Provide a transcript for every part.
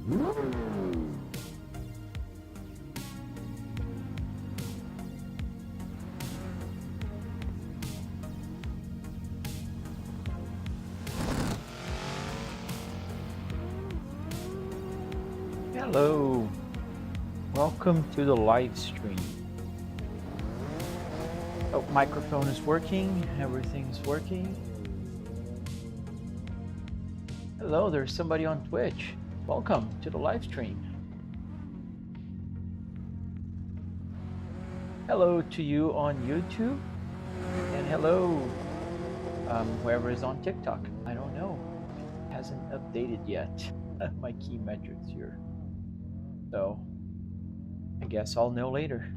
Hello, welcome to the live stream. Oh, microphone is working, everything's working. Hello, there's somebody on Twitch. Welcome to the live stream. Hello to you on YouTube, and hello whoever is on TikTok. I don't know, it hasn't updated yet my key metrics here. So, I guess I'll know later.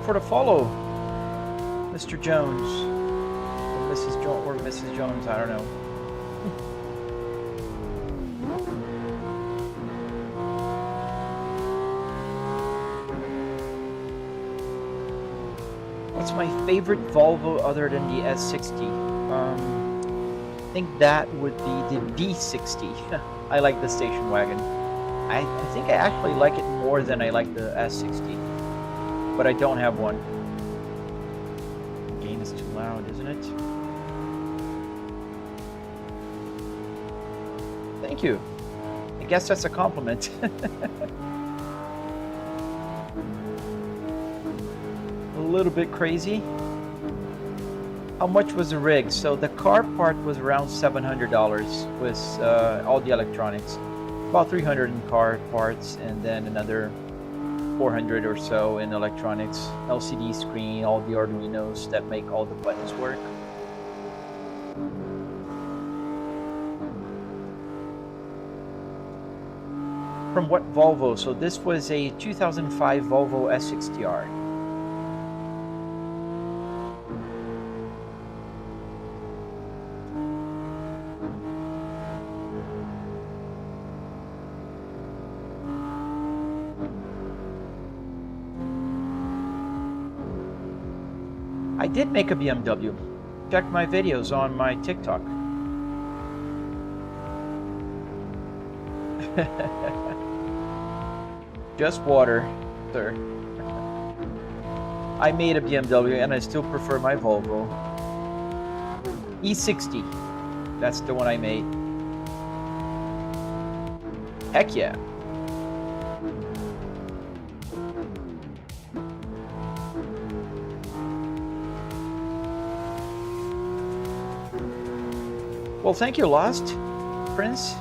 For the follow, Mr. Jones, or Mrs. Jones, I don't know. What's my favorite Volvo other than the S60? I think that would be the B60. I like the station wagon. I think I actually like it more than I like the S60. But I don't have one. The game is too loud, isn't it? Thank you. I guess that's a compliment. A little bit crazy. How much was the rig? So the car part was around $700 with all the electronics. About 300 in car parts, and then another 400 or so in electronics, LCD screen, all the Arduinos that make all the buttons work. From what Volvo? So this was a 2005 Volvo S60R. I did make a BMW. Check my videos on my TikTok. Just water, sir. I made a BMW and I still prefer my Volvo. E60. That's the one I made. Heck yeah. Well, thank you, Lost Prince.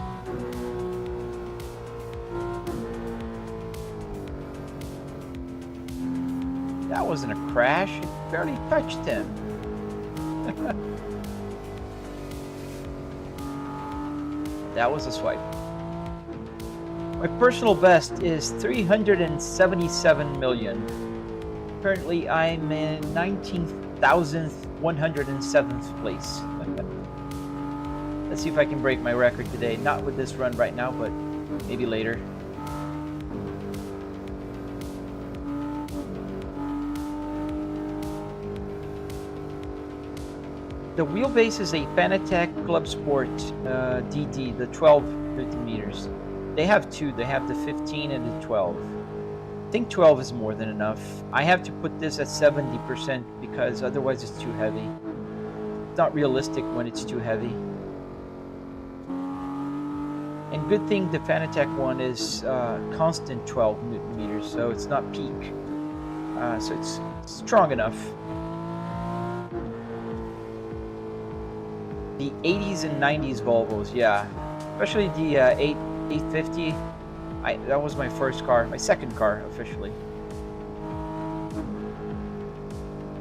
That wasn't a crash. It barely touched him. That was a swipe. My personal best is 377 million. Currently, I'm in 19,107th place. Let's see if I can break my record today. Not with this run right now, but maybe later. The wheelbase is a Fanatec Club Sport DD, the 12-50 meters. They have two. They have the 15 and the 12. I think 12 is more than enough. I have to put this at 70% because otherwise it's too heavy. It's not realistic when it's too heavy. And good thing the Fanatec one is constant 12 Newton meters, so it's not peak. So it's strong enough. The 80s and 90s Volvos, yeah. Especially the 850. That was my first car, my second car officially.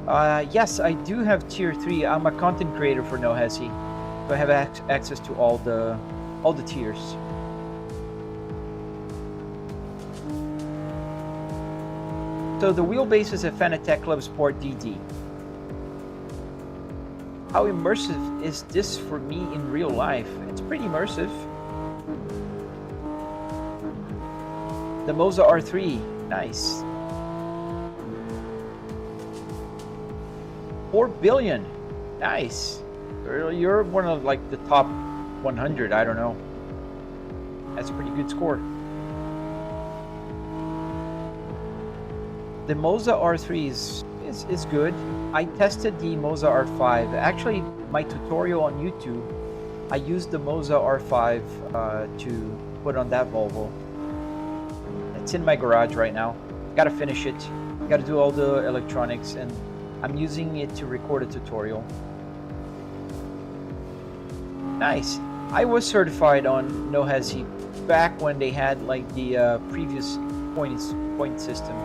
Yes, I do have tier 3. I'm a content creator for No Hesi, so I have access to all the tiers. So the wheelbase is a Fanatec Club Sport DD. How immersive is this for me in real life? It's pretty immersive. The Moza R3, nice. 4 billion, nice. You're one of like the top 100, I don't know. That's a pretty good score. The Moza R3 is good. I tested the Moza R5. Actually, my tutorial on YouTube, I used the Moza R5 to put on that Volvo. It's in my garage right now. Gotta finish it. Gotta do all the electronics, and I'm using it to record a tutorial. Nice. I was certified on No Hesi back when they had like the previous point system.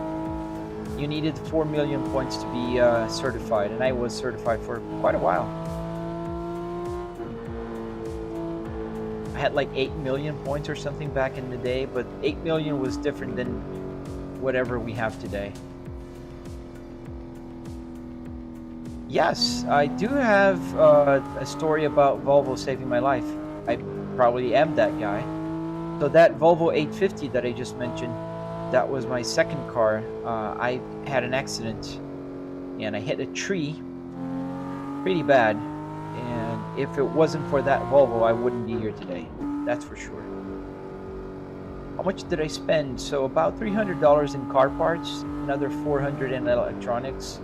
You needed 4 million points to be certified, and I was certified for quite a while. I had like 8 million points or something back in the day, but 8 million was different than whatever we have today. Yes, I do have a story about Volvo saving my life. I probably am that guy. So that Volvo 850 that I just mentioned, that was my second car. I had an accident and I hit a tree pretty bad. And if it wasn't for that Volvo, I wouldn't be here today. That's for sure. How much did I spend? So about $300 in car parts, another $400 in electronics,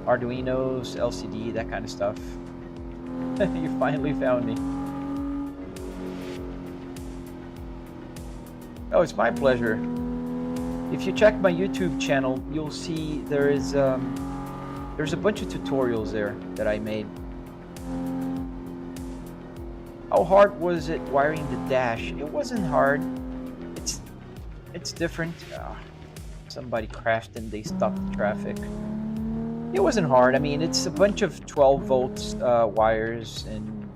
Arduinos, LCD, that kind of stuff. You finally found me. Oh, it's my pleasure. If you check my YouTube channel, you'll see there's a bunch of tutorials there that I made. How hard was it wiring the dash? It wasn't hard. It's different. Somebody crashed and they stopped the traffic. It wasn't hard. I mean, it's a bunch of 12 volts wires, and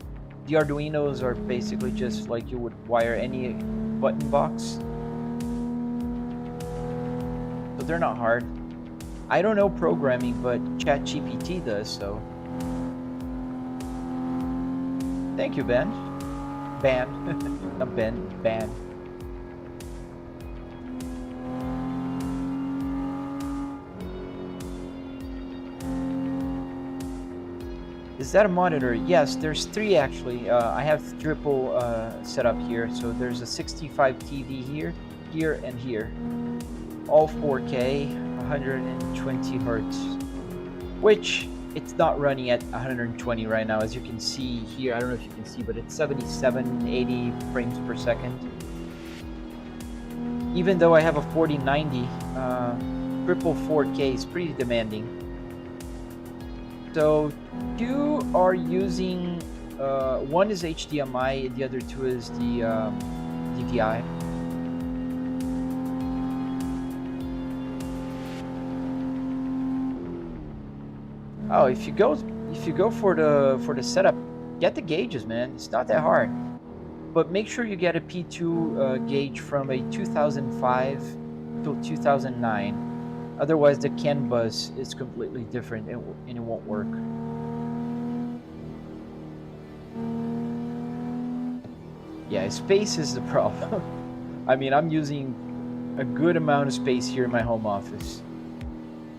the Arduinos are basically just like you would wire any button box. So they're not hard. I don't know programming, but ChatGPT does, so. Thank you, Ben. Not Ben, Ban. Is that a monitor? Yes, there's 3 actually. I have triple set up here. So there's a 65 TV here, and here. All 4K, 120 Hertz. Which, it's not running at 120 right now. As you can see here, I don't know if you can see, but it's 77, 80 frames per second. Even though I have a 4090, triple 4K is pretty demanding. So you are using, one is HDMI, the other 2 is the DVI. Oh, if you go for the setup, get the gauges, man. It's not that hard, but make sure you get a P2 gauge from a 2005 till 2009. Otherwise, the CAN bus is completely different and it won't work. Yeah, space is the problem. I mean, I'm using a good amount of space here in my home office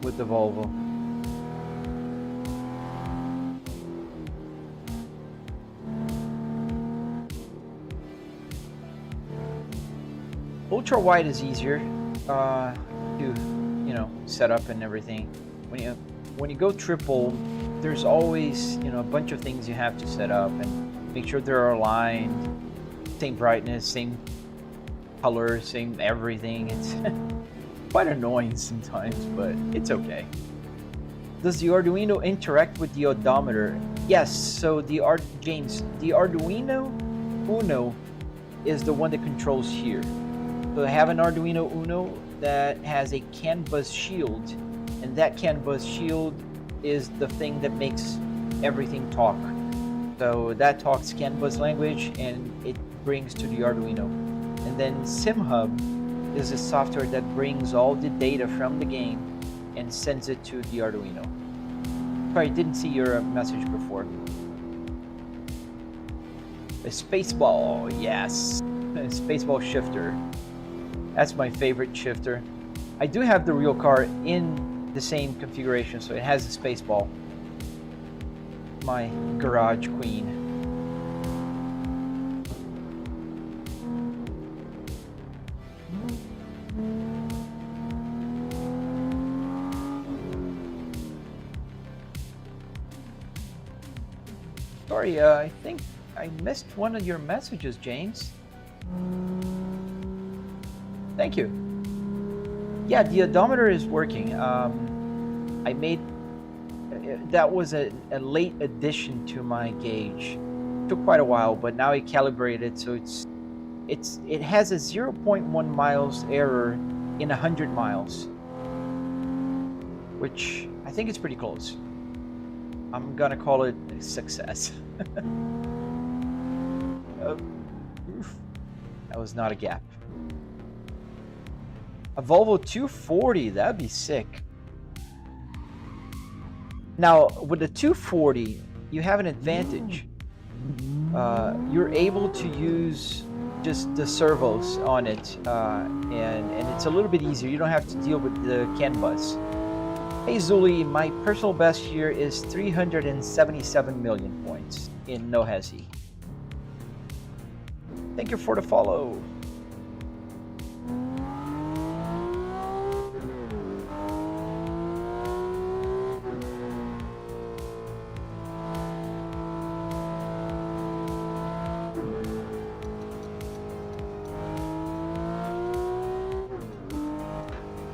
with the Volvo. Ultra wide is easier to set up and everything. When you go triple, there's always a bunch of things you have to set up and make sure they're aligned, same brightness, same color, same everything. It's quite annoying sometimes, but it's okay. Does the Arduino interact with the odometer? Yes. So the Arduino Uno is the one that controls here. So I have an Arduino Uno that has a CAN bus shield, and that CAN bus shield is the thing that makes everything talk. So that talks CAN bus language and it brings to the Arduino. And then SimHub is a software that brings all the data from the game and sends it to the Arduino. Sorry, didn't see your message before. A spaceball, yes. A spaceball shifter. That's my favorite shifter. I do have the real car in the same configuration, so it has a spaceball. My garage queen. Sorry, I think I missed one of your messages, James. Thank you. Yeah, the odometer is working. I made that was a late addition to my gauge. It took quite a while, but now I calibrated, so it has a 0.1 miles error in 100 miles, which I think is pretty close. I'm gonna call it a success. That was not a gap. A Volvo 240, that'd be sick. Now, with the 240, you have an advantage. You're able to use just the servos on it, and it's a little bit easier. You don't have to deal with the CAN bus. Hey Zuli, my personal best here is 377 million points in No Hesi. Thank you for the follow.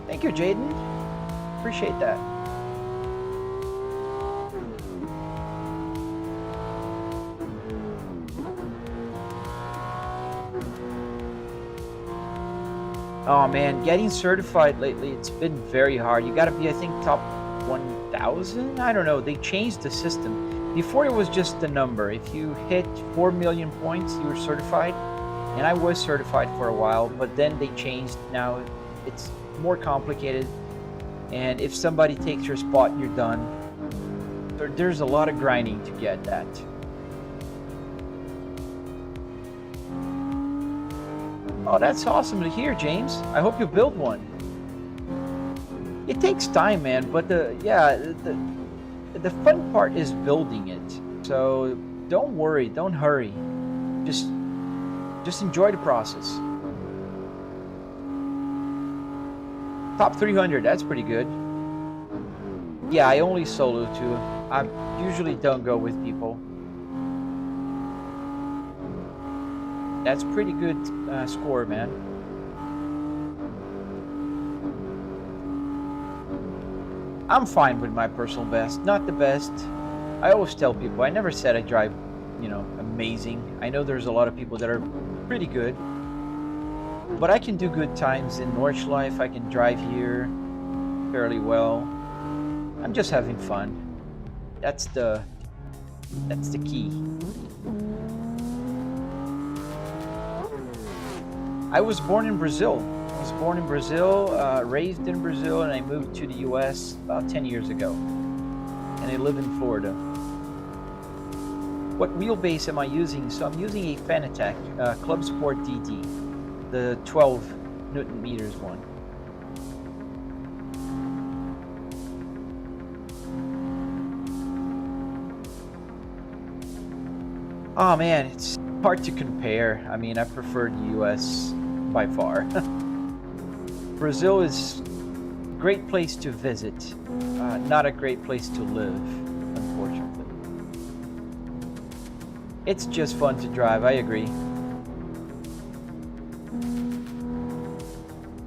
Thank you, Jaden. Appreciate that. Oh man, getting certified lately, it's been very hard. You gotta be, I think, top 1,000? I don't know, they changed the system. Before it was just the number. If you hit 4 million points, you were certified. And I was certified for a while, but then they changed. Now it's more complicated. And if somebody takes your spot, you're done. There's a lot of grinding to get that. Oh, that's awesome to hear, James. I hope you build one. It takes time, man, but the fun part is building it. So don't worry, don't hurry. Just enjoy the process. Top 300, that's pretty good. Yeah, I only solo too. I usually don't go with people. That's pretty good score, man. I'm fine with my personal best. Not the best. I always tell people, I never said I drive, amazing. I know there's a lot of people that are pretty good. But I can do good times in Nordschleife. I can drive here fairly well. I'm just having fun. That's the key. I was born in Brazil. Raised in Brazil, and I moved to the US about 10 years ago. And I live in Florida. What wheelbase am I using? So I'm using a Fanatec Club Sport DD, the 12 Newton meters one. Oh man, it's hard to compare. I mean, I prefer the US by far. Brazil is a great place to visit, not a great place to live, unfortunately. It's just fun to drive, I agree.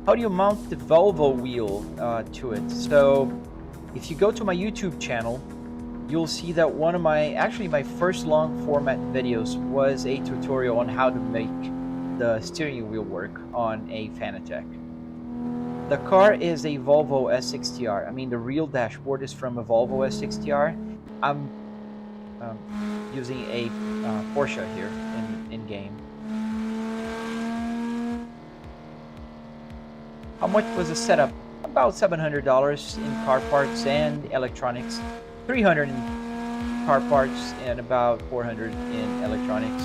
How do you mount the Volvo wheel to it? So, if you go to my YouTube channel, you'll see that one of my first long format videos was a tutorial on how to make the steering wheel work on a Fanatec. The car is a Volvo S60R. I mean, the real dashboard is from a Volvo S60R. I'm using a Porsche here in game. How much was the setup? About $700 in car parts and electronics, $300 in car parts, and about $400 in electronics.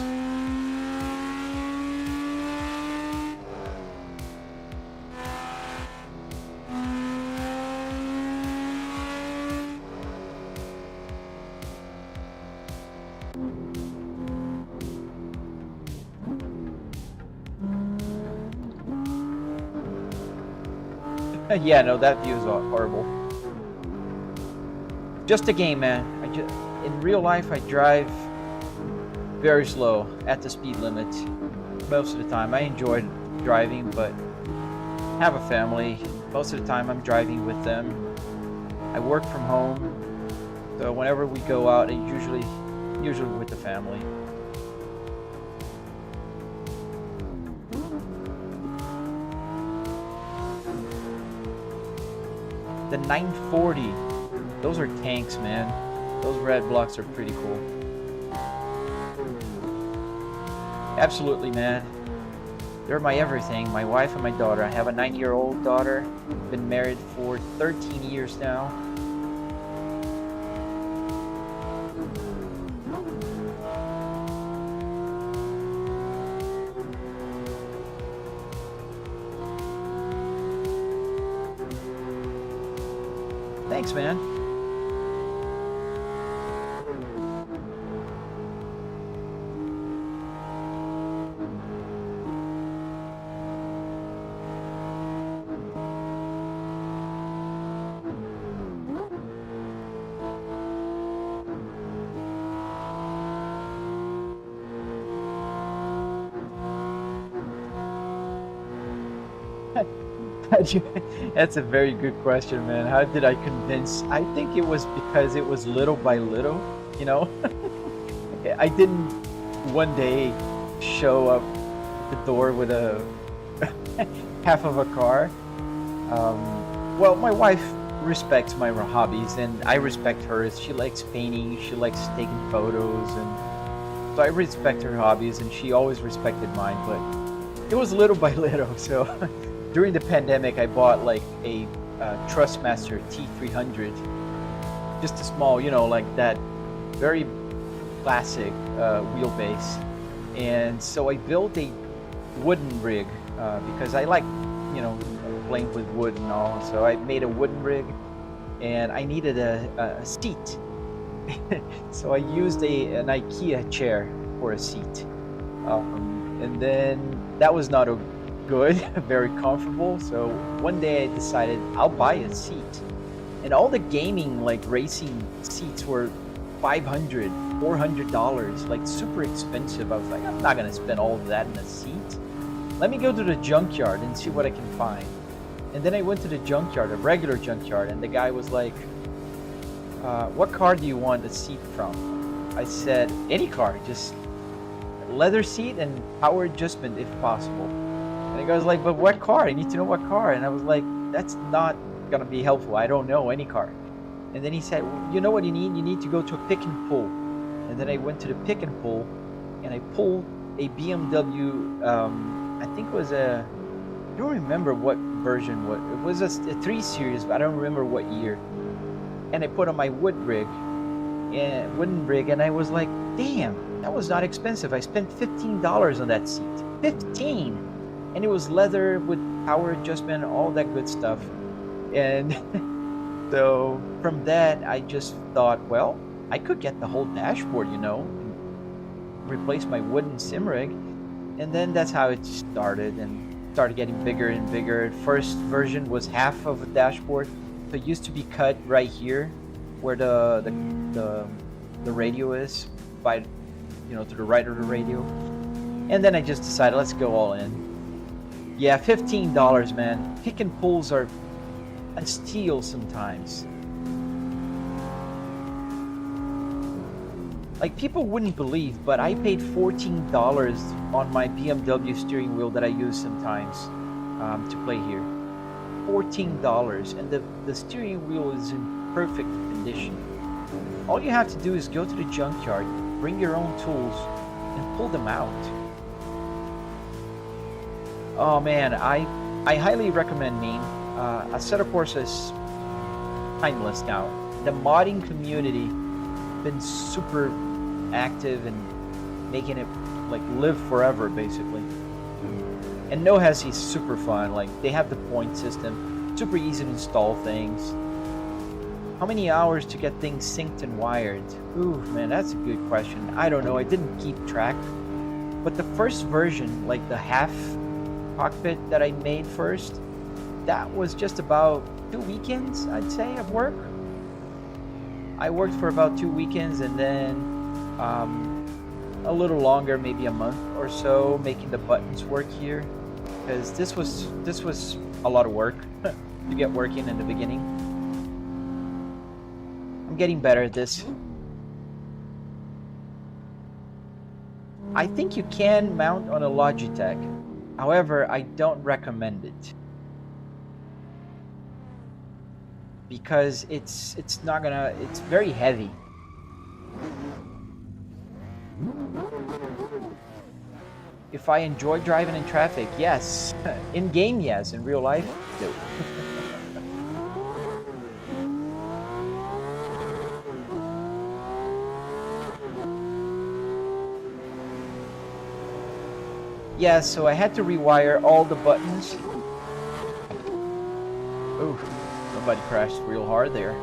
Yeah, no, that view is horrible. Just a game, man. In real life, I drive very slow at the speed limit most of the time. I enjoy driving, but I have a family. Most of the time, I'm driving with them. I work from home, so whenever we go out, usually with the family. The 940, those are tanks, man. Those red blocks are pretty cool. Absolutely, man. They're my everything, my wife and my daughter. I have a 9-year-old daughter. Been married for 13 years now. Thanks, man. That's a very good question, man. How did I convince? I think it was because it was little by little, you know. I didn't one day show up at the door with a half of a car. Well, my wife respects my hobbies, and I respect hers. She likes painting, she likes taking photos, and so I respect her hobbies, and she always respected mine. But it was little by little, so. During the pandemic, I bought like a Trustmaster T300, just a small, you know, like that very classic wheelbase. And so I built a wooden rig because I like, you know, playing with wood and all. So I made a wooden rig, and I needed a seat. So I used an IKEA chair for a seat. And then that was not a good, very comfortable. So one day I decided I'll buy a seat, and all the gaming like racing seats were $500, $400, like super expensive. I was like, I'm not gonna spend all of that in a seat. Let me go to the junkyard and see what I can find. And then I went to the junkyard, a regular junkyard, and the guy was like, what car do you want a seat from? I said, any car, just leather seat and power adjustment if possible. And the guy was like, but what car? I need to know what car. And I was like, that's not gonna be helpful. I don't know any car. And then he said, well, you know what you need? You need to go to a pick and pull. And then I went to the pick and pull, and I pulled a BMW, I think it was I don't remember what version, it was a 3 Series, but I don't remember what year. And I put on my wooden rig, and I was like, damn, that was not expensive. I spent $15 on that seat. 15! And it was leather with power adjustment, all that good stuff. And so from that, I just thought, well, I could get the whole dashboard, you know, and replace my wooden sim rig. And then that's how it started, and started getting bigger and bigger. First version was half of a dashboard. So it used to be cut right here where the radio is, by, you know, to the right of the radio. And then I just decided, let's go all in. Yeah, $15, man. Pick and pulls are a steal sometimes. Like, people wouldn't believe, but I paid $14 on my BMW steering wheel that I use sometimes to play here. $14, and the steering wheel is in perfect condition. All you have to do is go to the junkyard, bring your own tools, and pull them out. Oh man, I highly recommend Meme. Assetto Corsa is timeless now. The modding community been super active and making it like live forever basically. And No Hesi is super fun. Like they have the point system, super easy to install things. How many hours to get things synced and wired? Ooh, man, that's a good question. I don't know. I didn't keep track. But the first version, like the half cockpit that I made first, that was just about 2 weekends, I'd say, of work. I worked for about 2 weekends, and then a little longer, maybe a month or so, making the buttons work here, because this was a lot of work to get working in the beginning. I'm getting better at this. I think you can mount on a Logitech. However, I don't recommend it. Because it's very heavy. If I enjoy driving in traffic, yes. In game, yes. In real life, no. Yeah, so I had to rewire all the buttons. Ooh, somebody crashed real hard there.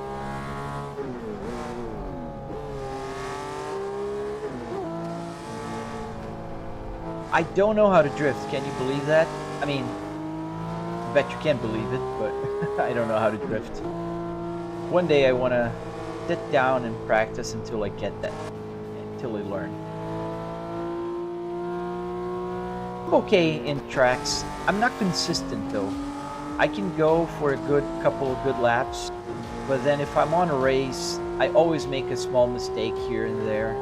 I don't know how to drift, can you believe that? I mean, I bet you can believe it, but I don't know how to drift. One day I want to sit down and practice until I get that, until I learn. I'm okay in tracks. I'm not consistent though. I can go for a good couple of good laps, but then if I'm on a race, I always make a small mistake here and there.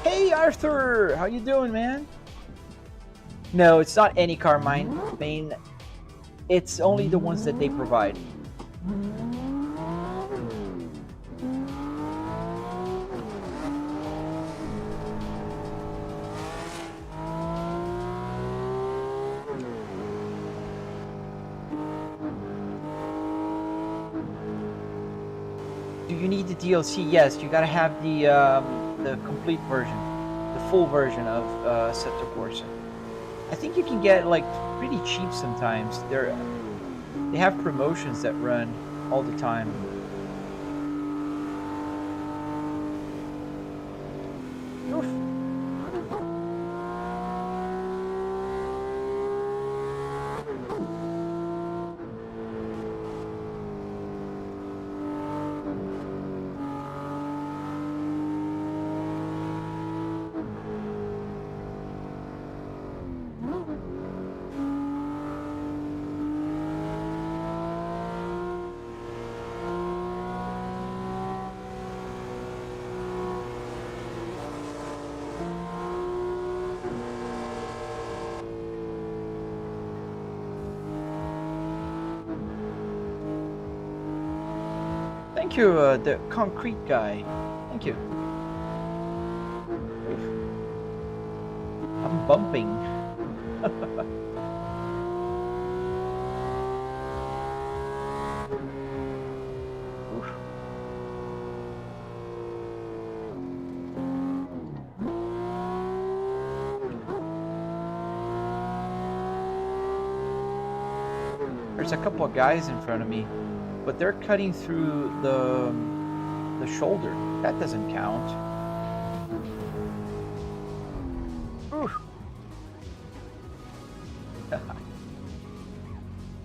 Hey Arthur, how you doing, man? No, it's not any car main. It's only the ones that they provide. Do you need the DLC? Yes, you gotta have the complete version, the full version of Assetto Corsa. I think you can get like pretty cheap sometimes. They have promotions that run all the time. Oof. Thank you, the concrete guy. Thank you. I'm bumping. There's a couple of guys in front of me, but they're cutting through the shoulder. That doesn't count.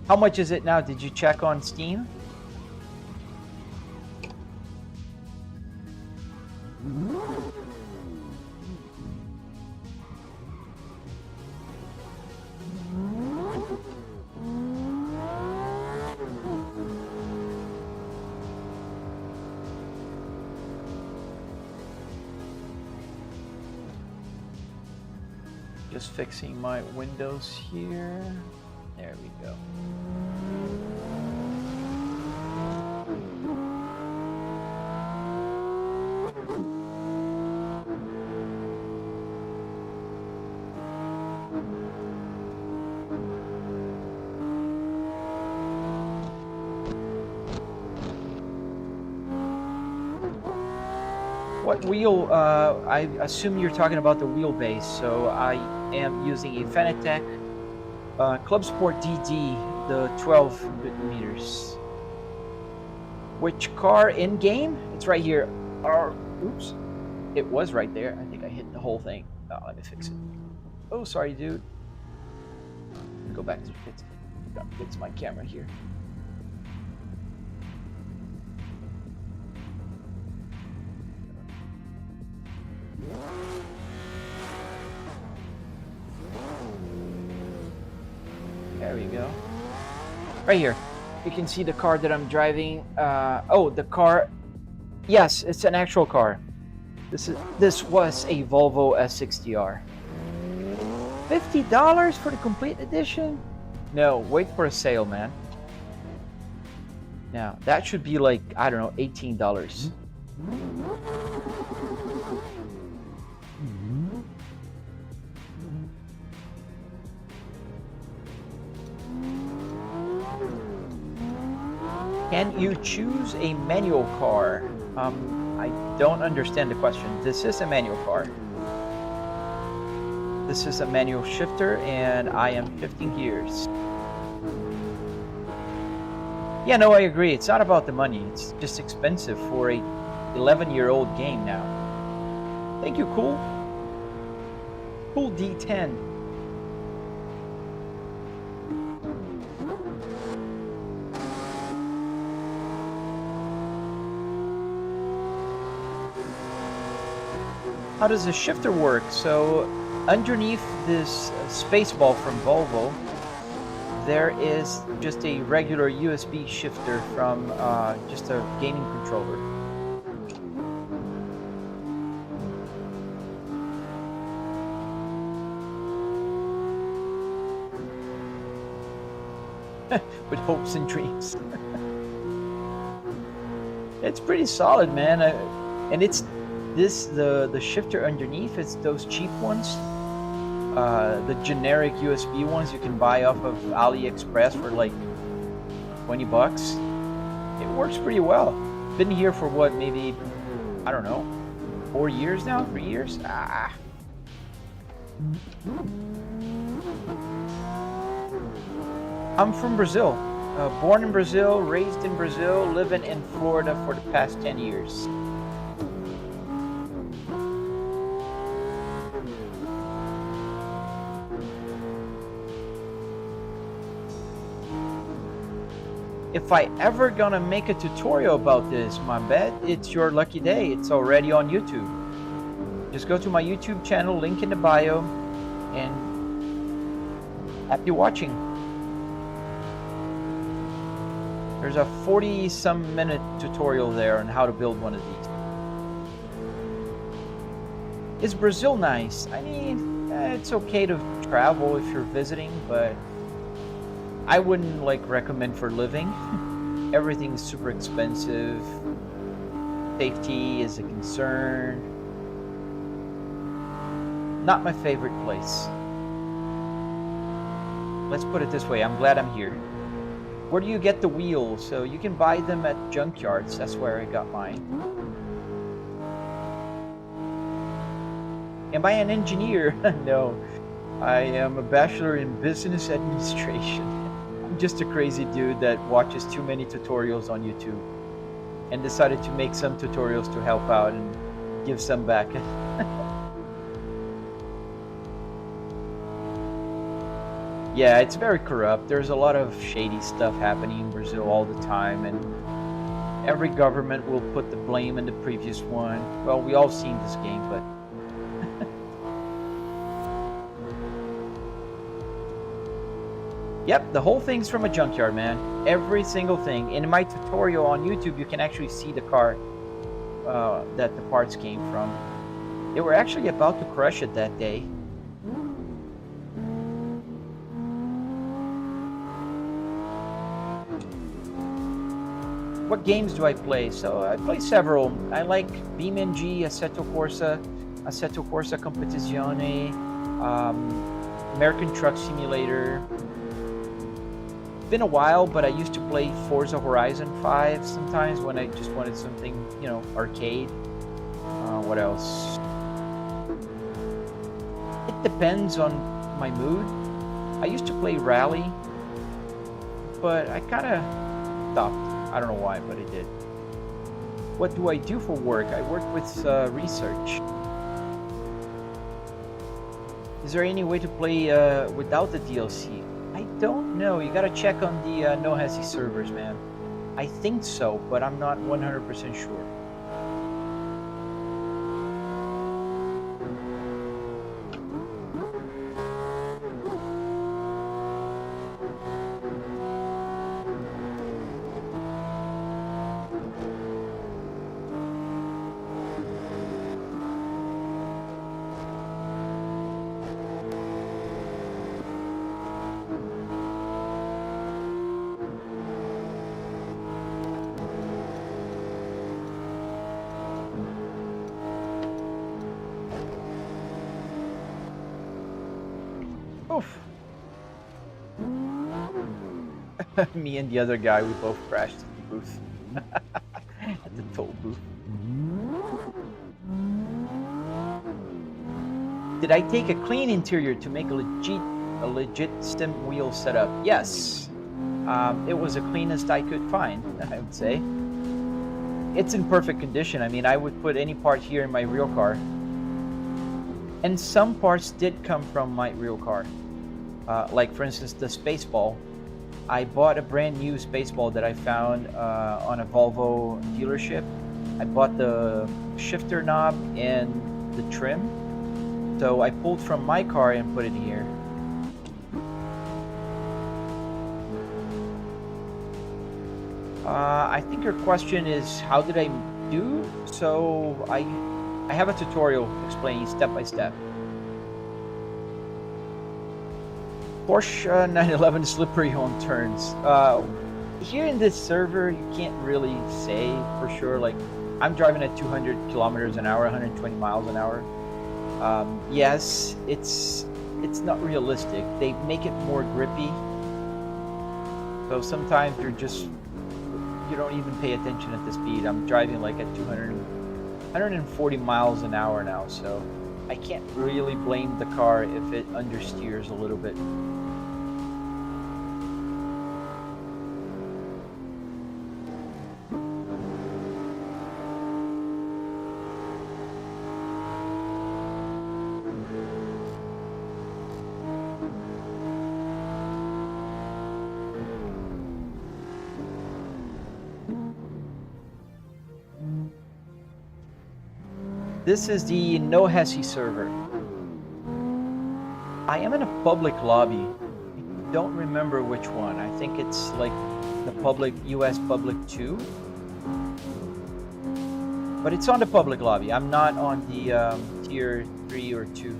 How much is it now? Did you check on Steam? Just fixing my windows here. There we go. What wheel? I assume you're talking about the wheelbase. So I am using a Fanatec Club Sport DD, the 12 millimeters. Which car in game? It's right here. Oops, it was right there. I think I hit the whole thing. Oh, let me fix it. Oh, sorry, dude. Go back to it. Gotta fix my camera here. There we go. Right here. You can see the car that I'm driving. Oh, the car. Yes, it's an actual car. This was a Volvo S60R. $50 for the complete edition? No, wait for a sale, man. Now, that should be like, I don't know, $18. Can you choose a manual car? I don't understand the question. This is a manual car. This is a manual shifter, and I am shifting gears. Yeah, no, I agree. It's not about the money. It's just expensive for a 11-year-old game now. Thank you, Cool. Cool D10. How does the shifter work? So underneath this spacebar from Volvo, there is just a regular USB shifter from just a gaming controller. With hopes and dreams. It's pretty solid, man. And it's the shifter underneath, it's those cheap ones, the generic USB ones you can buy off of AliExpress for like 20 bucks. It works pretty well. Been here for what, maybe, I don't know, 4 years now, 3 years? I'm from Brazil, born in Brazil, raised in Brazil, living in Florida for the past 10 years. If I ever gonna make a tutorial about this, my bet it's your lucky day. It's already on YouTube. Just go to my YouTube channel, link in the bio, and happy watching. There's a 40-some minute tutorial there on how to build one of these. Is Brazil nice? I mean, it's okay to travel if you're visiting, but I wouldn't like recommend for living. Everything's super expensive. Safety is a concern. Not my favorite place. Let's put it this way, I'm glad I'm here. Where do you get the wheels? So you can buy them at junkyards. That's where I got mine. Am I an engineer? No. I am a bachelor in business administration. I'm just a crazy dude that watches too many tutorials on YouTube and decided to make some tutorials to help out and give some back. Yeah, it's very corrupt. There's a lot of shady stuff happening in Brazil all the time, and every government will put the blame in the previous one. Well, we all seen this game, but yep, the whole thing's from a junkyard, man. Every single thing. In my tutorial on YouTube, you can actually see the car that the parts came from. They were actually about to crush it that day. What games do I play? So I play several. I like BeamNG, Assetto Corsa Competizione, American Truck Simulator. It's been a while, but I used to play Forza Horizon 5 sometimes when I just wanted something, you know, arcade. What else? It depends on my mood. I used to play Rally, but I kind of stopped. I don't know why, but I did. What do I do for work? I work with research. Is there any way to play without the DLC? I don't know. You gotta check on the No Hesi servers, man. I think so, but I'm not 100% sure. Oof. Me and the other guy, we both crashed at the booth. At the toll booth. Did I take a clean interior to make a legit stem wheel setup? Yes. It was the cleanest I could find, I would say. It's in perfect condition. I mean, I would put any part here in my real car. And some parts did come from my real car. Like, for instance, the Spaceball. I bought a brand new Spaceball that I found on a Volvo dealership. I bought the shifter knob and the trim. So I pulled from my car and put it here. I think your question is, how did I do? So I have a tutorial explaining step by step. Porsche 911 slippery on turns. Here in this server, you can't really say for sure. Like, I'm driving at 200 kilometers an hour, 120 miles an hour. Yes, it's not realistic. They make it more grippy. So sometimes you don't even pay attention at the speed. I'm driving like at 140 miles an hour now, so I can't really blame the car if it understeers a little bit. This is the No Hesi server. I am in a public lobby. I don't remember which one. I think it's like the public, US public 2. But it's on the public lobby. I'm not on the tier 3 or 2.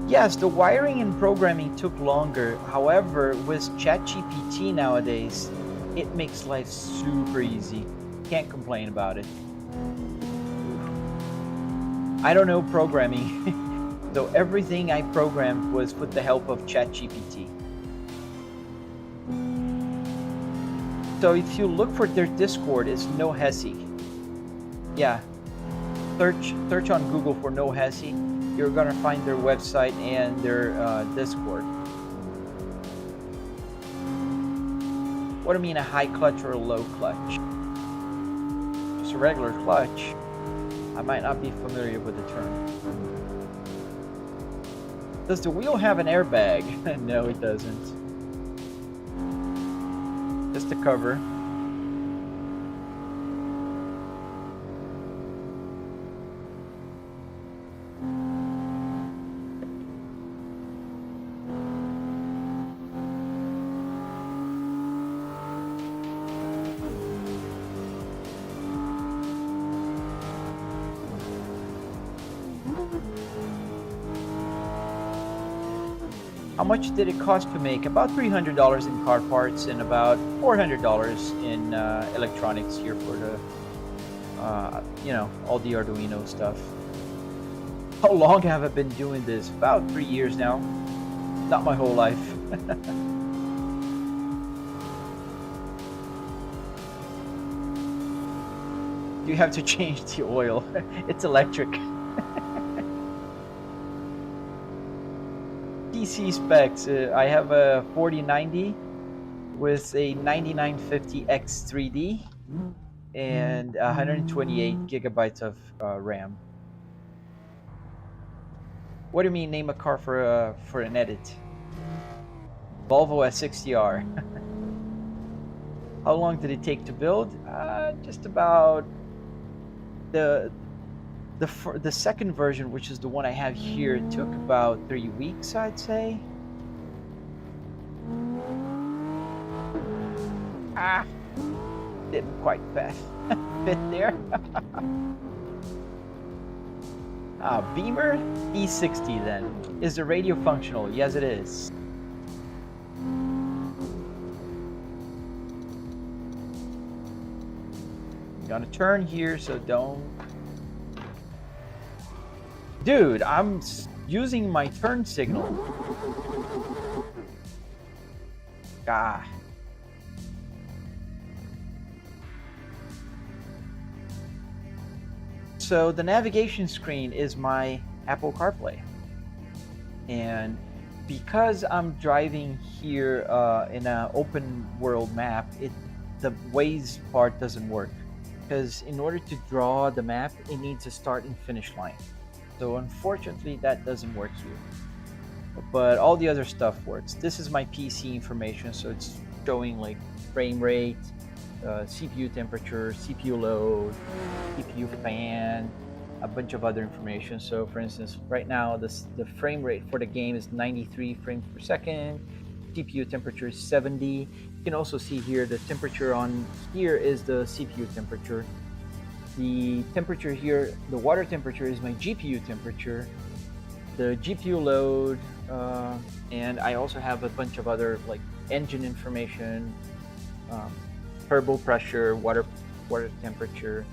Yes, the wiring and programming took longer. However, with ChatGPT nowadays, it makes life super easy. Can't complain about it. I don't know programming, so everything I programmed was with the help of ChatGPT. So if you look for their Discord, it's No Hesi. Yeah, search on Google for No Hesi. You're gonna find their website and their Discord. What do you mean a high clutch or a low clutch? Just a regular clutch. I might not be familiar with the term. Does the wheel have an airbag? No, it doesn't. Just a cover. How much did it cost to make? About $300 in car parts and about $400 in electronics here for the, you know, all the Arduino stuff. How long have I been doing this? About 3 years now. Not my whole life. You have to change the oil. It's electric. PC specs. I have a 4090 with a 9950X 3D and 128 gigabytes of RAM. What do you mean name a car for an edit? Volvo S60R. How long did it take to build? Just about the second version, which is the one I have here, took about 3 weeks, I'd say. Didn't quite fit there. Beamer E60 then. Is the radio functional? Yes, it is. I'm gonna turn here, so don't. Dude, I'm using my turn signal. Ah. So the navigation screen is my Apple CarPlay. And because I'm driving here in an open world map, the Waze part doesn't work. Because in order to draw the map, it needs a start and finish line. So unfortunately, that doesn't work here. But all the other stuff works. This is my PC information, so it's showing like frame rate, CPU temperature, CPU load, CPU fan, a bunch of other information. So for instance, right now the frame rate for the game is 93 frames per second. CPU temperature is 70. You can also see here the temperature on here is the CPU temperature. The temperature here, the water temperature, is my GPU temperature. The GPU load, and I also have a bunch of other like engine information, turbo pressure, water temperature,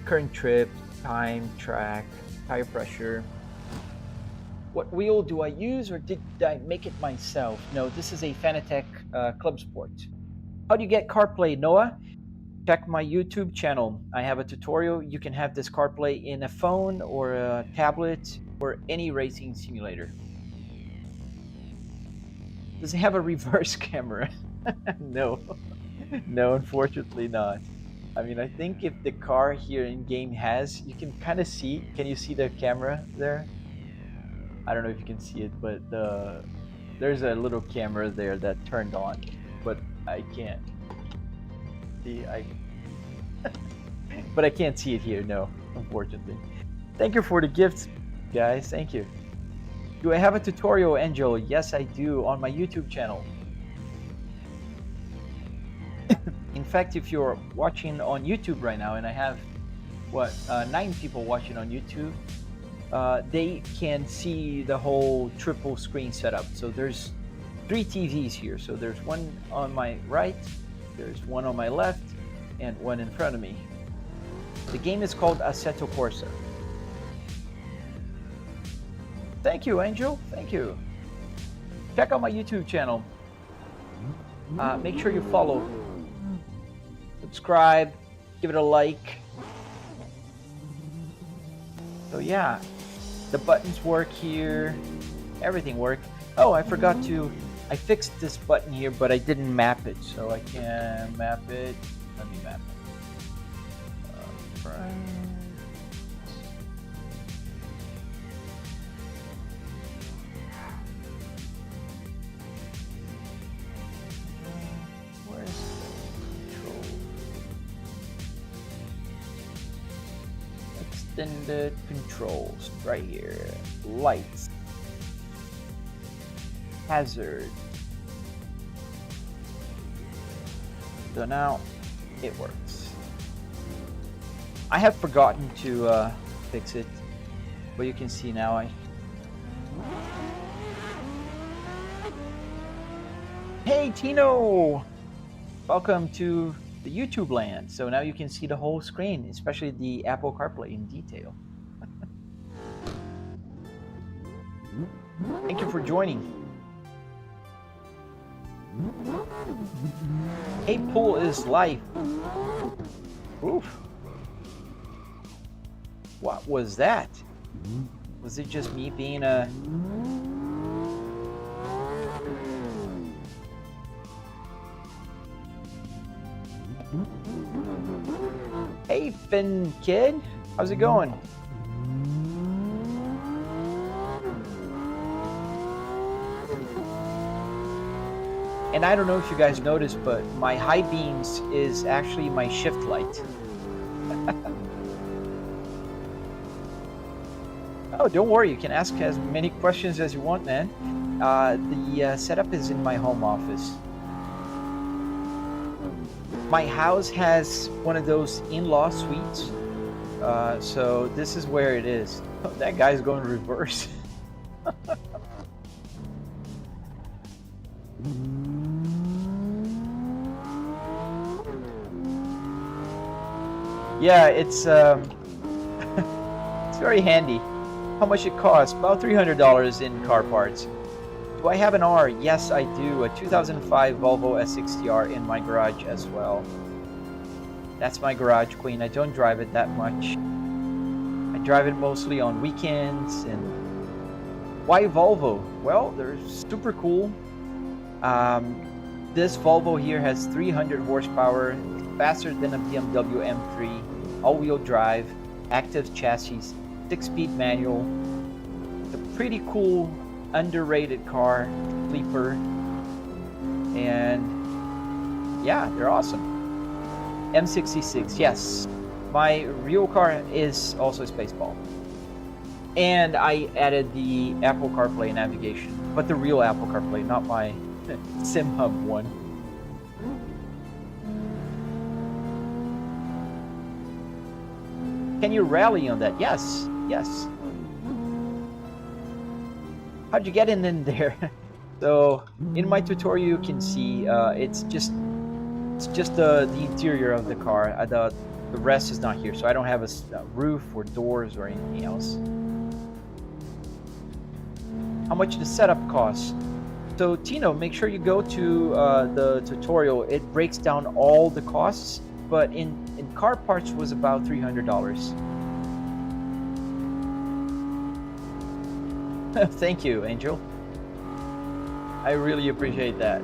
current trip, time, track, tire pressure. What wheel do I use, or did I make it myself? No, this is a Fanatec Club Sport. How do you get CarPlay, Noah? Check my YouTube channel. I have a tutorial. You can have this CarPlay in a phone or a tablet or any racing simulator. Does it have a reverse camera? No. No, unfortunately not. I mean, I think if the car here in game has, you can kind of see. Can you see the camera there? I don't know if you can see it, but there's a little camera there that turned on, but I can't see. But I can't see it here. No, unfortunately. Thank you for the gift, guys. Thank you. Do I have a tutorial, Angel? Yes, I do, on my YouTube channel. In fact, if you're watching on YouTube right now, and I have, 9 people watching on YouTube, they can see the whole triple screen setup. So there's 3 TVs here. So there's one on my right, there's one on my left, and one in front of me. The game is called Assetto Corsa. Thank you, Angel. Thank you. Check out my YouTube channel. Make sure you follow, subscribe, give it a like. So yeah, the buttons work here. Everything works. Oh, I forgot to. I fixed this button here, but I didn't map it, so I can map it. Let me map it. Where's the control? Extended controls right here. Lights. Hazard. So now it works. I have forgotten to fix it, but you can see now Hey Tino! Welcome to the YouTube land. So now you can see the whole screen, especially the Apple CarPlay in detail. Thank you for joining. Hey, pool is life. Oof. What was that? Was it just me being a... Hey, Finn kid. How's it going? And I don't know if you guys noticed, but my high beams is actually my shift light. Oh, don't worry. You can ask as many questions as you want, man. The setup is in my home office. My house has one of those in-law suites. So this is where it is. Oh, that guy's going reverse. Yeah, it's it's very handy. How much it costs? About $300 in car parts. Do I have an R? Yes, I do. A 2005 Volvo S60R in my garage as well. That's my garage queen. I don't drive it that much. I drive it mostly on weekends. And why Volvo? Well, they're super cool. This Volvo here has 300 horsepower, faster than a BMW M3, all-wheel drive, active chassis, 6-speed manual. It's a pretty cool, underrated car, sleeper, and yeah, they're awesome. M66, yes. My real car is also Spaceball. And I added the Apple CarPlay navigation, but the real Apple CarPlay, not my SimHub one. Can you rally on that? Yes, yes. How'd you get in there? So in my tutorial, you can see it's just the interior of the car. The rest is not here, so I don't have a roof or doors or anything else. How much the setup costs? So Tino, make sure you go to the tutorial. It breaks down all the costs, but in car parts was about $300. Thank you, Angel. I really appreciate that.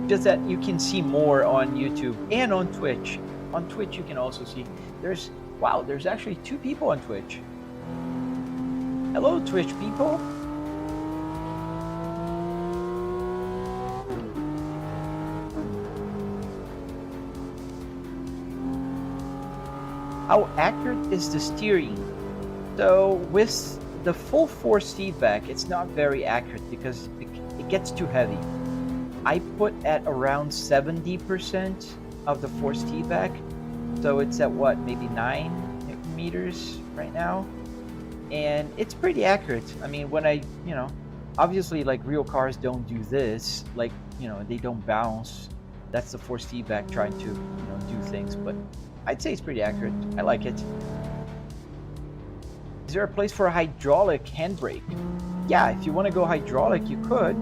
Just that you can see more on YouTube and on Twitch. On Twitch, you can also see there's actually 2 people on Twitch. Hello, Twitch people. How accurate is the steering? So with the full force feedback, it's not very accurate because it gets too heavy. I put at around 70% of the force feedback. So it's at what, maybe 9 meters right now? And it's pretty accurate. I mean, when obviously like real cars don't do this, like, they don't bounce. That's the force feedback trying to, do things, but I'd say it's pretty accurate. I like it. Is there a place for a hydraulic handbrake? Yeah, if you want to go hydraulic, you could.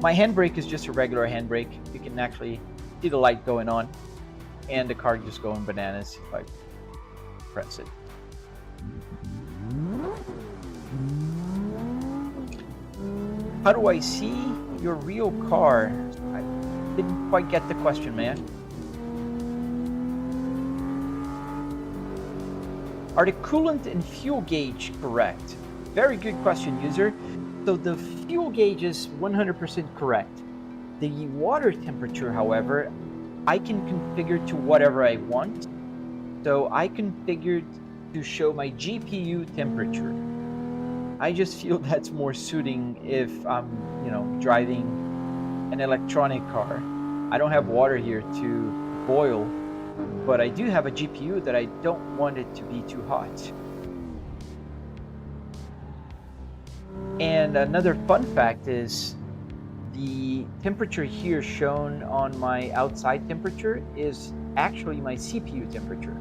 My handbrake is just a regular handbrake. You can actually see the light going on and the car just going bananas if I press it. How do I see your real car? I didn't quite get the question, man. Are the coolant and fuel gauge correct? Very good question, user. So the fuel gauge is 100% correct. The water temperature, however, I can configure to whatever I want. So I configured to show my GPU temperature. I just feel that's more suiting if I'm, driving an electronic car. I don't have water here to boil, but I do have a GPU that I don't want it to be too hot. And another fun fact is the temperature here shown on my outside temperature is actually my CPU temperature.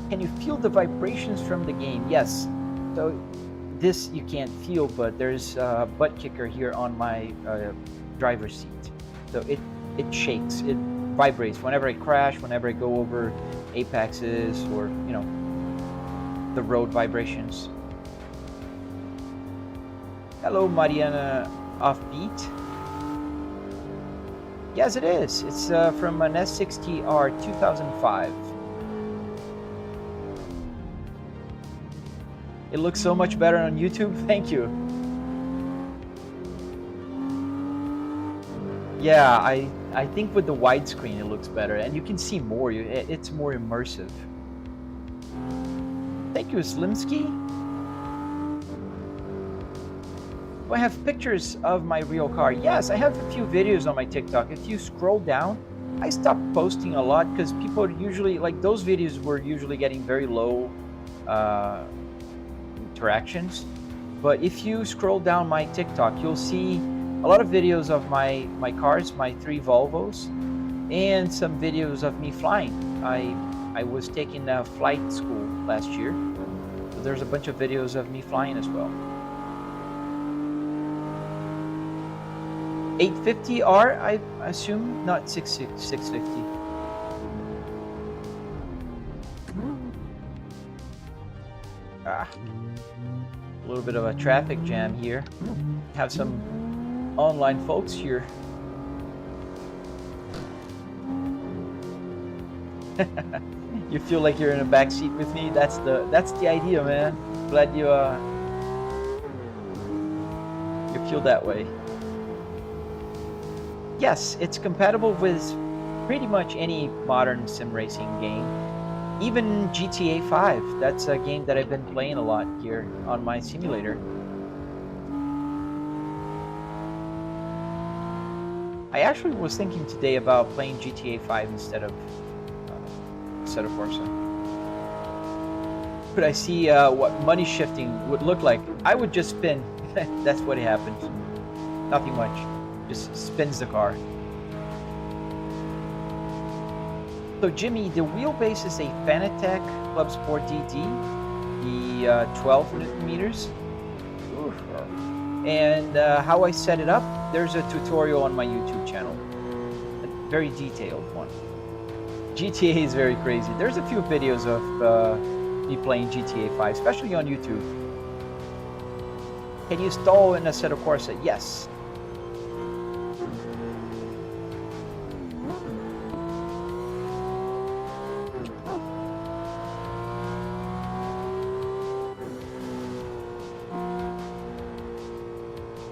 Can you feel the vibrations from the game? Yes. So this you can't feel, but there's a butt kicker here on my driver's seat. So it shakes, it vibrates whenever I crash, whenever I go over apexes, or the road vibrations. Hello, Mariana Offbeat. Yes, it is. It's from an S60R 2005. It looks so much better on YouTube. Thank you. Yeah, I think with the widescreen it looks better, and you can see more. It's more immersive. Thank you, Slimsky. Do I have pictures of my real car? Yes, I have a few videos on my TikTok. If you scroll down, I stopped posting a lot because people usually, like, those videos were usually getting very low interactions. But if you scroll down my TikTok, you'll see a lot of videos of my cars, my 3 Volvos, and some videos of me flying. I was taking a flight school last year, so there's a bunch of videos of me flying as well. 850R, I assume, not 650. A little bit of a traffic jam here. Have some online folks here. You feel like you're in a back seat with me? That's the idea, man. Glad you feel that way. Yes, it's compatible with pretty much any modern sim racing game. Even GTA 5. That's a game that I've been playing a lot here on my simulator. I actually was thinking today about playing GTA 5 instead of Forza. Could I see what money shifting would look like? I would just spin. That's what happens. Nothing much. Just spins the car. So Jimmy, the wheelbase is a Fanatec Club Sport DD, the 12 Newton meters. Oof. And how I set it up, there's a tutorial on my YouTube channel, a very detailed one. GTA is very crazy. There's a few videos of me playing GTA 5, especially on YouTube. Can you stall in Assetto Corsa? Yes.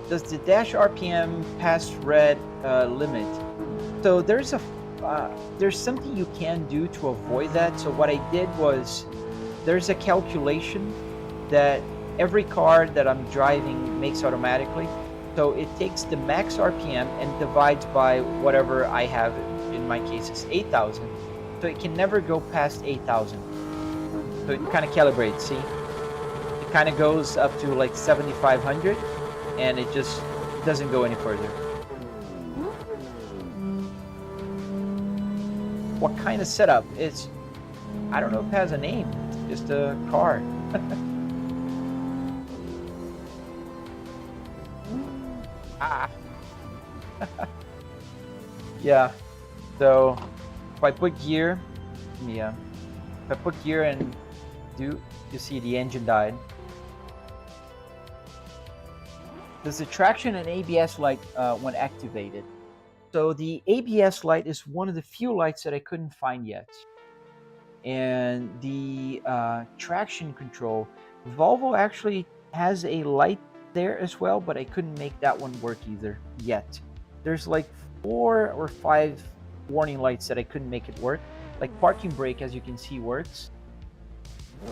Does the dash RPM pass red limit? So there's something you can do to avoid that. So what I did was, there's a calculation that every car that I'm driving makes automatically. So it takes the max RPM and divides by whatever I have. In my case, it's 8,000. So it can never go past 8,000. So it kind of calibrates. See, it kind of goes up to like 7,500. And it just doesn't go any further. What kind of setup? It's, I don't know if it has a name. It's just a car. Yeah. So if I put gear, if I put gear and you see the engine died. Does the traction and ABS light when activated? So the ABS light is one of the few lights that I couldn't find yet. And the traction control, Volvo actually has a light there as well, but I couldn't make that one work either yet. There's like 4 or 5 warning lights that I couldn't make it work. Like parking brake, as you can see, works. You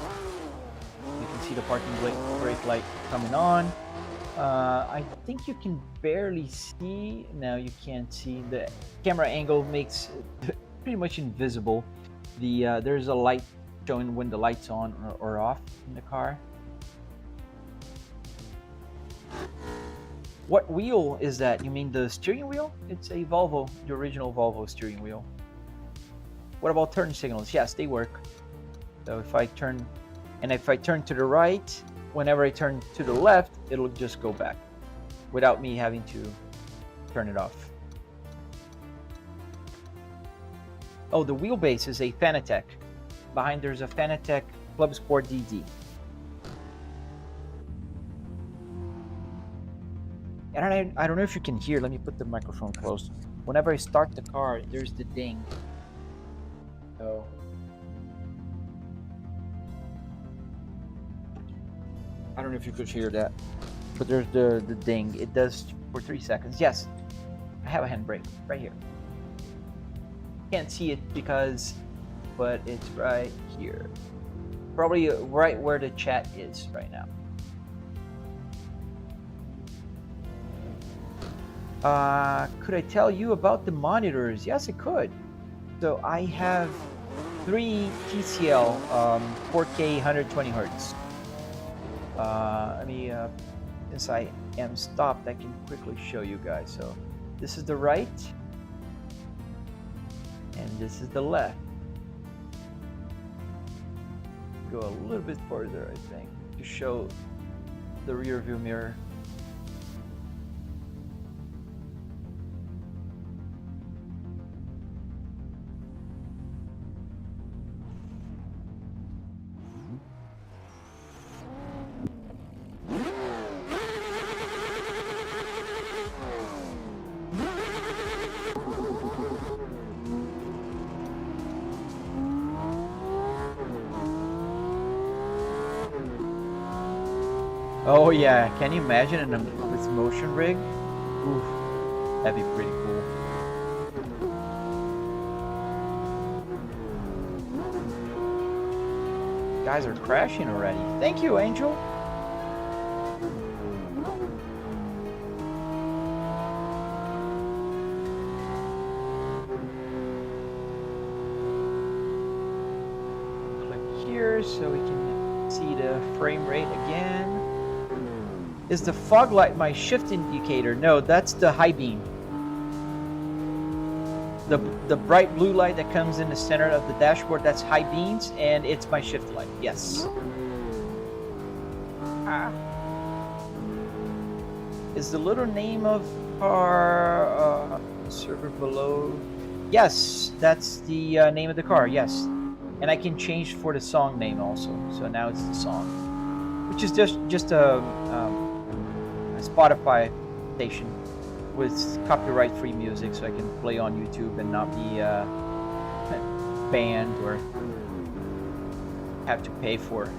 can see the parking brake light coming on. I think you can barely see. No, you can't see. The camera angle makes it pretty much invisible. There's a light showing when the light's on or off in the car. What wheel is that? You mean the steering wheel? It's a Volvo, the original Volvo steering wheel. What about turn signals? Yes, they work. So if I turn, and if I turn to the right, whenever I turn to the left, it'll just go back without me having to turn it off. Oh, the wheelbase is a Fanatec. Behind there's a Fanatec Club Sport DD. And I don't know if you can hear, let me put the microphone close. Whenever I start the car, there's the ding. So I don't know if you could hear that, but there's the ding. It does for 3 seconds. Yes, I have a handbrake right here. Can't see it but it's right here. Probably right where the chat is right now. Could I tell you about the monitors? Yes, I could. So I have 3 TCL 4K 120 hertz. Let me, since I am stopped, I can quickly show you guys. So this is the right, and this is the left. Go a little bit further, I think, to show the rear view mirror. Oh yeah, can you imagine this motion rig? Oof, that'd be pretty cool. Guys are crashing already. Thank you, Angel. Click here so we can see the frame rate again. Is the fog light my shift indicator? No, that's the high beam. The bright blue light that comes in the center of the dashboard, that's high beams, and it's my shift light, yes. Is the little name of car server below? Yes, that's the name of the car, yes. And I can change for the song name also, so now it's the song. Which is just a Spotify station with copyright-free music, so I can play on YouTube and not be banned or have to pay for it.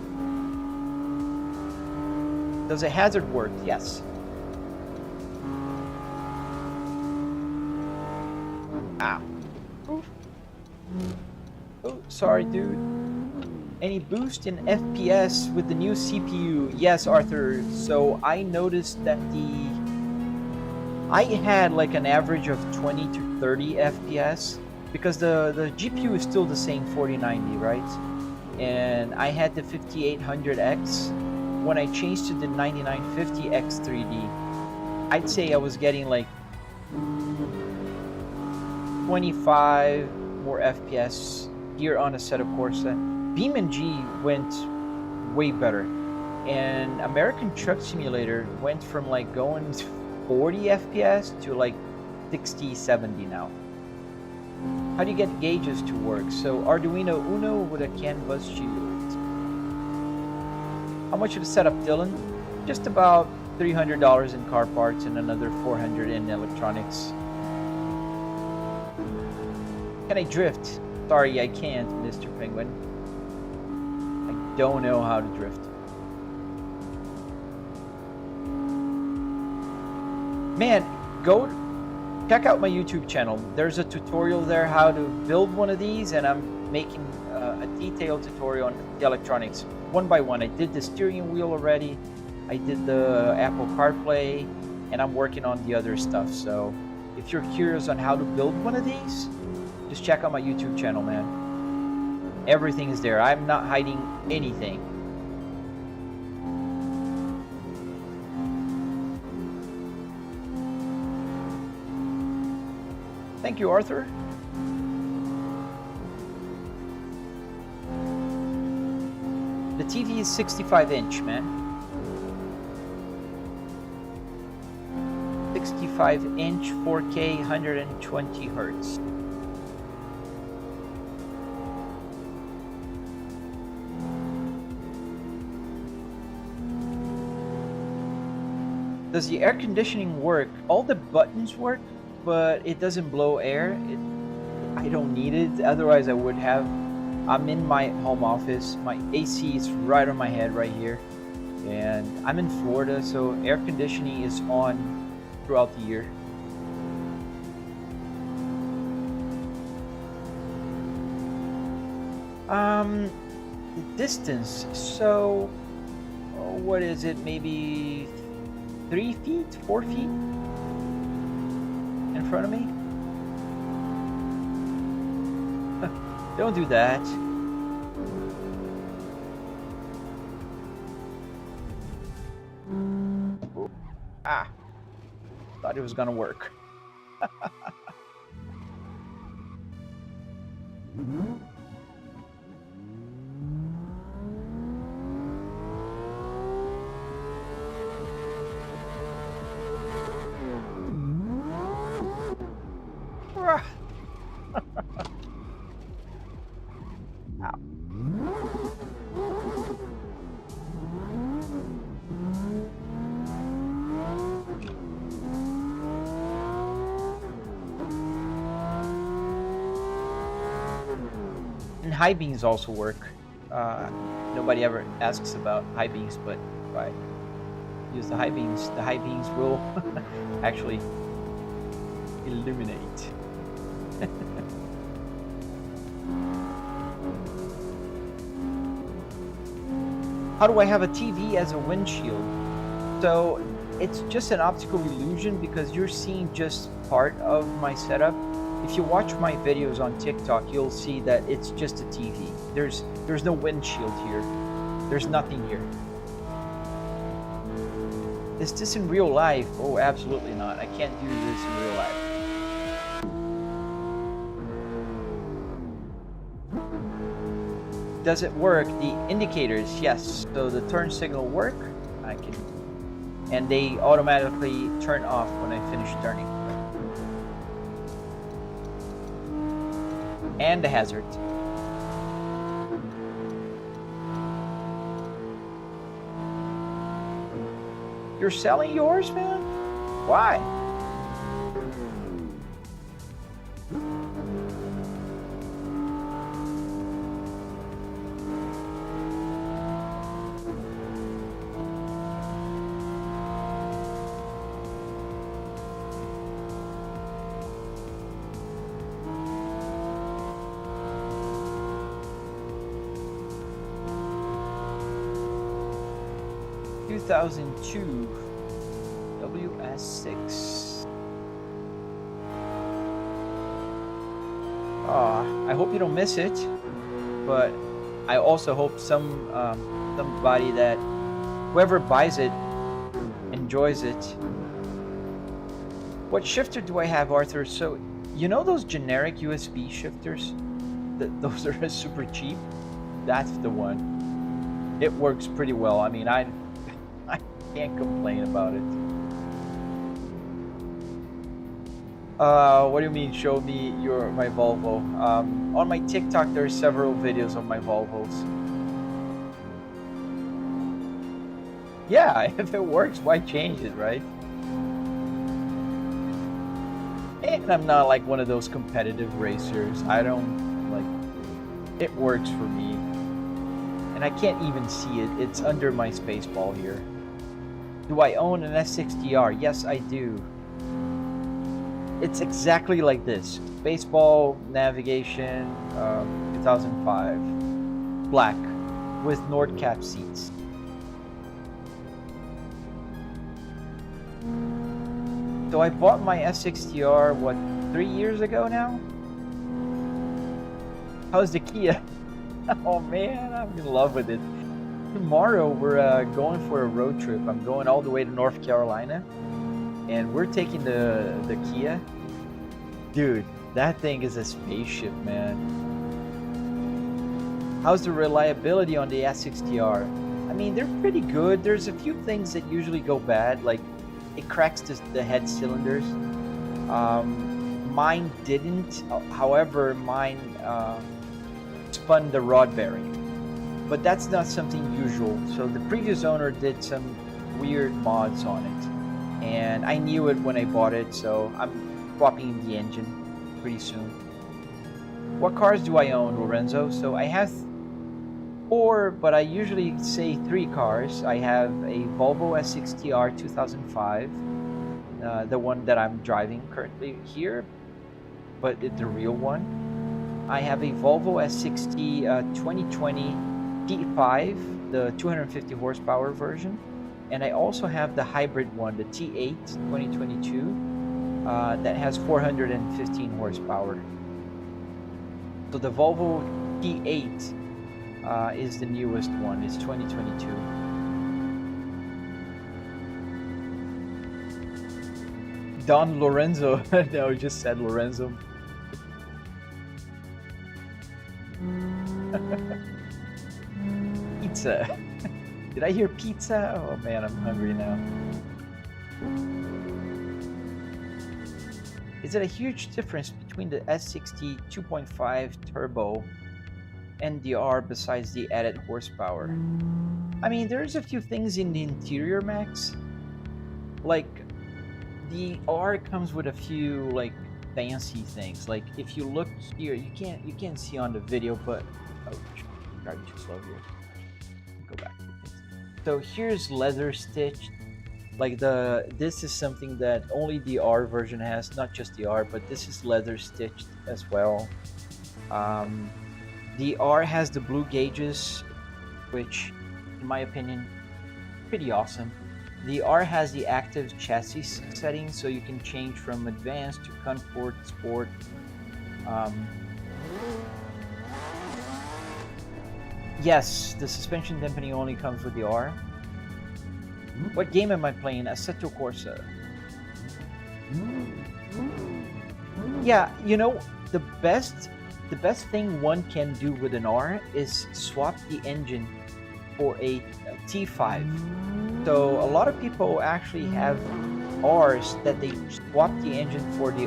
Does a hazard work? Yes. Ow. Oh, sorry, dude. Any boost in FPS with the new CPU? Yes, Arthur. So I noticed that I had like an average of 20 to 30 FPS because the GPU is still the same 4090, right? And I had the 5800X. When I changed to the 9950X 3D, I'd say I was getting like 25 more FPS here on a set of Corsa. BeamNG went way better, and American Truck Simulator went from like going 40 FPS to like 60, 70 now. How do you get gauges to work? So Arduino Uno with a CAN bus shield. How much of the setup, Dylan? Just about $300 in car parts and another $400 in electronics. Can I drift? Sorry, I can't, Mr. Penguin. I don't know how to drift. Man, go check out my YouTube channel. There's a tutorial there how to build one of these, and I'm making a detailed tutorial on the electronics one by one. I did the steering wheel already, I did the Apple CarPlay, and I'm working on the other stuff. So if you're curious on how to build one of these, just check out my YouTube channel, man. Everything is there. I'm not hiding anything. thank you, Arthur. The TV is 65-inch, man. 65-inch 4K 120 hertz. Does the air conditioning work? All the buttons work, but it doesn't blow air. I don't need it, otherwise I would have. I'm in my home office. My AC is right on my head right here. And I'm in Florida, so air conditioning is on throughout the year. The distance. So, what is it? Maybe 3 feet, 4 feet in front of me? Don't do that. Ah, thought it was gonna work. And high beams also work. Nobody ever asks about high beams, but if I use the high beams will actually illuminate. How do I have a TV as a windshield? So it's just an optical illusion because you're seeing just part of my setup. If you watch my videos on TikTok, you'll see that it's just a TV. There's no windshield here. There's nothing here. Is this in real life? Oh, absolutely not. I can't do this in real life. Does it work? The indicators, yes. So the turn signal work. I can, and they automatically turn off when I finish turning. And the hazard. You're selling yours, man? Why? (2002) WS6. I hope you don't miss it, but I also hope somebody that whoever buys it enjoys it. What shifter do I have, Arthur? So you know those generic USB shifters? Those are super cheap. That's the one. It works pretty well. I mean, I can't complain about it. What do you mean, show me my Volvo? On my TikTok, there are several videos of my Volvos. Yeah, if it works, why change it, right? And I'm not like one of those competitive racers. I don't, like, it works for me. And I can't even see it. It's under my space ball here. Do I own an S60R? Yes, I do. It's exactly like this. Baseball, navigation, 2005. Black, with Nordcap seats. So I bought my S60R, what, 3 years ago now? How's the Kia? Oh man, I'm in love with it. Tomorrow we're going for a road trip. I'm going all the way to North Carolina, and we're taking the Kia. Dude, That thing is a spaceship, man. How's the reliability on the S60R? I mean, they're pretty good. There's a few things that usually go bad, like it cracks the head cylinders. Mine didn't. However, mine spun the rod bearing, but that's not something usual. So the previous owner did some weird mods on it, and I knew it when I bought it, so I'm swapping the engine pretty soon. What cars do I own, Lorenzo? So I have 4, but I usually say 3 cars. I have a Volvo S60R 2005, the one that I'm driving currently here, but the real one. I have a Volvo S60 2020 T5, the 250 horsepower version, and I also have the hybrid one, the T8 2022, that has 415 horsepower. So the Volvo T8 is the newest one. It's 2022. Don Lorenzo. No, I just said Lorenzo. Pizza. Did I hear pizza? Oh man, I'm hungry now. Is it a huge difference between the S60 2.5 turbo and the R besides the added horsepower? I mean, there's a few things in the interior, Max. Like, the R comes with a few like fancy things. Like if you look here, you can't see on the video, but oh, driving too slow here. Go back. So here's leather stitched. Like this is something that only the R version has, not just the R, but this is leather stitched as well. The R has the blue gauges, which, in my opinion, pretty awesome. The R has the active chassis settings, so you can change from advanced to comfort, sport. Yes, the suspension dampening only comes with the R. What game am I playing? Assetto Corsa. Yeah, you know, the best thing one can do with an R is swap the engine for a T5. So a lot of people actually have Rs that they swap the engine for the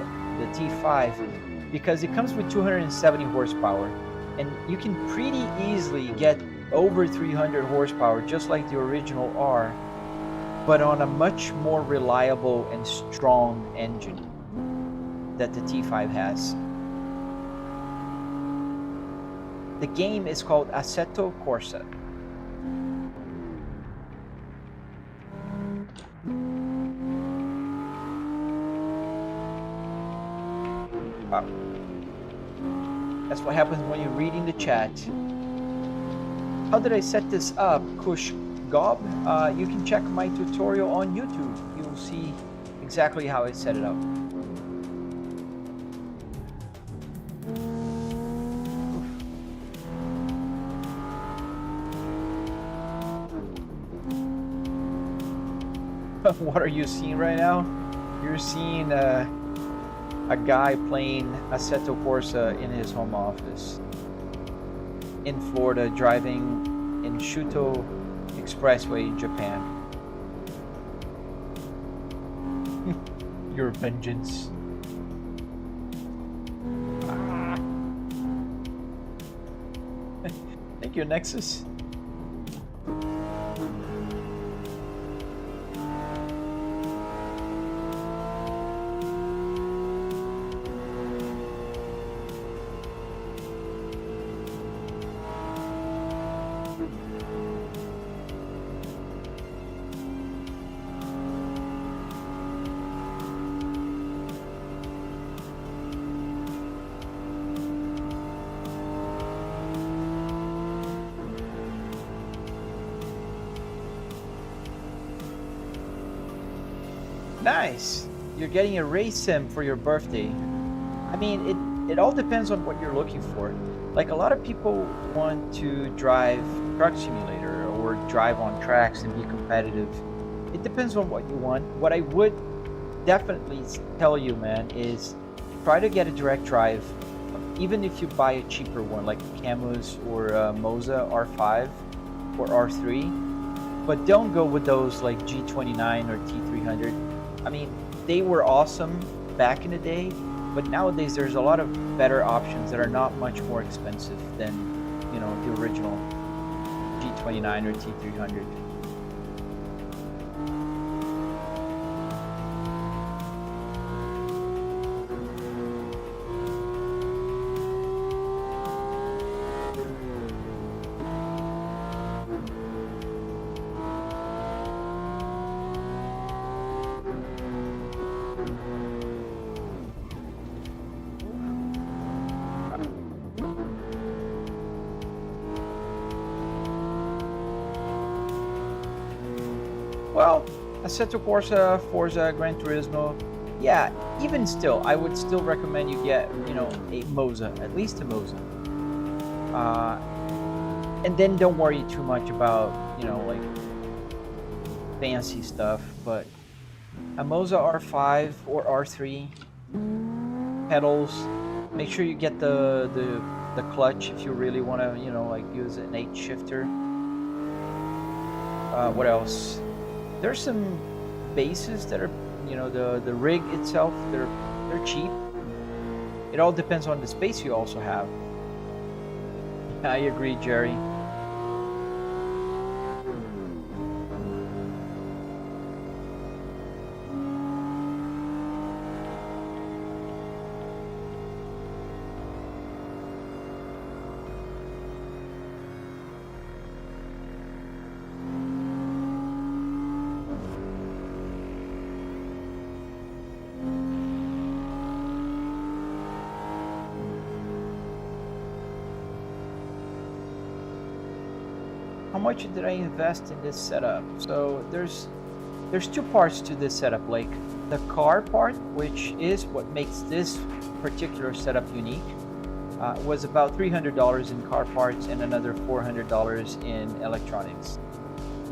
T5 because it comes with 270 horsepower, and you can pretty easily get over 300 horsepower just like the original R, but on a much more reliable and strong engine that the T5 has. The game is called Assetto Corsa. Wow. That's what happens when you're reading the chat. How did I set this up, Kush Gob? You can check my tutorial on YouTube. You'll see exactly how I set it up. What are you seeing right now? You're seeing a guy playing Assetto Corsa in his home office in Florida, driving in Shuto Expressway, Japan. Your vengeance. Thank you, Nexus. Nice! You're getting a race sim for your birthday. I mean, it all depends on what you're looking for. Like, a lot of people want to drive Truck Simulator or drive on tracks and be competitive. It depends on what you want. What I would definitely tell you, man, is try to get a direct drive, even if you buy a cheaper one like Camus or Moza R5 or R3. But don't go with those like G29 or T300. I mean, they were awesome back in the day, but nowadays there's a lot of better options that are not much more expensive than, you know, the original G29 or T300. Well, Assetto Corsa, Forza, Gran Turismo, yeah, even still, I would still recommend you get, you know, a Moza, at least a Moza. And then don't worry too much about, you know, like fancy stuff, but a Moza R5 or R3, pedals, make sure you get the clutch if you really want to, you know, like use an 8 shifter. What else? There's some bases that are, you know, the rig itself, they're cheap. It all depends on the space you also have. I agree, Jerry. How much did I invest in this setup? So there's two parts to this setup, like the car part, which is what makes this particular setup unique, was about $300 in car parts and another $400 in electronics.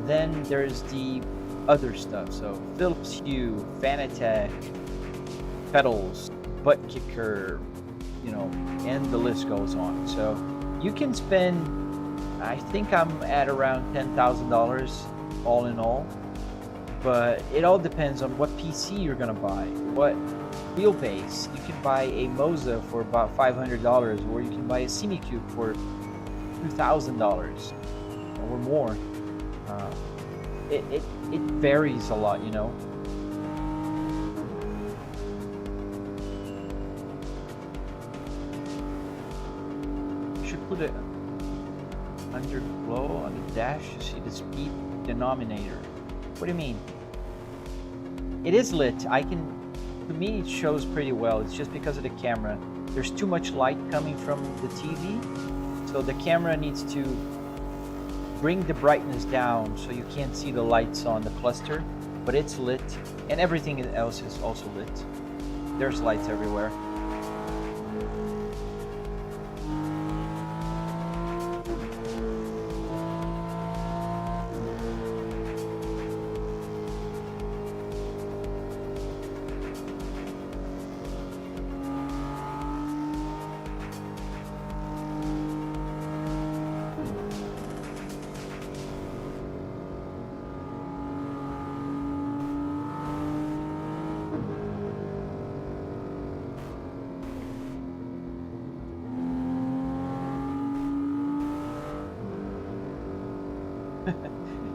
Then there's the other stuff, so Philips Hue, Fanatec, pedals, butt kicker, you know, and the list goes on. So you can spend, I think I'm at around $10,000 all in all, but it all depends on what PC you're gonna buy, what wheelbase. You can buy a Moza for about $500, or you can buy a Simicube for $2,000 or more. It varies a lot, you know. You should put it underglow on the dash to see the speed denominator. What do you mean? It is lit. To me it shows pretty well. It's just because of the camera. There's too much light coming from the TV, so the camera needs to bring the brightness down so you can't see the lights on the cluster, but it's lit, and everything else is also lit. There's lights everywhere.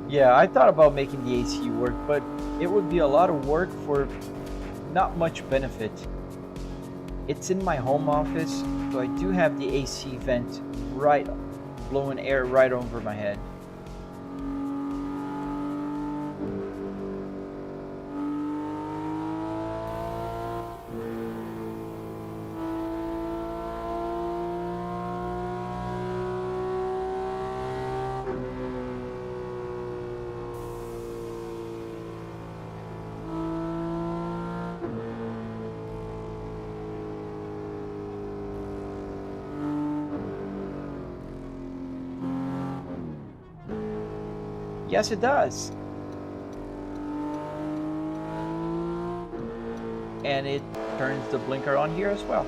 Yeah, I thought about making the AC work, but it would be a lot of work for not much benefit. It's in my home office, so I do have the AC vent right, blowing air right over my head. Yes, it does. and it turns the blinker on here as well.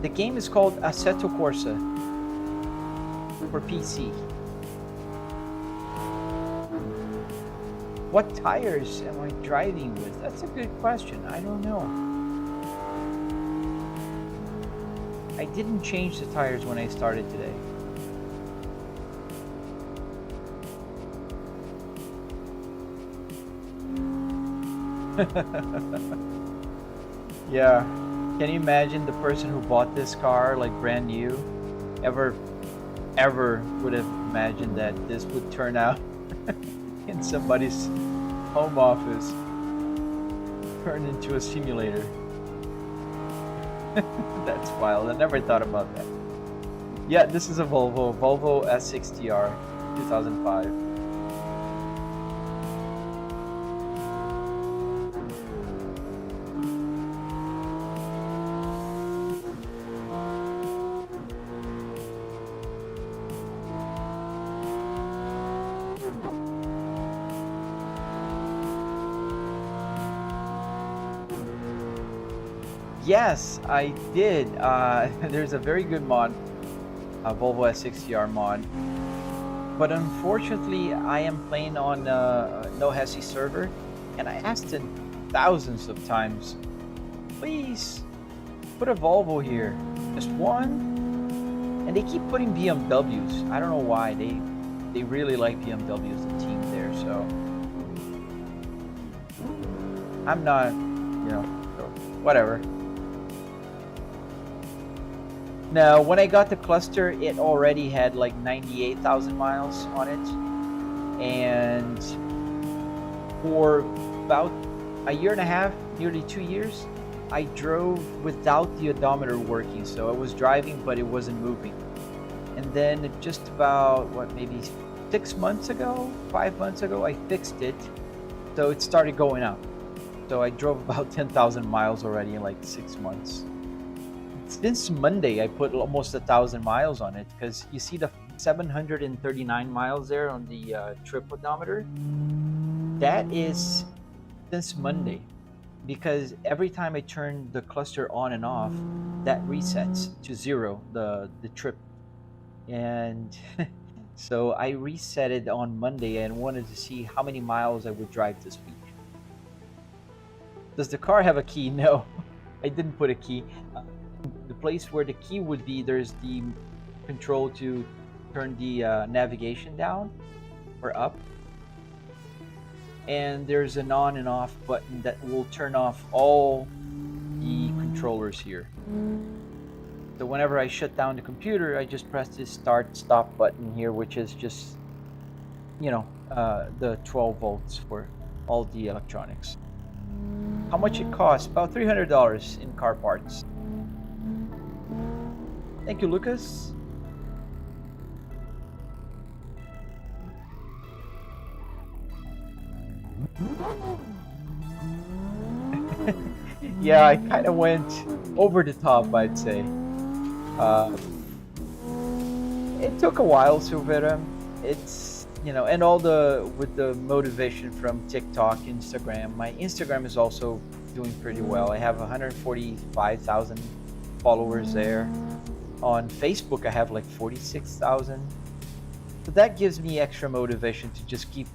The game is called Assetto Corsa for PC. What tires am I driving with? That's a good question. I don't know. I didn't change the tires when I started today. Yeah. Can you imagine the person who bought this car like brand new ever would have imagined that this would turn out in somebody's home office, turn into a simulator? That's wild. I never thought about that. Yeah, this is a Volvo S60R 2005. Yes, I did. There's a very good mod, a Volvo S60R mod. But unfortunately, I am playing on no Hesi server, and I asked him thousands of times, please put a Volvo here, just one. And they keep putting BMWs. I don't know why. They really like BMWs, the team there. So I'm not, so whatever. Now, when I got the cluster, it already had like 98,000 miles on it. And for about a year and a half, nearly 2 years, I drove without the odometer working. So I was driving, but it wasn't moving. And then just about, maybe 6 months ago, 5 months ago, I fixed it. So it started going up. So I drove about 10,000 miles already in like 6 months. Since Monday, I put almost 1,000 miles on it, because you see the 739 miles there on the trip odometer. That is since Monday, because every time I turn the cluster on and off, that resets to 0, the trip. And so I reset it on Monday and wanted to see how many miles I would drive this week. Does the car have a key? No, I didn't put a key. The place where the key would be, there's the control to turn the navigation down or up, and there's an on and off button that will turn off all the controllers here. So whenever I shut down the computer, I just press this start stop button here, which is just the 12 volts for all the electronics. How much it costs? About $300 in car parts. Thank you, Lucas. Yeah, I kind of went over the top, I'd say. It took a while, Silvera. It's, and with the motivation from TikTok, Instagram. My Instagram is also doing pretty well. I have 145,000 followers there. On Facebook, I have like 46,000. So that gives me extra motivation to just keep,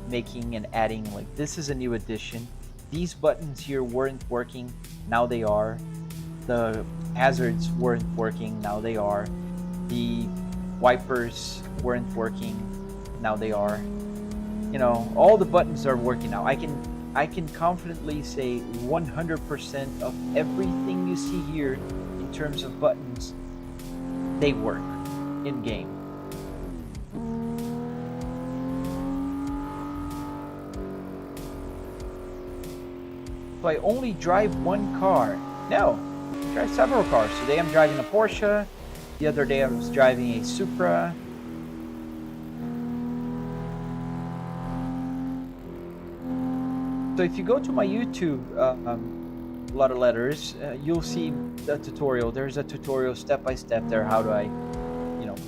making and adding. Like, this is a new addition. These buttons here weren't working. Now they are. The hazards weren't working. Now they are. The wipers weren't working. Now they are. All the buttons are working now. I can confidently say 100% of everything you see here in terms of buttons, they work in game. So I only drive one car. No, I drive several cars. Today I'm driving a Porsche. The other day I was driving a Supra. So if you go to my YouTube a lot of letters. You'll see the tutorial. There's a tutorial step by step there. How do I,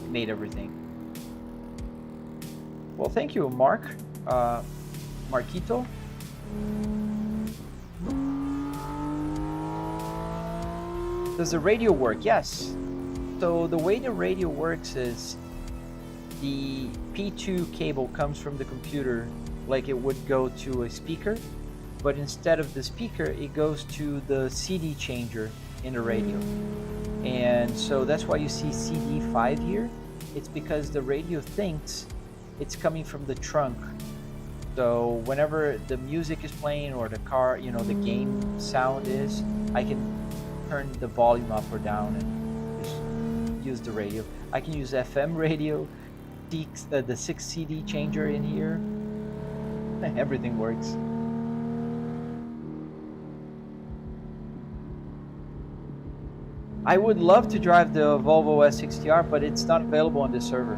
made everything. Well, thank you, Mark. Marquito. Does the radio work? Yes. So the way the radio works is the P2 cable comes from the computer like it would go to a speaker, but instead of the speaker, it goes to the CD changer in the radio. And so that's why you see CD5 here. It's because the radio thinks it's coming from the trunk. So whenever the music is playing or the car, the game sound is, I can turn the volume up or down and just use the radio. I can use FM radio, the 6 CD changer in here. Everything works. I would love to drive the Volvo S60R, but it's not available on this server.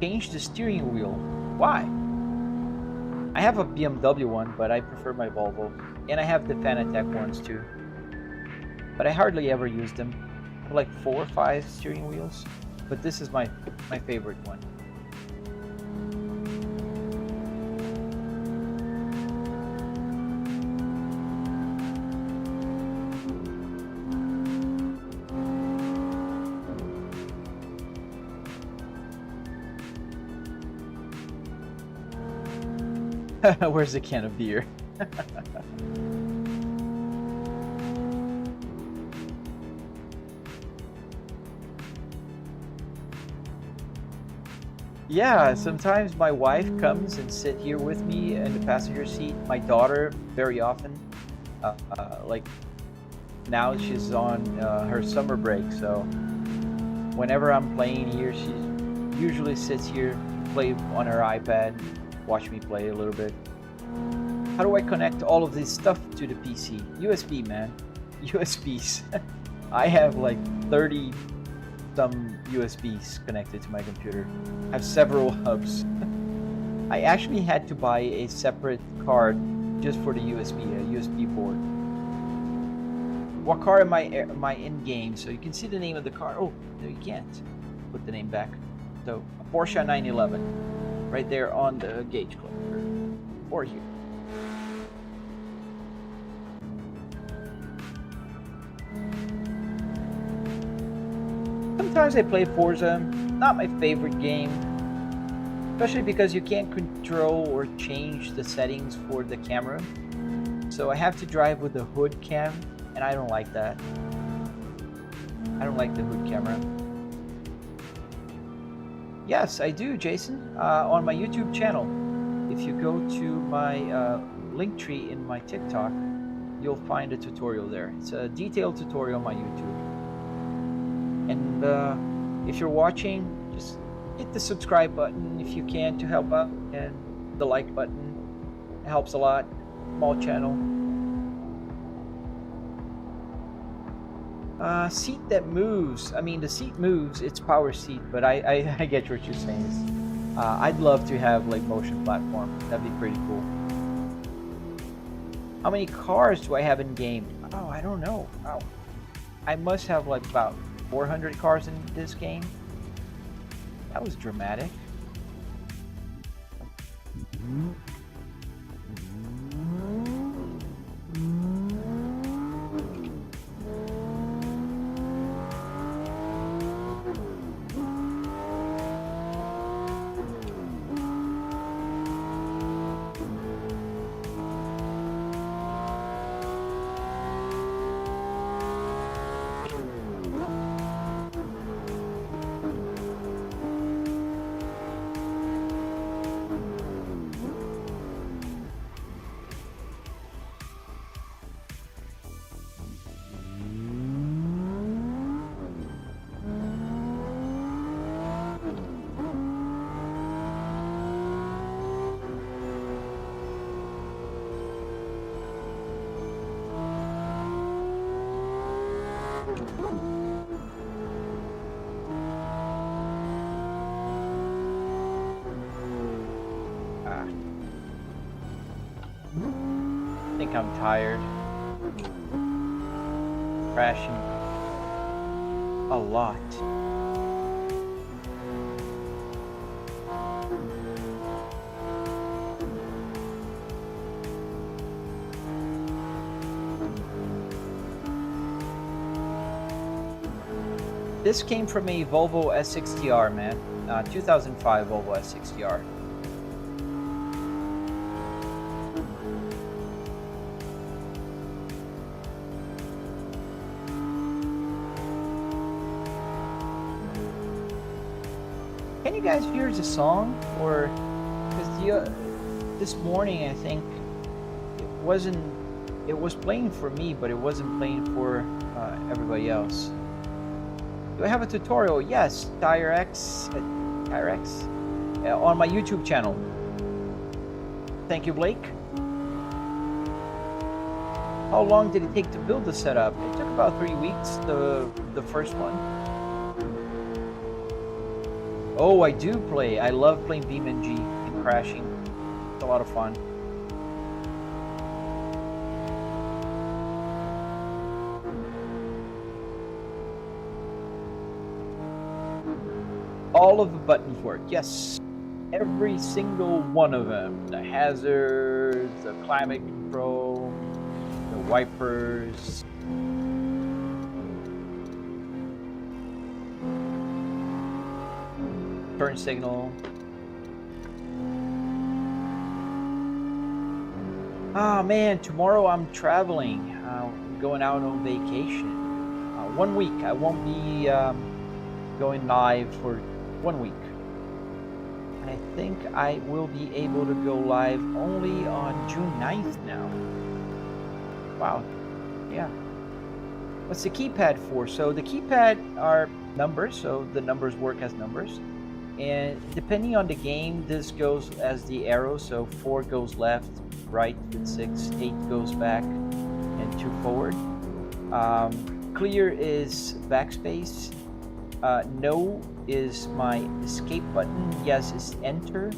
Change the steering wheel. Why? I have a BMW one, but I prefer my Volvo. And I have the Fanatec ones too. But I hardly ever use them. I have like 4 or 5 steering wheels. But this is my favorite one. Where's the can of beer? Yeah, sometimes my wife comes and sit here with me in the passenger seat. My daughter, very often. Like now she's on her summer break, so whenever I'm playing here, she usually sits here, play on her iPad, watch me play a little bit. How do I connect all of this stuff to the PC? USB, man. USBs. I have like 30 some USBs connected to my computer. I have several hubs. I actually had to buy a separate card just for the USB, a USB board. What car am I in game? So you can see the name of the car. Oh, no, you can't put the name back. So a Porsche 911, right there on the gauge clicker, or here. Sometimes I play Forza, not my favorite game, especially because you can't control or change the settings for the camera. So I have to drive with the hood cam, and I don't like that. I don't like the hood camera. Yes, I do, Jason, on my YouTube channel. If you go to my link tree in my TikTok, you'll find a tutorial there. It's a detailed tutorial on my YouTube. And if you're watching, just hit the subscribe button if you can to help out, and the like button. It helps a lot. Small channel. Seat that moves. I mean, the seat moves. It's power seat, but I get what you're saying. I'd love to have like motion platform. That'd be pretty cool. How many cars do I have in game? Oh, I don't know. Oh, I must have like about 400 cars in this game. That was dramatic. think I'm tired. Crashing a lot. This came from a Volvo S60R, man. 2005 Volvo S60R. Can you guys hear the song? Or because this morning I think it was playing for me, but it wasn't playing for everybody else. Do I have a tutorial? Yes, TireX on my YouTube channel. Thank you, Blake. How long did it take to build the setup? It took about 3 weeks, the first one. Oh, I do play. I love playing BeamNG and crashing. It's a lot of fun. All of the buttons work. Yes, every single one of them. The hazards, the climate control, the wipers. Turn signal. Ah, man, tomorrow I'm traveling. I'm going out on vacation. 1 week. I won't be going live for 1 week. I think I will be able to go live only on June 9th now. Wow. Yeah. What's the keypad for? So the keypad are numbers, so the numbers work as numbers. And depending on the game, this goes as the arrow. So 4 goes left, right with 6, 8 goes back, and 2 forward. Clear is backspace. No is my escape button. Yes is enter.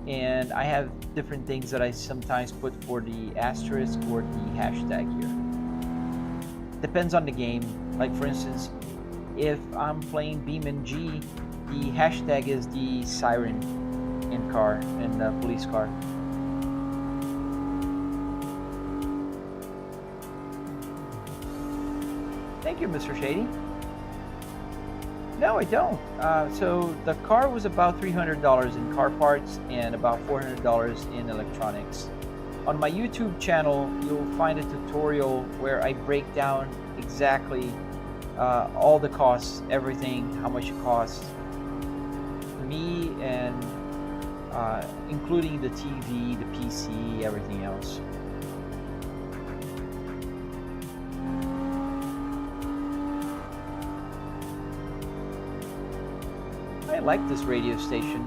And I have different things that I sometimes put for the asterisk or the hashtag here. Depends on the game. Like for instance, if I'm playing BeamNG, the hashtag is the siren in the police car. Thank you, Mr. Shady. No, I don't. So the car was about $300 in car parts and about $400 in electronics. On my YouTube channel, you'll find a tutorial where I break down exactly all the costs, everything, how much it costs me, and including the TV, the PC, everything else. I like this radio station,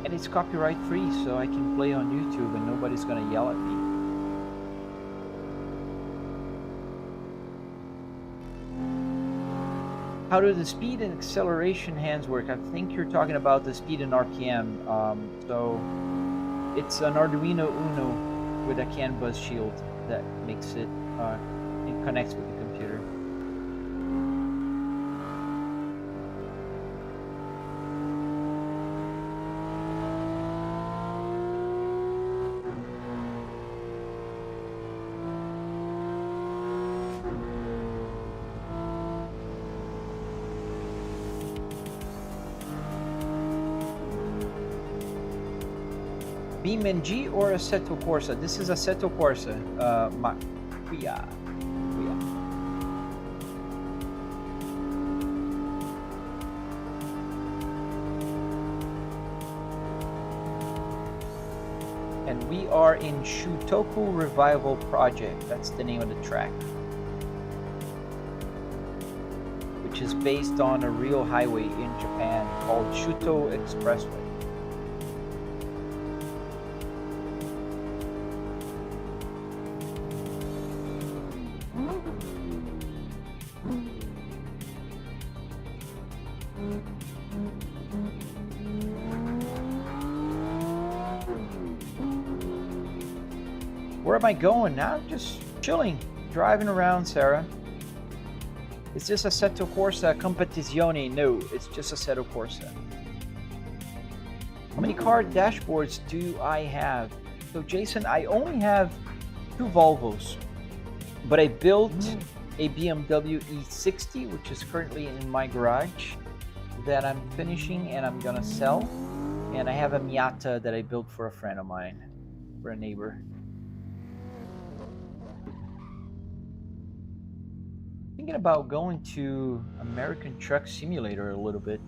and it's copyright free, so I can play on YouTube and nobody's gonna yell at me. How do the speed and acceleration hands work? I think you're talking about the speed and RPM. So it's an Arduino Uno with a CAN bus shield that makes it, it connects with the computer. BeamNG or Assetto Corsa? This is Assetto Corsa. Yeah. And we are in Shutoku Revival Project. That's the name of the track, which is based on a real highway in Japan called Shuto Expressway. Where am I going? Now I'm just chilling, driving around, Sarah. Is this Assetto Corsa Competizione? No, it's just Assetto Corsa. How many car dashboards do I have? So Jason, I only have 2 Volvos, but I built a BMW E60, which is currently in my garage, that I'm finishing and I'm gonna sell. And I have a Miata that I built for a friend of mine, for a neighbor. Thinking about going to American Truck Simulator a little bit.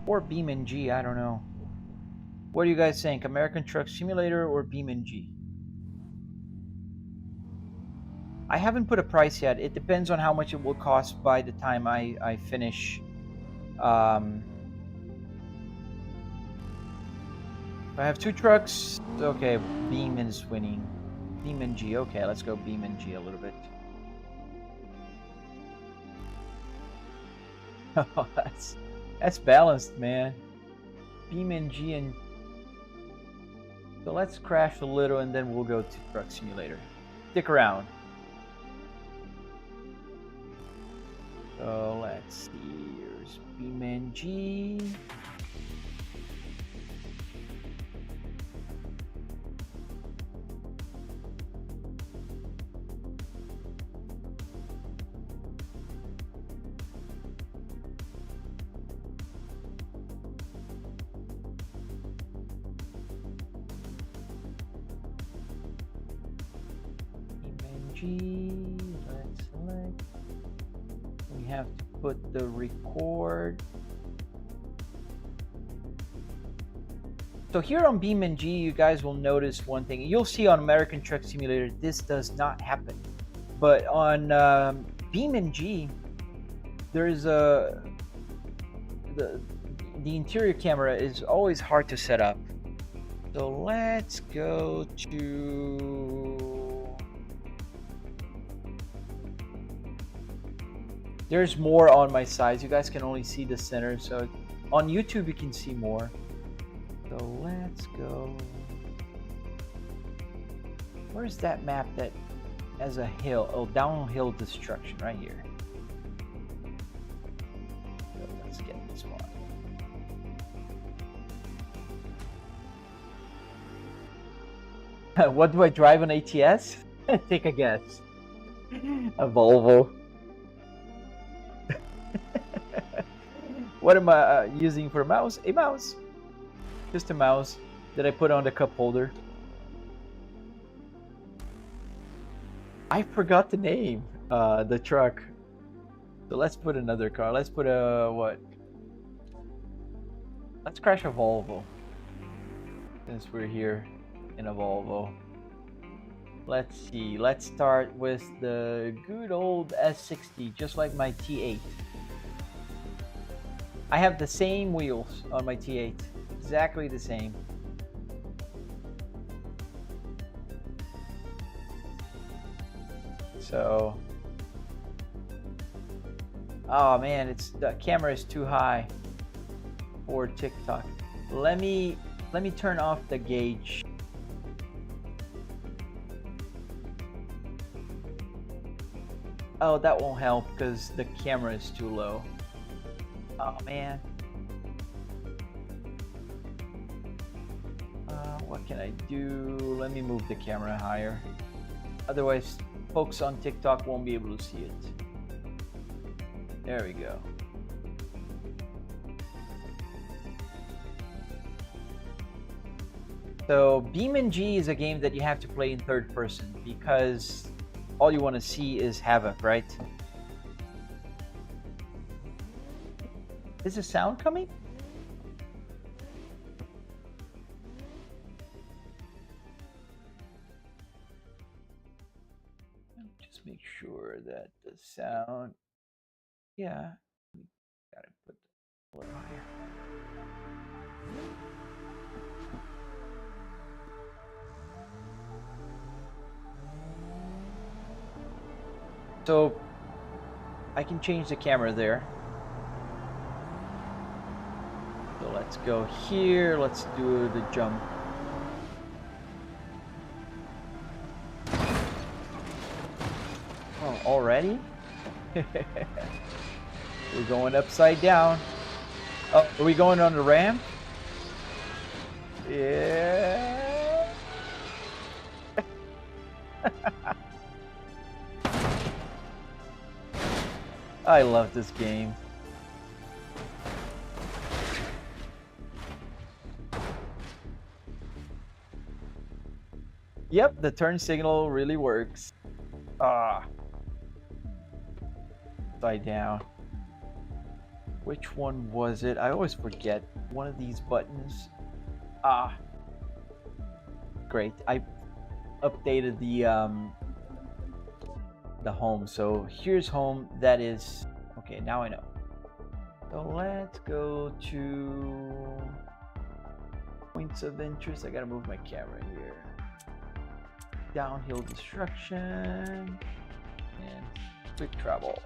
Or BeamNG, I don't know. What do you guys think? American Truck Simulator or BeamNG? I haven't put a price yet. It depends on how much it will cost by the time I finish. I have 2 trucks. Okay, Beam is winning. BeamNG. Okay, let's go BeamNG a little bit. Oh, that's balanced, man. BeamNG and so let's crash a little and then we'll go to Truck Simulator. Stick around. So let's see. Here's BeamNG. Let's select. We have to put the record. So here on BeamNG, you guys will notice one thing. You'll see on American Truck Simulator, this does not happen. But on BeamNG, there is the interior camera is always hard to set up. So let's go to. There's more on my sides. You guys can only see the center. So on YouTube, you can see more. So let's go. Where's that map that has a hill? Oh, downhill destruction right here. So let's get this one. What do I drive on ATS? Take a guess. A Volvo. What am I using for a mouse? A mouse. Just a mouse that I put on the cup holder. I forgot the name. The truck. So let's put another car. Let's put a what? Let's crash a Volvo. Since we're here in a Volvo. Let's see. Let's start with the good old S60, just like my T8. I have the same wheels on my T8, exactly the same. So, oh man, the camera is too high for TikTok. Let me turn off the gauge. Oh, that won't help because the camera is too low. Oh man. What can I do? Let me move the camera higher. Otherwise, folks on TikTok won't be able to see it. There we go. So BeamNG is a game that you have to play in third person because all you want to see is havoc, right? Is the sound coming? Just make sure that the sound, yeah, gotta put a little higher. So I can change the camera there. So let's go here. Let's do the jump. already. We're going upside down. Oh, are we going on the ramp? Yeah. I love this game. Yep, the turn signal really works. Ah. Upside down. Which one was it? I always forget one of these buttons. Ah. Great. I updated the home. So here's home. That is okay. Now I know. So let's go to points of interest. I gotta move my camera here. Downhill destruction and quick travel.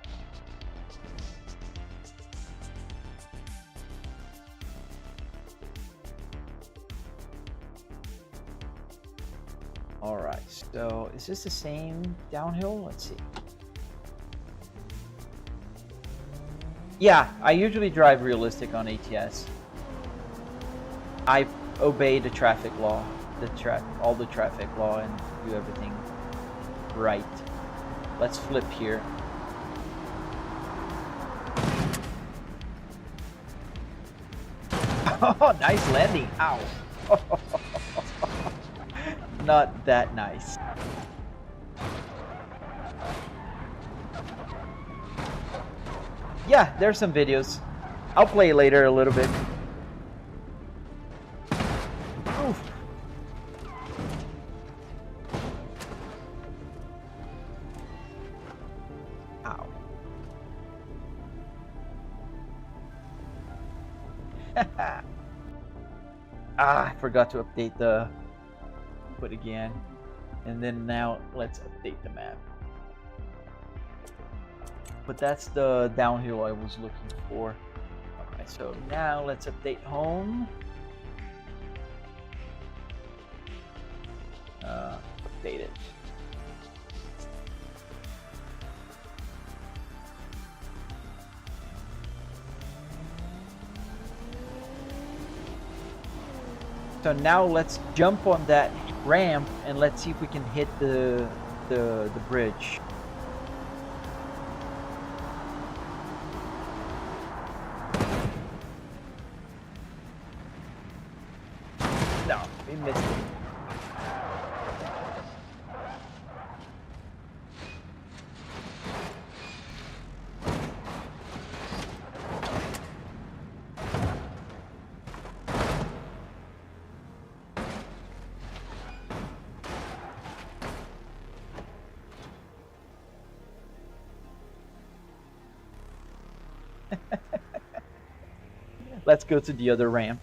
All right, so is this the same downhill? Let's see. Yeah, I usually drive realistic on ATS. I obey the traffic law, all the traffic law, and do everything right. Let's flip here. Oh, nice landing. Ow. Not that nice. Yeah, there's some videos. I'll play later a little bit. Oof. Ow. I forgot to update the input again. And then now let's update the map. But that's the downhill I was looking for. Alright, so now let's update home. Update it. So now let's jump on that ramp and let's see if we can hit the bridge. No, we missed it. Let's go to the other ramp.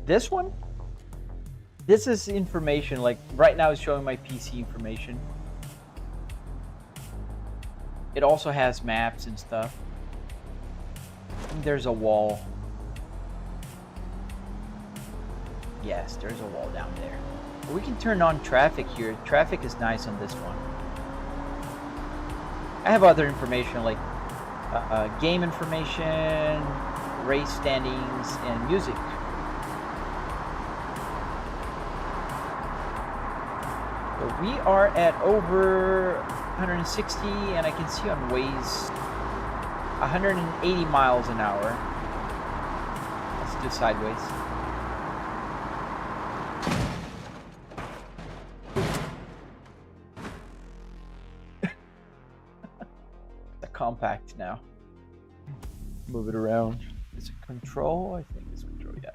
This one? This is information, like right now it's showing my PC information. It also has maps and stuff. And there's a wall. Yes, there's a wall down there. But we can turn on traffic here. Traffic is nice on this one. I have other information like game information, race standings, and music. So we are at over 160, and I can see on Waze 180 miles an hour. Let's do sideways. Compact now. Move it around. Is it control? I think it's control, yeah.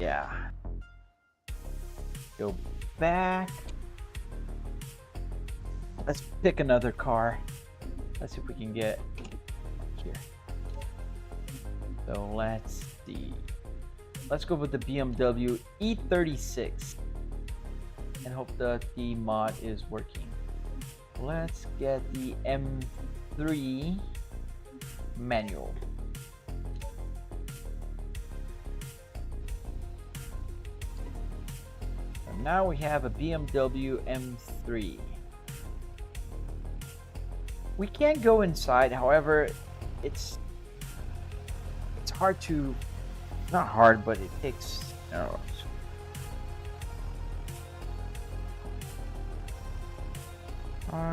Yeah. Go back. Let's pick another car. Let's see if we can get here. So let's see. Let's go with the BMW E36. and hope that the mod is working. Let's get the M3 manual. And now we have a BMW M3. We can go inside, however, it's hard to, not hard, but it takes, I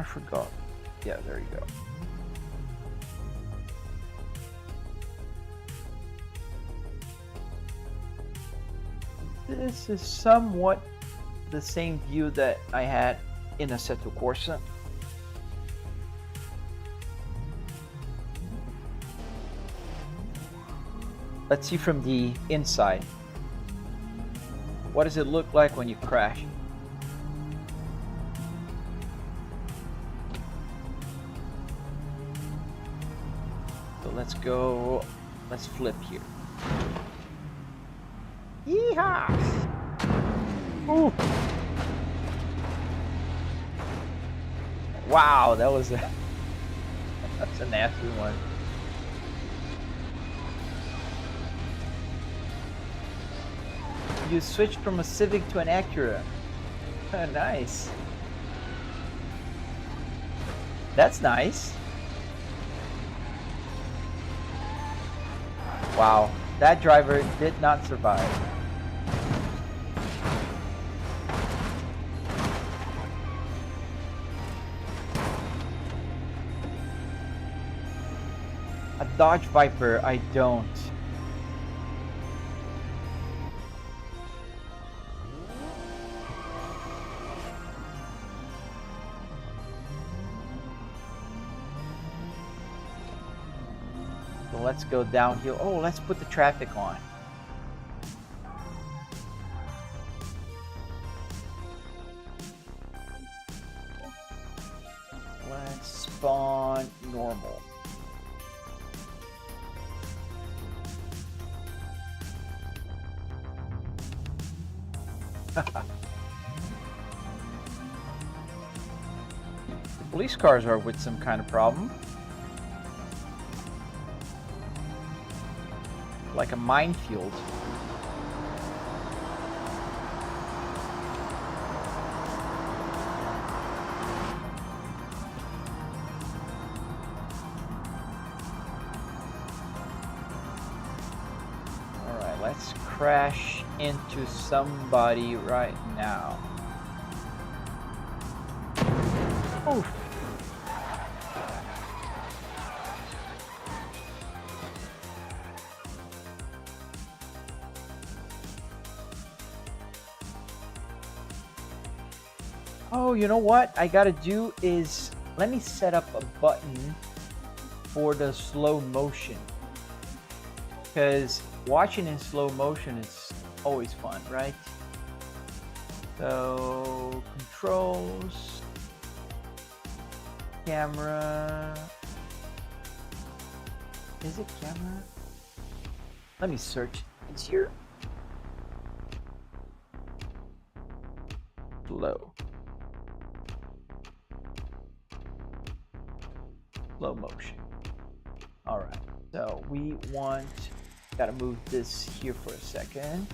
forgot. Yeah, there you go. This is somewhat the same view that I had in Assetto Corsa. Let's see from the inside. What does it look like when you crash? So let's go, let's flip here. Yeehaw! Ooh. Wow, that was that's a nasty one. You switched from a Civic to an Acura. Nice. That's nice. Wow, that driver did not survive. A Dodge Viper, I don't. So let's go downhill. Oh, let's put the traffic on. Let's spawn normal. The police cars are with some kind of problem. Like a minefield. Alright, let's crash into somebody right now. Oh. Oh, you know what I gotta do is, let me set up a button for the slow motion. Because watching in slow motion is always fun, right? So, controls, camera. Is it camera? Let me search. It's here. Slow. Slow motion. All right, so we want, gotta move this here for a second.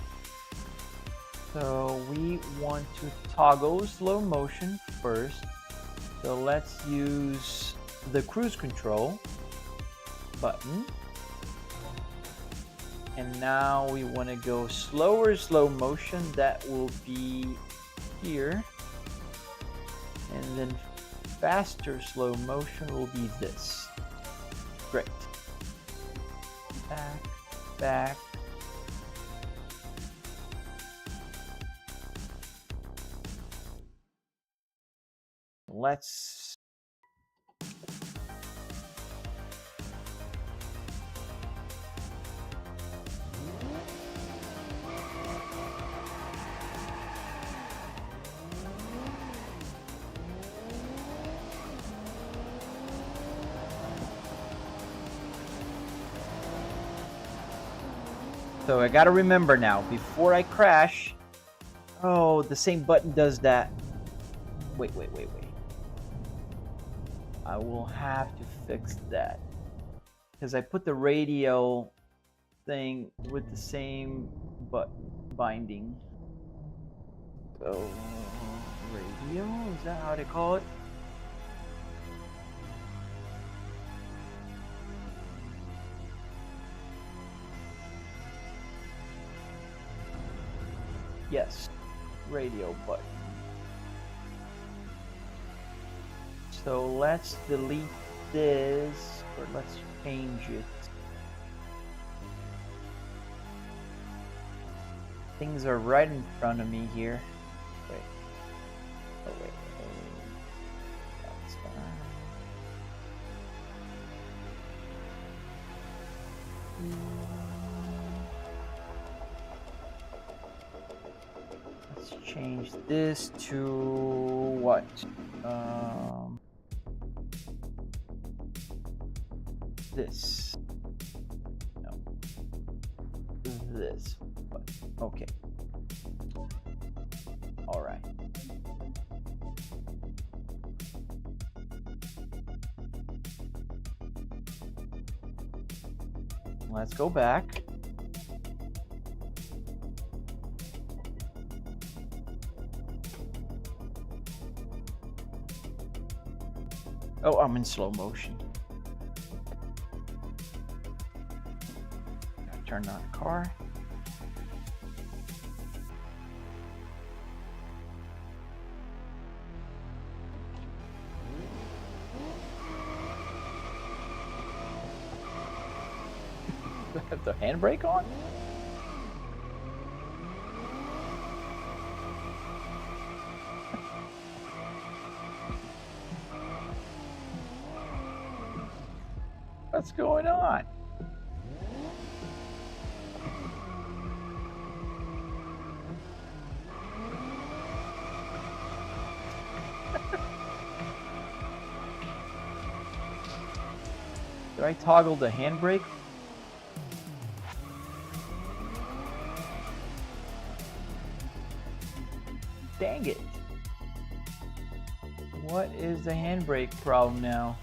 So we want to toggle slow motion first. So let's use the cruise control button. And now we want to go slower slow motion. That will be here. And then faster slow motion will be this. Great. Back, back. Let's So I gotta remember now, before I crash, Oh, the same button does that. Wait. I will have to fix that. Because I put the radio thing with the same binding. So, radio? Is that how they call it? Yes, radio button. So let's delete this, or let's change it. Things are right in front of me here. Wait. Oh, wait. That's fine. Let's change this to what? This. No. This. Okay. All right. Let's go back. Oh, I'm in slow motion. Turn on the car. Do I have the handbrake on? What's going on? Did I toggle the handbrake? Dang it. What is the handbrake problem now?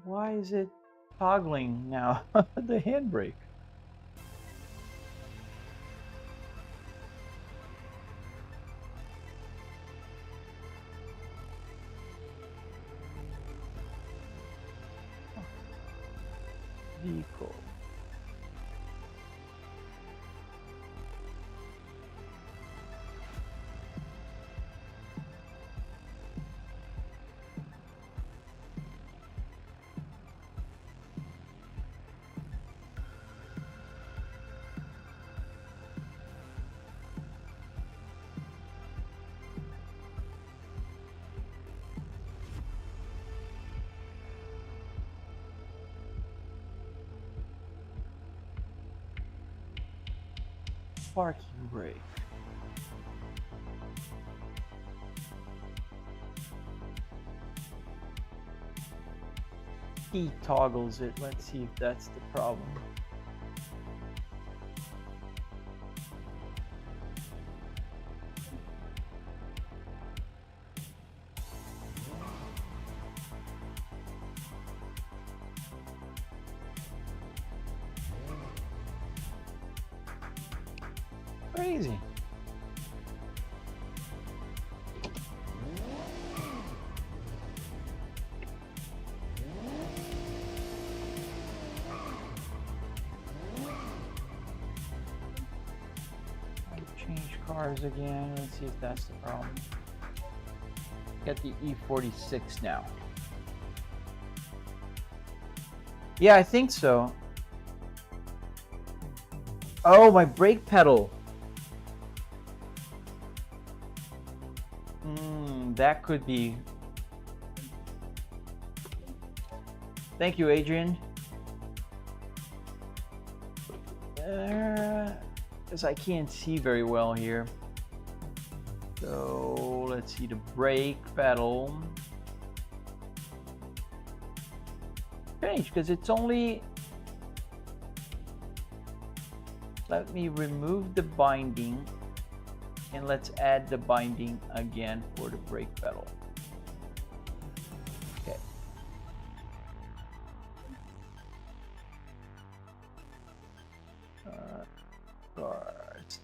Why is it toggling now? The handbrake. Vehicle. Parking brake. He toggles it. Let's see if that's the problem. Crazy. Change cars again. Let's see if that's the problem. Get the E46 now. Yeah, I think so. Oh, my brake pedal. That could be. Thank you, Adrian. Because I can't see very well here. So let's see the brake pedal. Strange, because it's only. Let me remove the binding and let's add the binding again for the brake pedal. Okay. Cars.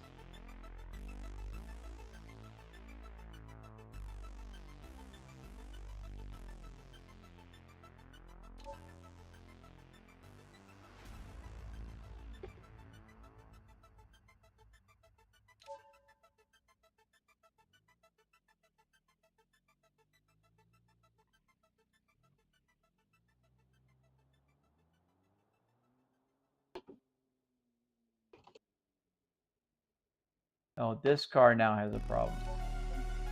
Oh, this car now has a problem.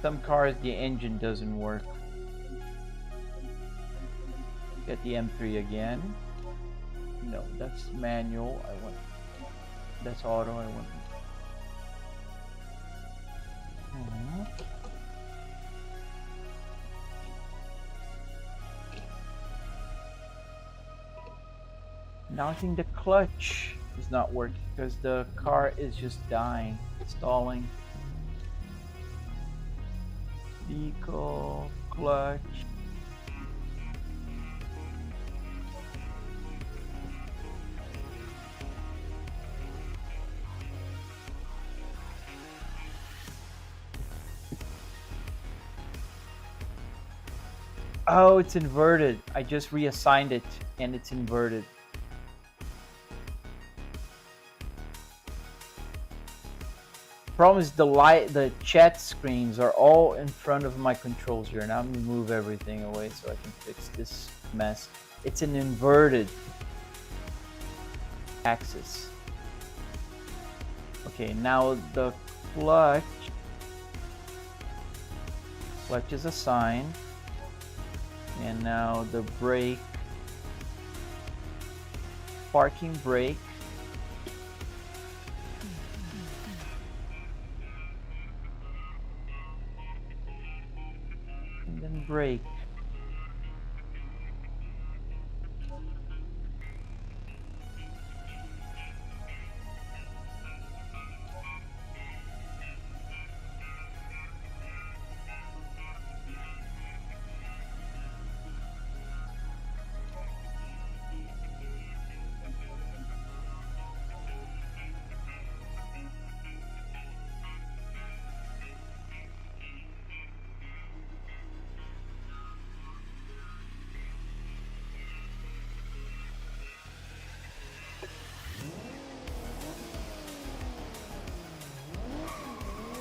Some cars, the engine doesn't work. Get the M3 again. No, that's manual. I want. That's auto. I want. Now I think the clutch is not working because the car is just dying, stalling. Vehicle, clutch. Oh, it's inverted. I just reassigned it and it's inverted. Problem is the chat screens are all in front of my controls here. Now I'm gonna move everything away so I can fix this mess. It's an inverted axis. Okay, now the clutch is assigned, and now the brake, parking brake. And then brake.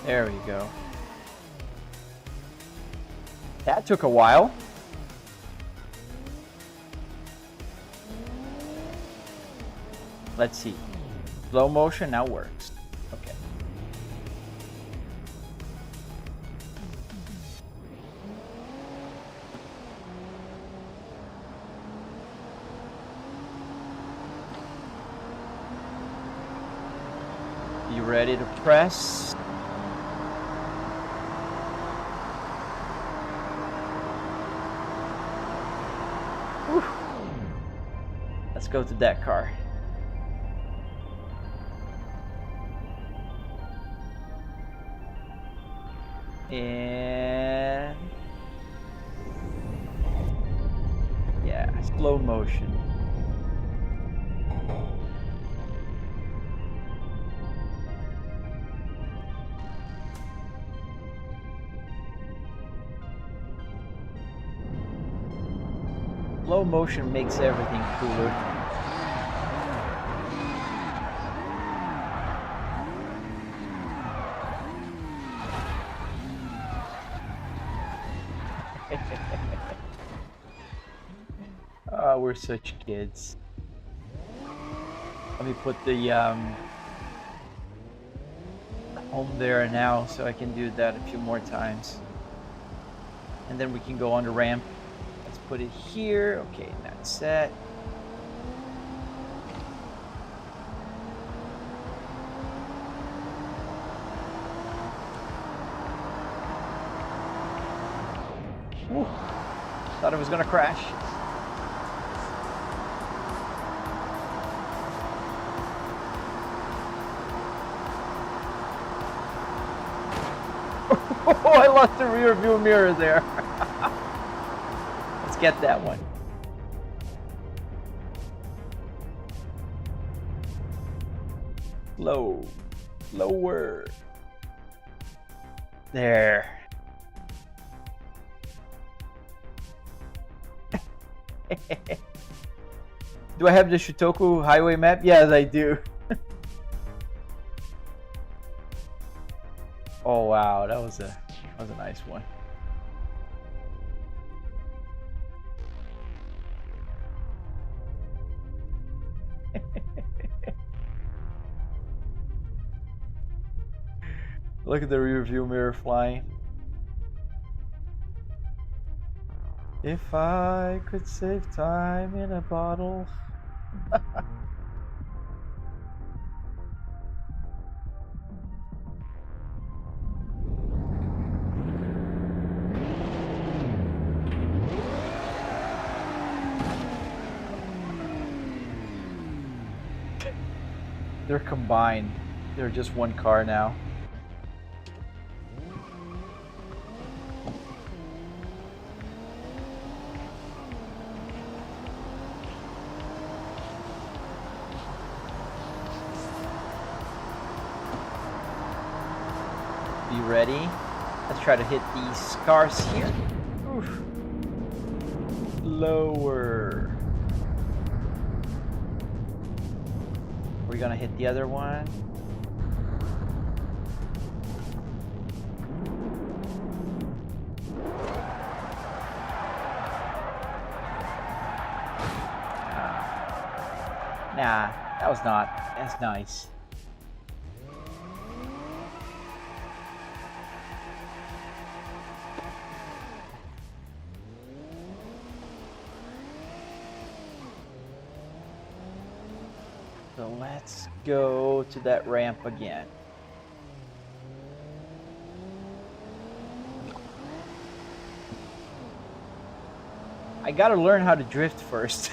There we go. That took a while. Let's see. Slow motion now works. Okay. You ready to press? Whew. Let's go to that car. And yeah, slow motion. Slow motion makes everything cooler. Oh, we're such kids. Let me put the home there now so I can do that a few more times. and then we can go on the ramp. Let's put it here. Okay, that's set. Whew. Thought it was gonna crash. Oh, I lost the rear view mirror there. Let's get that one. Low. Lower. There. Do I have the Shikoku highway map? Yes, I do. Oh wow, that was a nice one. Look at the rear view mirror flying. If I could save time in a bottle. They're combined. They're just one car now. Be ready. Let's try to hit these cars here. Oof. Lower. We're gonna hit the other one. Nah, that was not. That's nice. So let's go to that ramp again. I gotta learn how to drift first.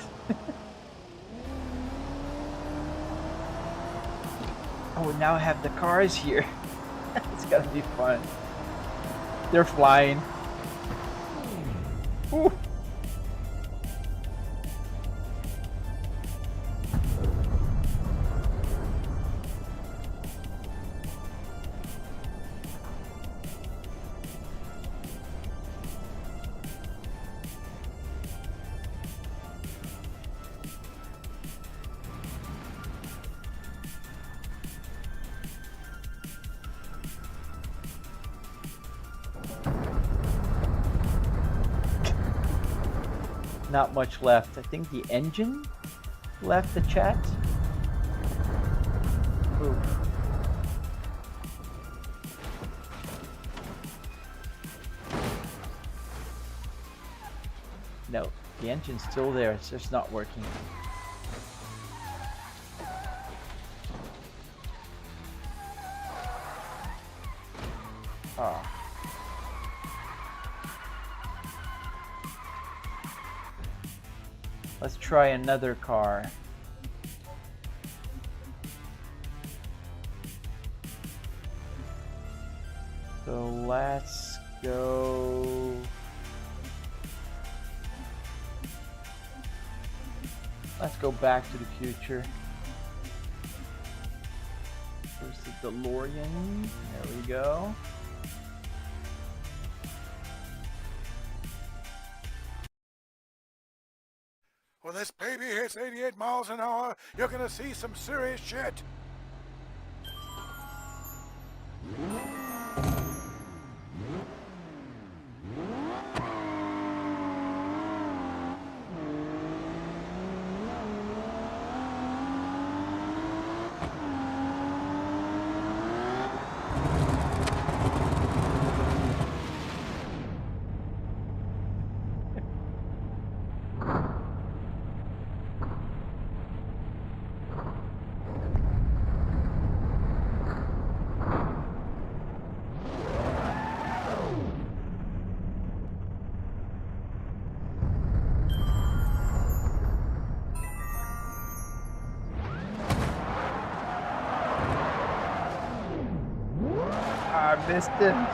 Oh, now I have the cars here. It's gotta be fun. They're flying. Ooh. Not much left. I think the engine left the chat. Ooh. No, the engine's still there. It's just not working. Ah. Let's try another car. So let's go. Let's go back to the future. Where's the DeLorean? There we go. When this baby hits 88 miles an hour, you're gonna see some serious shit. Missed him.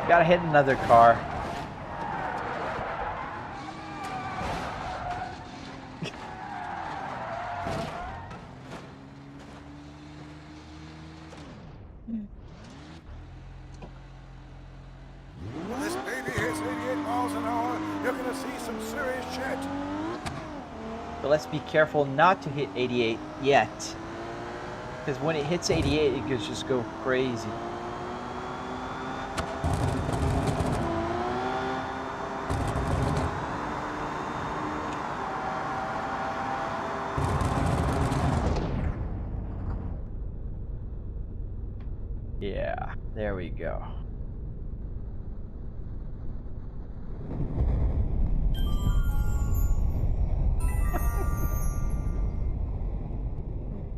Gotta hit another car. When this baby hits 88 miles an hour, you're gonna see some serious shit. So let's be careful not to hit 88 yet. Because when it hits 88, it could just go crazy. Yeah, there we go.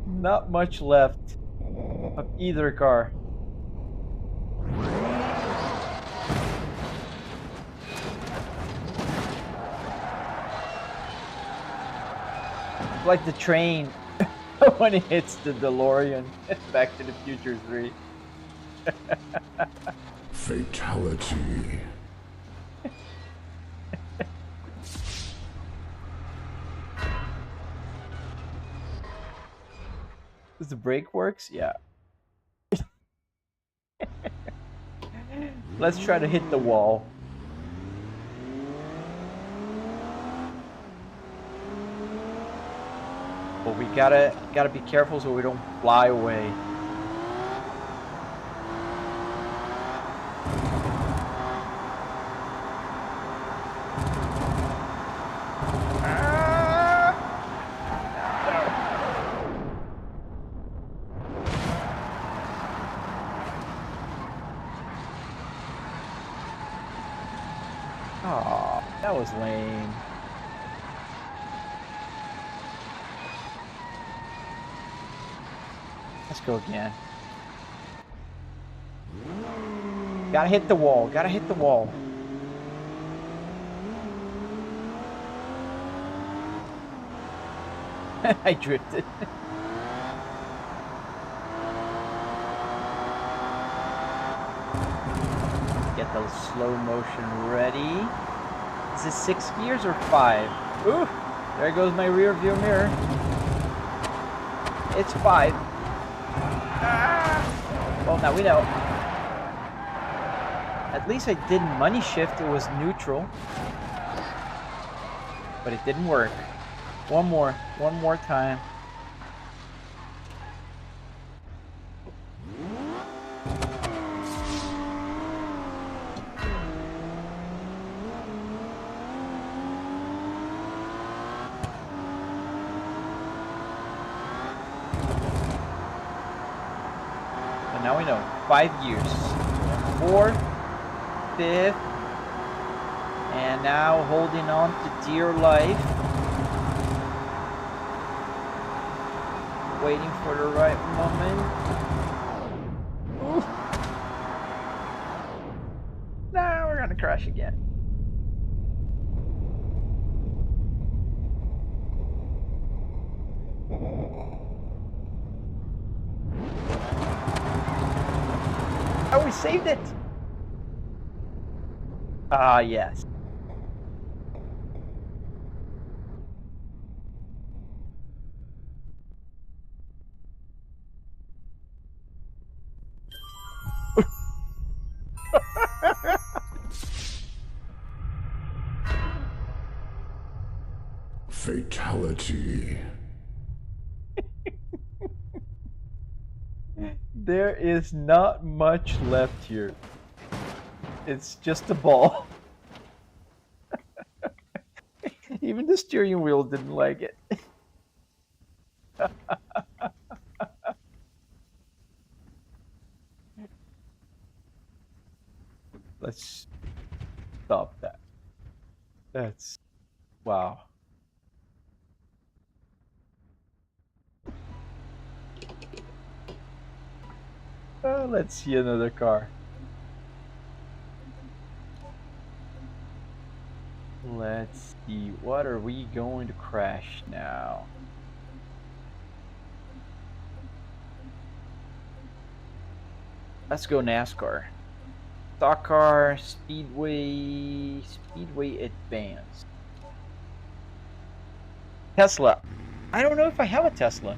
Not much left of either car. Like the train when it hits the DeLorean. Back to the Future 3. Fatality. Does the brake works? Yeah. Let's try to hit the wall. But we gotta be careful so we don't fly away. Oh, that was lame. Let's go again. Gotta hit the wall. Gotta hit the wall. I drifted. Get the slow motion ready. Is it 6 gears or 5? Ooh, there goes my rear view mirror. It's 5. Ah! Well, now we know. At least I didn't money shift, it was neutral. But it didn't work. One more time. And now we know. 5 gears. 4th, 5th, and now holding on to dear life. Waiting for the right moment. Ooh. Nah, we're gonna crash again. Oh, we saved it! Ah, yes. Fatality. There is not much left here. It's just a ball. Even the steering wheel didn't like it. Let's stop that. That's... wow. Let's see another car. Let's see, what are we going to crash now? Let's go NASCAR. Stock car, Speedway Advanced. Tesla. I don't know if I have a Tesla.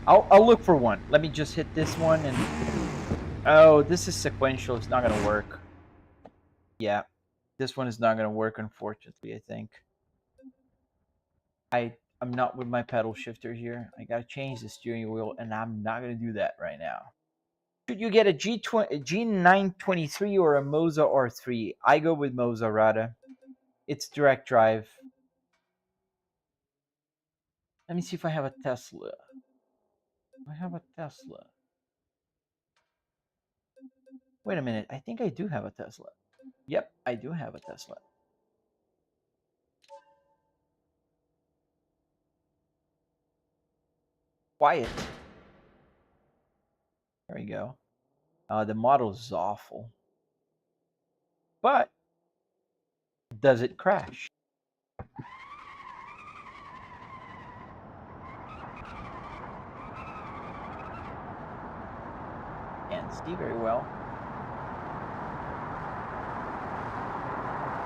I'll look for one. Let me just hit this one and... Oh, this is sequential. It's not going to work. Yeah. This one is not going to work, unfortunately, I think. I'm not with my pedal shifter here. I got to change the steering wheel, and I'm not going to do that right now. Should you get a G923 or a Moza R3? I go with Moza, Rada. It's direct drive. Let me see if I have a Tesla. I have a Tesla. Wait a minute. I think I do have a Tesla. Yep, I do have a Tesla. Quiet. There we go. The model is awful. But does it crash? Can't see very well.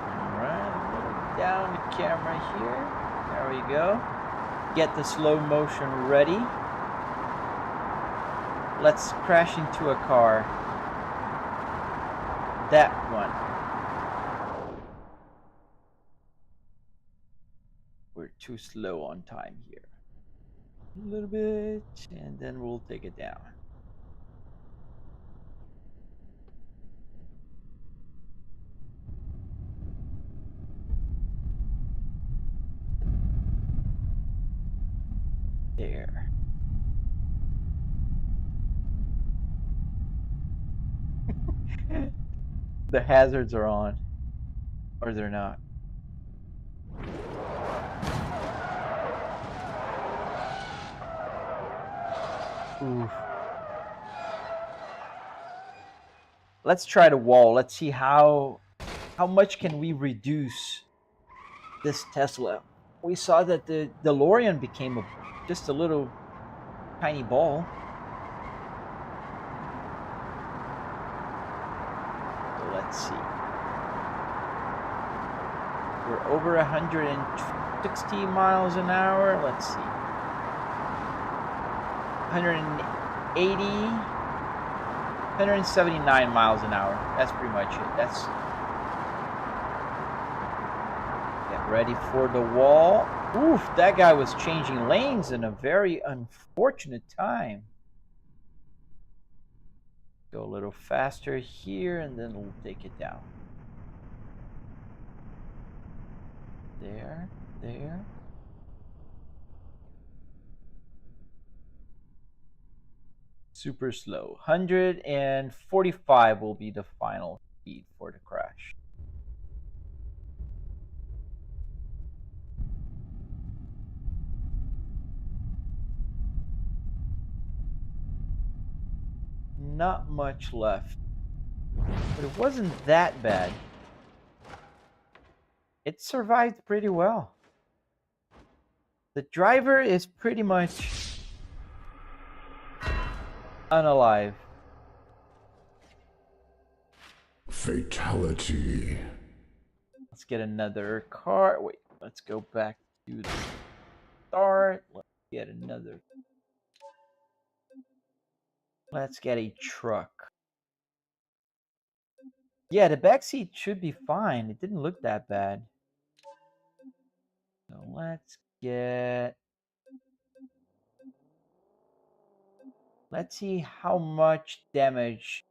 Alright, down the camera here. There we go. Get the slow motion ready. Let's crash into a car. That one. We're too slow on time here. A little bit, and then we'll take it down. There. The hazards are on. Or they're not. Oof. Let's try the wall. Let's see how much can we reduce this Tesla. We saw that the DeLorean became just a little tiny ball. So let's see. We're over 160 miles an hour. Let's see. 180, 179 miles an hour. That's pretty much it. That's... Get ready for the wall. Oof, that guy was changing lanes in a very unfortunate time. Go a little faster here, and then we'll take it down. There, there. Super slow. 145 will be the final speed for the crash. Not much left, but it wasn't that bad. It survived pretty well. The driver is pretty much unalive. Fatality. Let's get another car. Wait, let's go back to the start. Let's get another. Let's get a truck. Yeah, the back seat should be fine. It didn't look that bad. So let's get... Let's see how much damage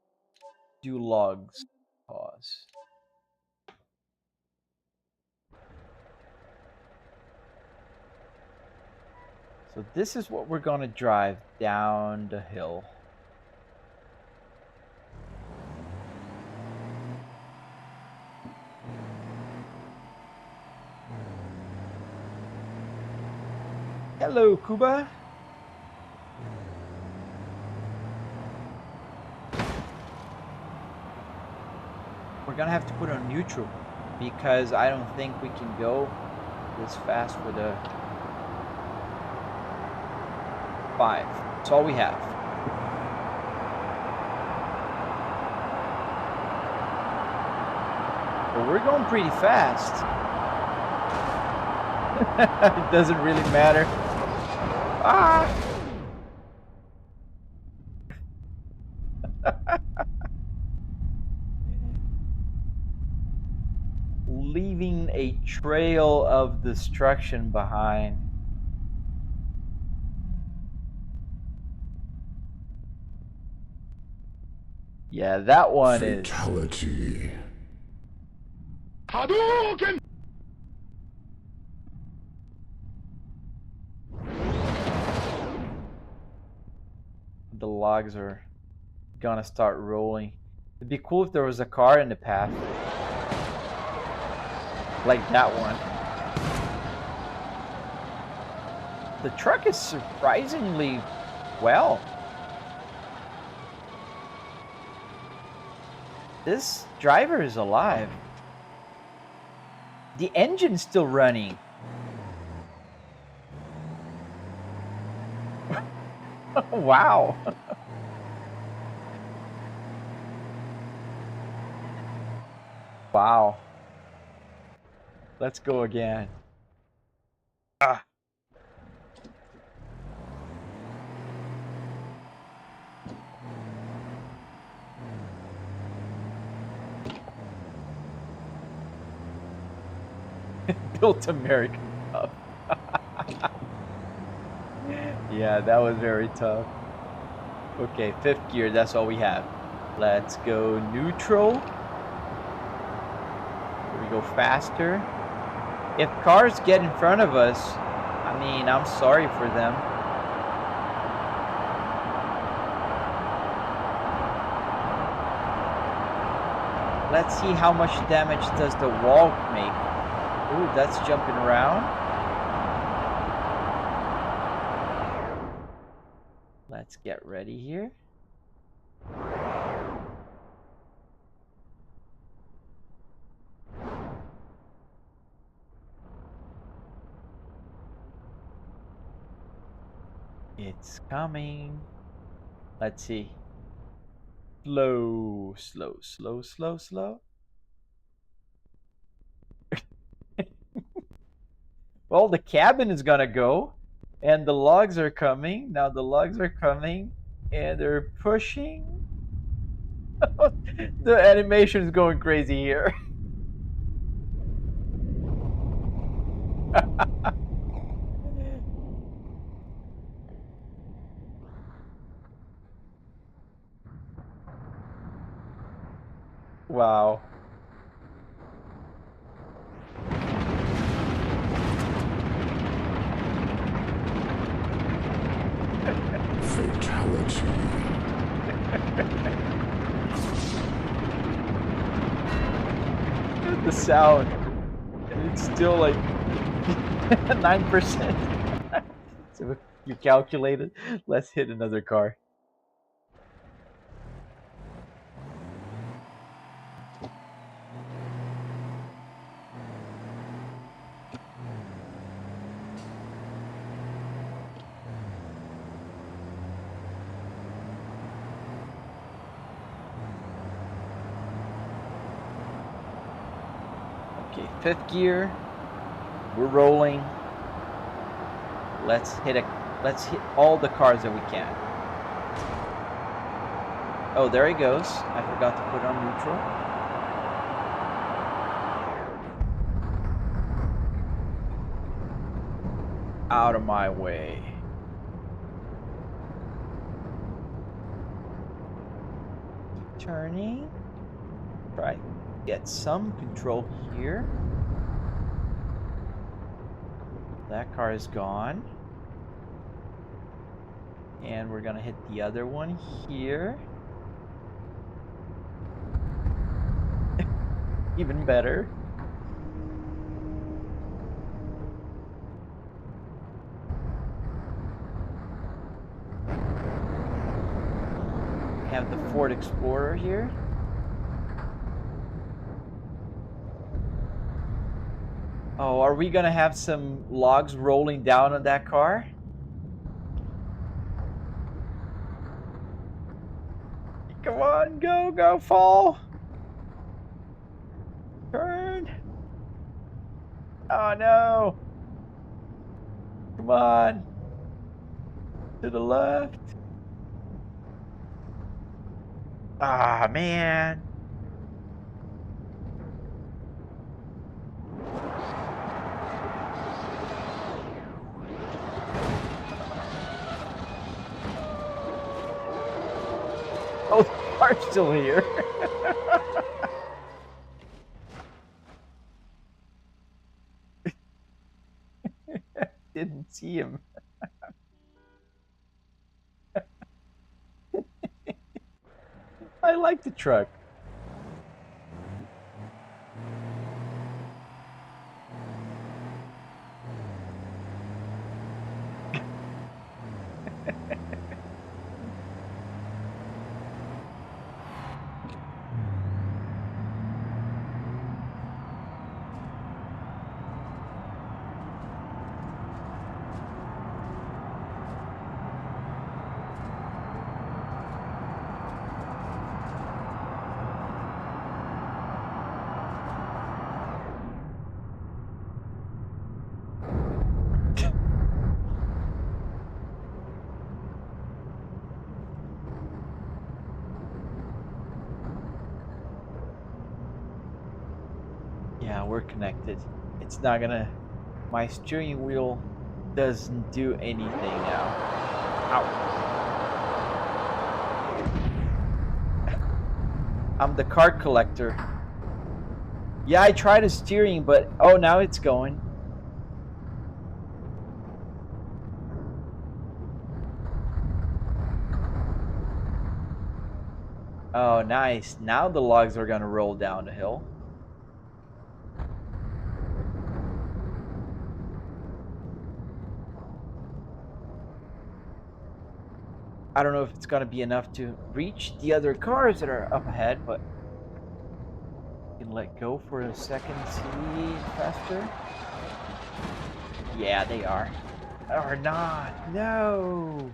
do logs cause. So this is what we're gonna drive down the hill. Hello, Cuba. We're gonna have to put on neutral because I don't think we can go this fast with a 5. That's all we have. Well, we're going pretty fast. It doesn't really matter. Ah! Leaving a trail of destruction behind. Yeah, that one Fatality. Hadouken! The logs are gonna start rolling. It'd be cool if there was a car in the path. Like that one. The truck is surprisingly well. This driver is alive. The engine's still running. Wow. Wow. Let's go again. Ah. Built American tough. Yeah, that was very tough. Okay, 5th gear, that's all we have. Let's go neutral. We go faster. If cars get in front of us, I mean, I'm sorry for them. Let's see how much damage does the wall make. Ooh, that's jumping around. Let's get ready here. It's coming. Let's see. Slow, slow, slow, slow, slow. Well, the cabin is gonna go, and the logs are coming. Now the logs are coming, and they're pushing. The animation is going crazy here. Wow. Fatality. The sound. And it's still like 9%. So if you calculate it, let's hit another car. Okay, 5th gear. We're rolling. Let's hit all the cars that we can. Oh, there he goes. I forgot to put on neutral. Out of my way. Keep turning. Try to get some control here. That car is gone. And we're gonna hit the other one here. Even better. We have the Ford Explorer here. Oh, are we gonna have some logs rolling down on that car? Come on, go, go, fall. Turn. Oh no! Come on! To the left! Ah, man! Oh, the car's still here. Didn't see him. I like the truck. Yeah, we're connected. It's not gonna... My steering wheel doesn't do anything now. Ow. I'm the card collector. Yeah, I tried the steering, but... Oh, now it's going. Oh, nice. Now the logs are gonna roll down the hill. I don't know if it's gonna be enough to reach the other cars that are up ahead, but you can let go for a second, see faster. Yeah, they are. Or not. No.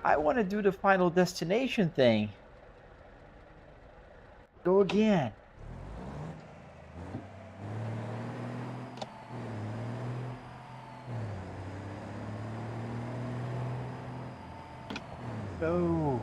I want to do the final destination thing. Go again. Go.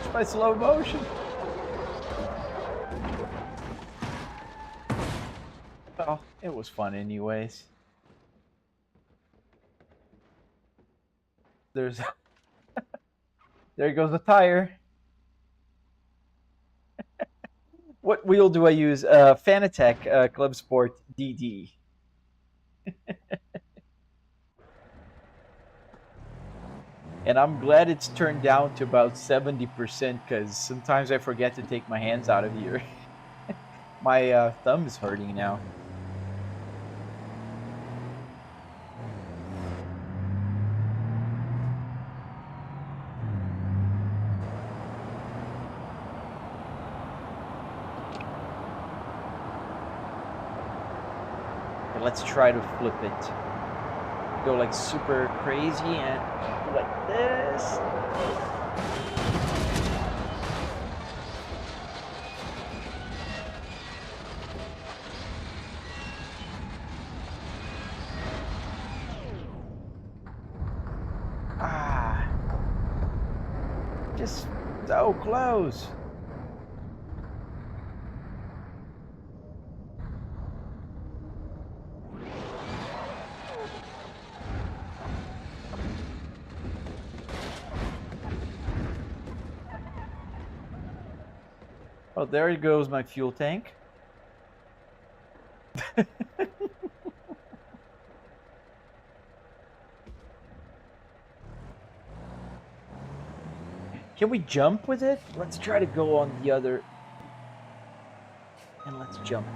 It's my slow motion. Oh, it was fun anyways. There's... There goes the tire. What wheel do I use? Fanatec Club Sport DD. And I'm glad it's turned down to about 70% because sometimes I forget to take my hands out of here. My thumb is hurting now. Okay, let's try to flip it. Go like super crazy and like this. Ah, just so close. Oh, there goes my fuel tank. Can we jump with it? Let's try to go on the other. And let's jump.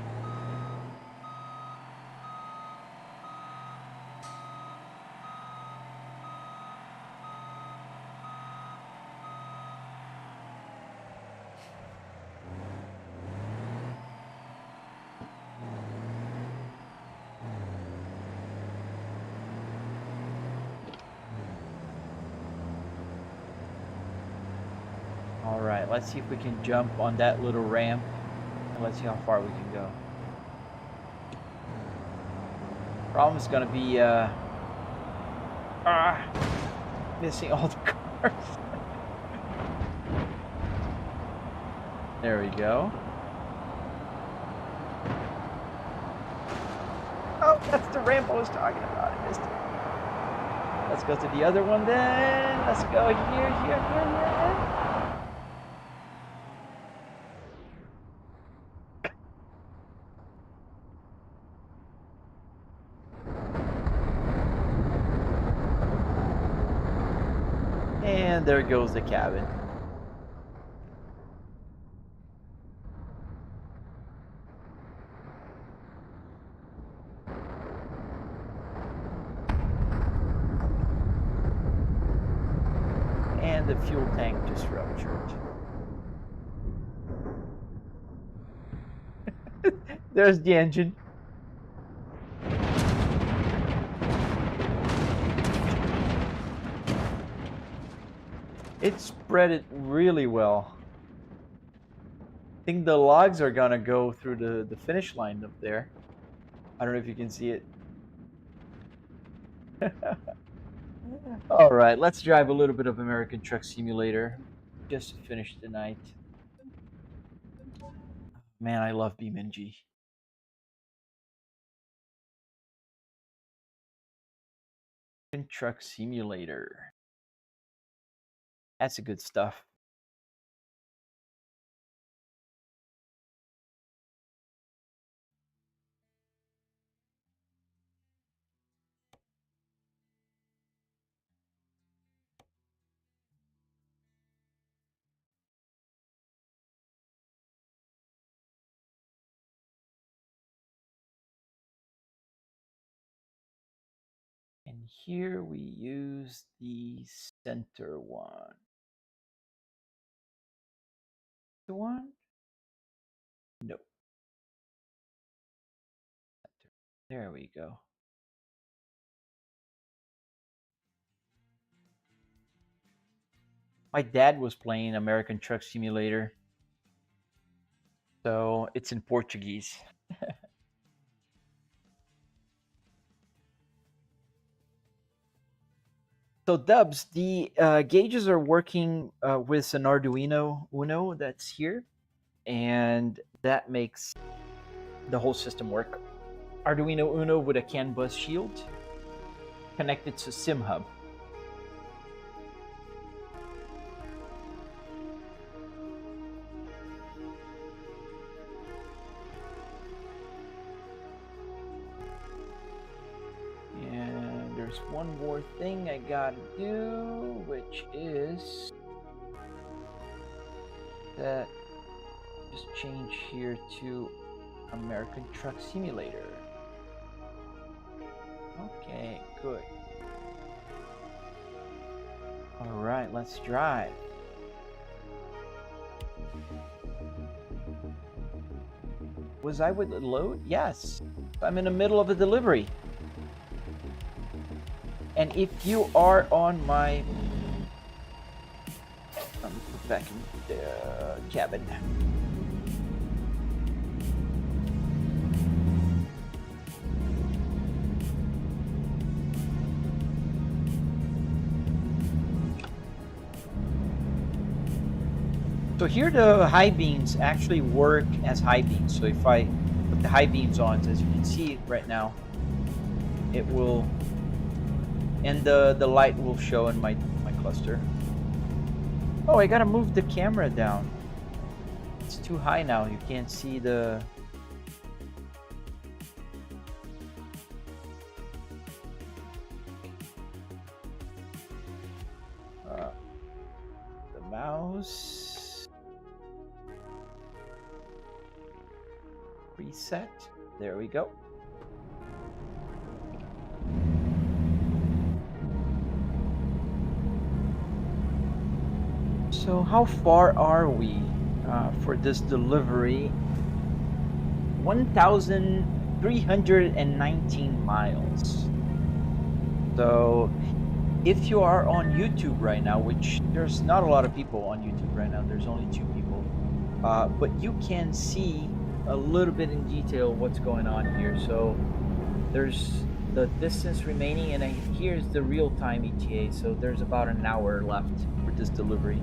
All right, let's see if we can jump on that little ramp, and let's see how far we can go. Problem is gonna be missing all the cars. There we go. Oh, that's the ramp I was talking about. I missed it. Let's go to the other one then. Let's go here. And there goes the cabin. And the fuel tank just ruptured. There's the engine. It spread it really well. I think the logs are gonna go through the finish line up there. I don't know if you can see it. All right, let's drive a little bit of American Truck Simulator just to finish the night. Man, I love BeamNG. American Truck Simulator. That's the good stuff. And here we use the center one. The one? No. There we go. My dad was playing American Truck Simulator, so it's in Portuguese. So Dubs, the gauges are working with an Arduino Uno that's here, and that makes the whole system work. Arduino Uno with a CAN bus shield connected to SimHub. And there's one more thing I gotta do, which is that just change here to American Truck Simulator. Okay, good. All right, let's drive. Was I with the load? Yes. I'm in the middle of a delivery. And if you are on my... Let me put back in the cabin. So here the high beams actually work as high beams. So if I put the high beams on, as you can see right now, it will, and the light will show in my cluster. Oh, I gotta move the camera down. It's too high now. You can't see the... the mouse. Reset. There we go. So how far are we for this delivery? 1,319 miles. So if you are on YouTube right now, which there's not a lot of people on YouTube right now, there's only 2 people, but you can see a little bit in detail what's going on here. So there's the distance remaining, and here's the real-time ETA. So there's about an hour left for this delivery.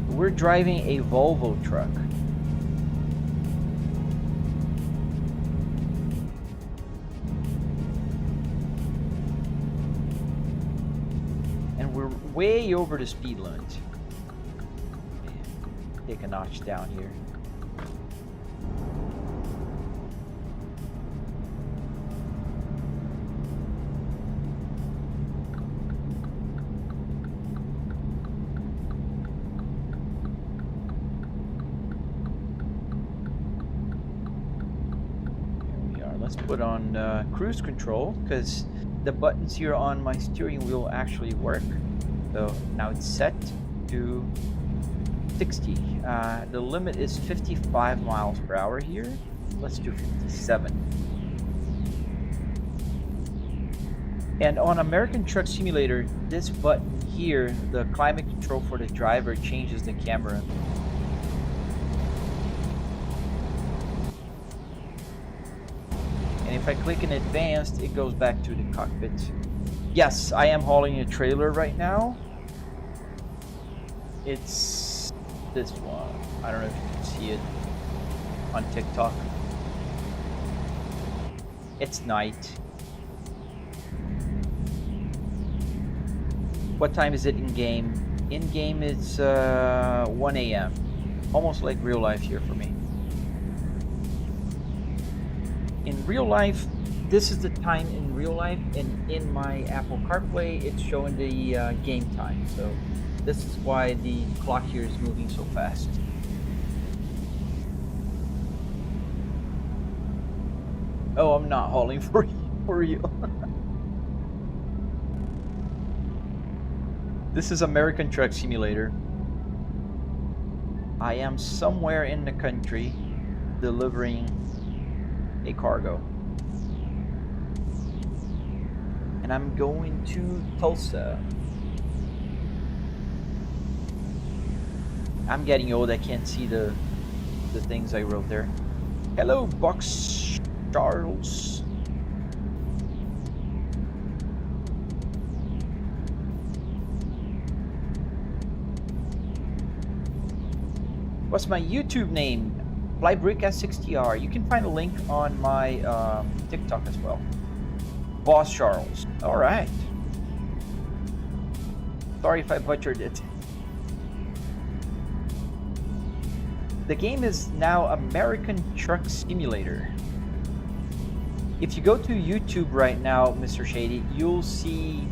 We're driving a Volvo truck. And we're way over the speed limit. Take a notch down here. Let's put on cruise control, because the buttons here on my steering wheel actually work. So now it's set to 60. The limit is 55 miles per hour here. Let's do 57. And on American Truck Simulator, this button here, the climate control for the driver, changes the camera. And if I click in advanced, it goes back to the cockpit. Yes, I am hauling a trailer right now. It's this one. I don't know if you can see it on TikTok. It's night. What time is it in game? In game it's 1 a.m. Almost like real life here for me. In real life, this is the time in real life, and in my Apple CarPlay, it's showing the game time. So this is why the clock here is moving so fast. Oh, I'm not hauling for you. This is American Truck Simulator. I am somewhere in the country delivering a cargo, and I'm going to Tulsa. I'm getting old, I can't see the things I wrote there. Hello, Box Charles. What's my YouTube name? FlyBrick-S60R. You can find a link on my TikTok as well. Boss Charles. All right. Sorry if I butchered it. The game is now American Truck Simulator. If you go to YouTube right now, Mr. Shady, you'll see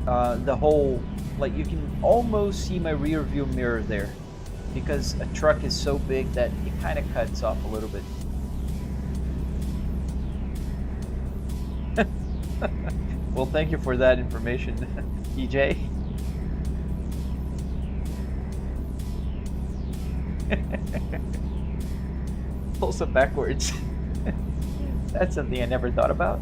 the whole, like, you can almost see my rear view mirror there, because a truck is so big that it kind of cuts off a little bit. Well, thank you for that information, EJ. Also backwards. That's something I never thought about.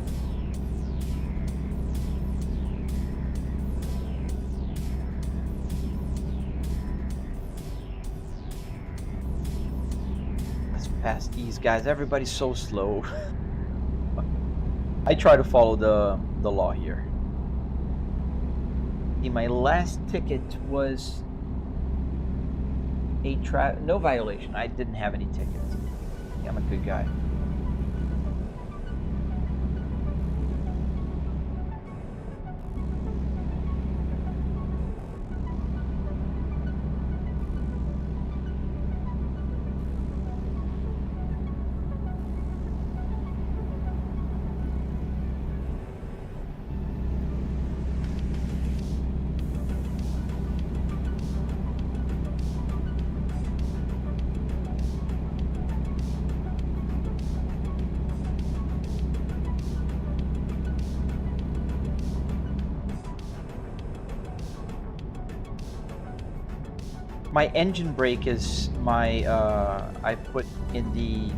Past these guys, everybody's so slow. I try to follow the law here. My last ticket was a no violation. I didn't have any tickets. I'm a good guy. My engine brake is my, I put in the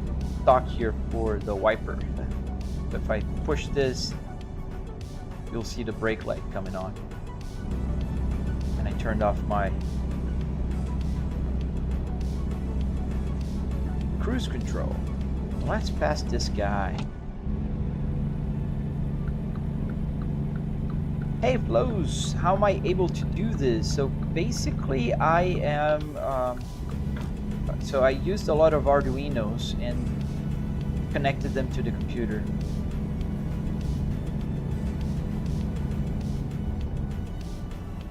stock here for the wiper. If I push this, you'll see the brake light coming on. And I turned off my cruise control. Let's pass this guy. Hey Flows, how am I able to do this? So basically I am, so I used a lot of Arduinos and connected them to the computer.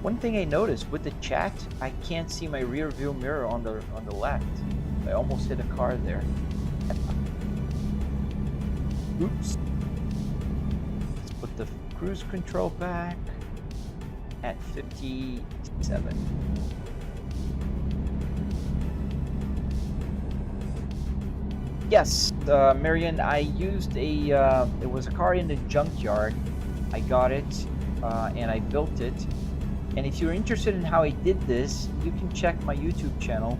One thing I noticed with the chat, I can't see my rear view mirror on the left. I almost hit a car there. Oops. Let's put the cruise control back at 57. Yes, Marion, I used a, it was a car in the junkyard. I got it and I built it. And if you're interested in how I did this, you can check my YouTube channel.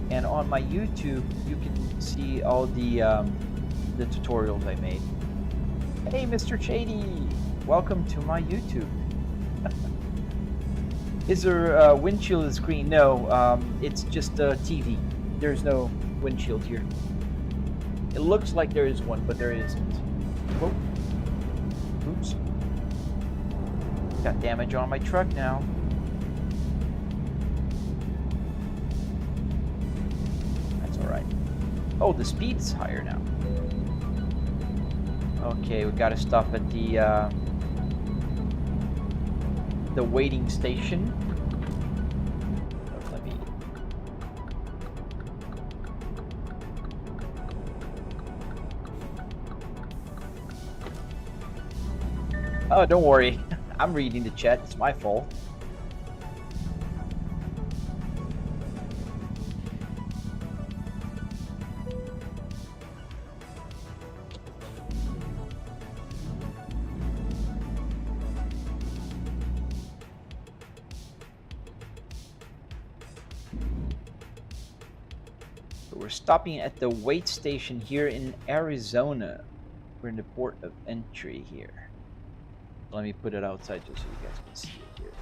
And on my YouTube, you can see all the tutorials I made. Hey, Mr. Shady, welcome to my YouTube. Is there a windshield screen? No, it's just a TV. There's no windshield here. It looks like there is one, but there isn't. Whoa. Oops. Got damage on my truck now. That's alright. Oh, the speed's higher now. Okay, we gotta stop at the waiting station. Let me. Oh, don't worry. I'm reading the chat. It's my fault. We're stopping at the wait station here in Arizona. We're in the port of entry here. Let me put it outside just so you guys can see it here.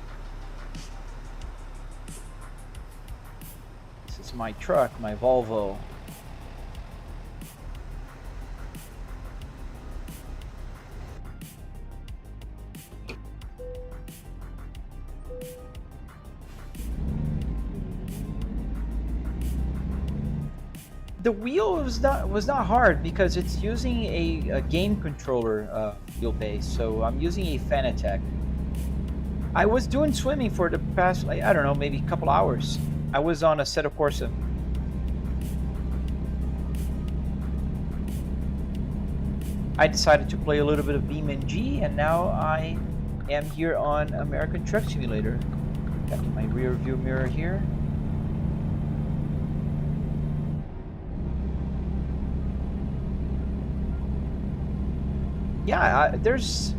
This is my truck, my Volvo. The wheel was not hard because it's using a game controller wheelbase, so I'm using a Fanatec. I was doing swimming for the past, like, I don't know, maybe a couple hours. I was on a Assetto Corsa. I decided to play a little bit of BeamNG, and now I am here on American Truck Simulator. Got my rear view mirror here. Yeah, there's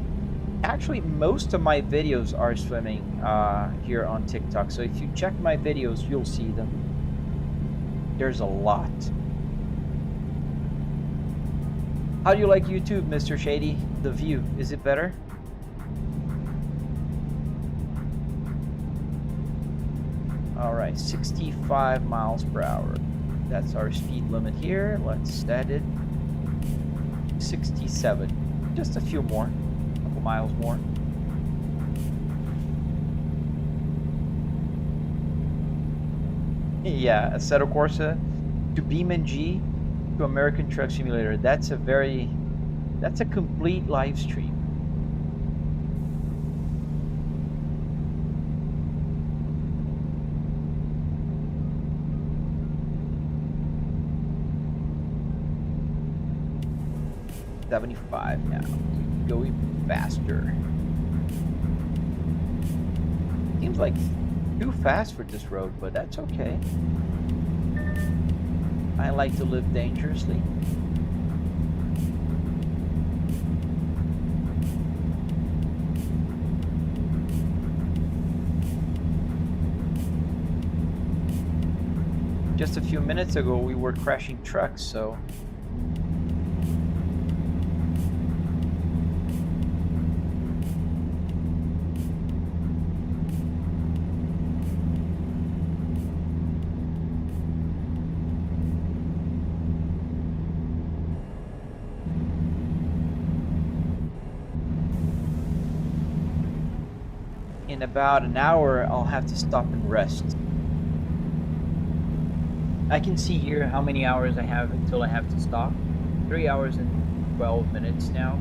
actually most of my videos are swimming here on TikTok. So if you check my videos, you'll see them. There's a lot. How do you like YouTube, Mr. Shady? The view, is it better? All right, 65 miles per hour. That's our speed limit here. Let's set it 67. Just a few more, a couple miles more. Yeah, Assetto Corsa to BeamNG to American Truck Simulator. That's a complete live stream. $75 now. Going faster. Seems like too fast for this road, but that's okay. I like to live dangerously. just a few minutes ago we were crashing trucks, so in about an hour I'll have to stop and rest. I can see here how many hours I have until I have to stop. 3 hours and 12 minutes now.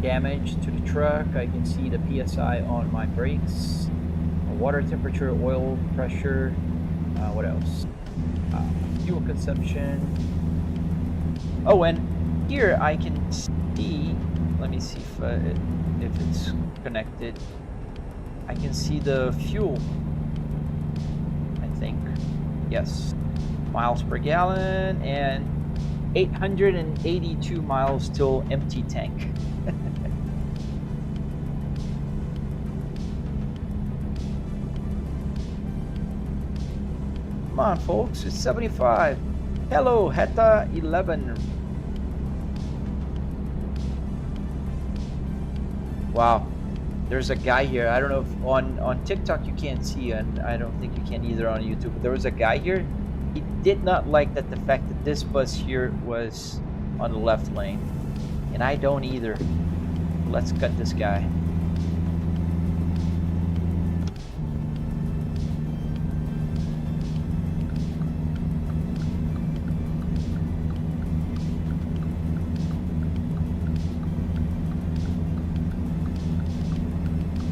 Damage to the truck. I can see the PSI on my brakes. Water temperature, oil pressure. What else? Fuel consumption. Oh, and here I can see. Let me see if it's connected. I can see the fuel. I think. Yes. Miles per gallon and 882 miles till empty tank. Come on, folks, it's 75. Hello, Heta 11. Wow, there's a guy here. I don't know if on TikTok you can't see, and I don't think you can either on YouTube. But there was a guy here. He did not like that the fact that this bus here was on the left lane, and I don't either. Let's cut this guy.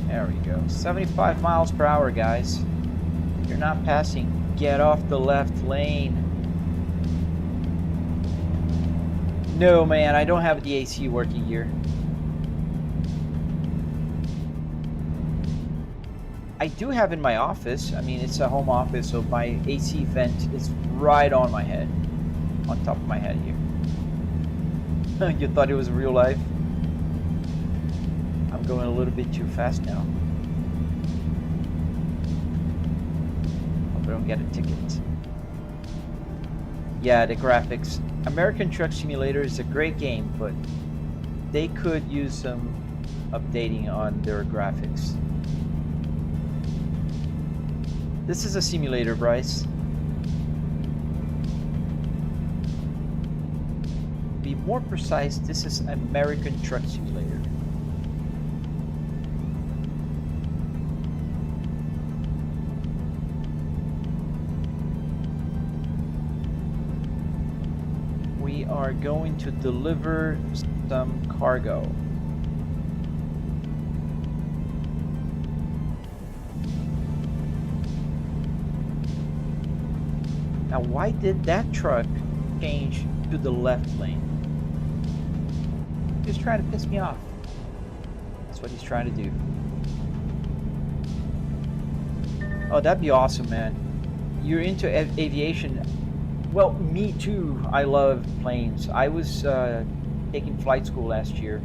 There we go. 75 miles per hour, guys. You're not passing. Get off the left lane. No, man, I don't have the AC working here. I do have in my office. I mean, it's a home office, so my AC vent is right on my head. On top of my head here. You thought it was real life? I'm going a little bit too fast now. Hope I don't get a ticket. Yeah, the graphics. American Truck Simulator is a great game, but they could use some updating on their graphics. This is a simulator, Bryce. To be more precise, this is American Truck Simulator. We are going to deliver some cargo. Now, why did that truck change to the left lane? He's trying to piss me off. That's what he's trying to do. Oh, that'd be awesome, man. You're into aviation. Well, me too. I love planes. I was taking flight school last year.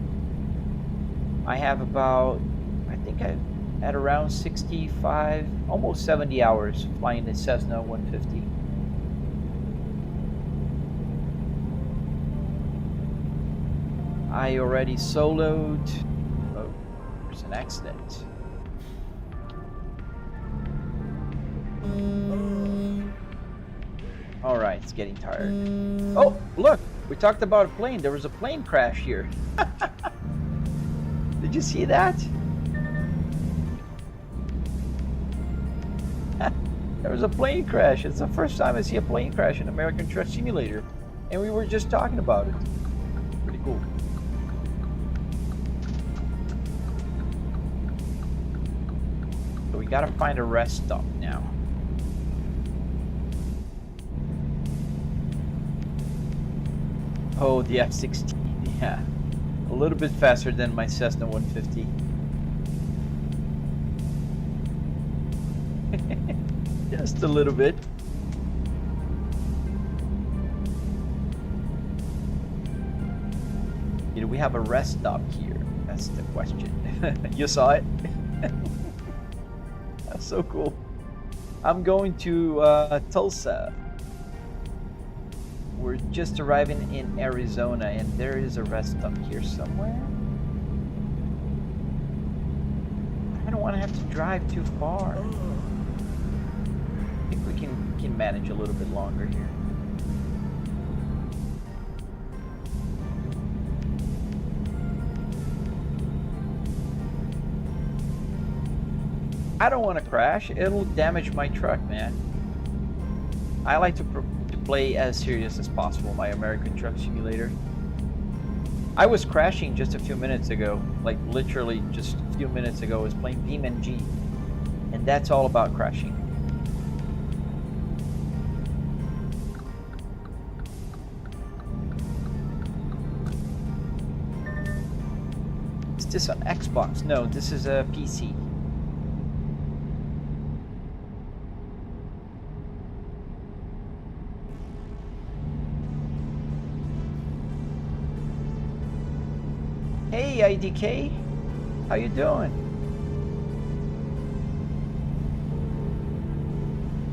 I have about, I think I had around 65, almost 70 hours flying the Cessna 150. I already soloed. Oh, there's an accident. All right, it's getting tired. Oh, look, we talked about a plane. There was a plane crash here. Did you see that? There was a plane crash. It's the first time I see a plane crash in American Truck Simulator. And we were just talking about it. Pretty cool. So we gotta find a rest stop now. Oh, the F-16, yeah. A little bit faster than my Cessna 150. Just a little bit. You know, we have a rest stop here. That's the question. You saw it? That's so cool. I'm going to Tulsa. We're just arriving in Arizona, and there is a rest stop here somewhere. I don't want to have to drive too far. I think we can manage a little bit longer here. I don't want to crash. It'll damage my truck, man. I like to play as serious as possible my American Truck Simulator. I was crashing just a few minutes ago, like literally just a few minutes ago. I was playing BeamNG, and that's all about crashing. Is this on Xbox? No, this is a PC. Hey IDK, how you doing?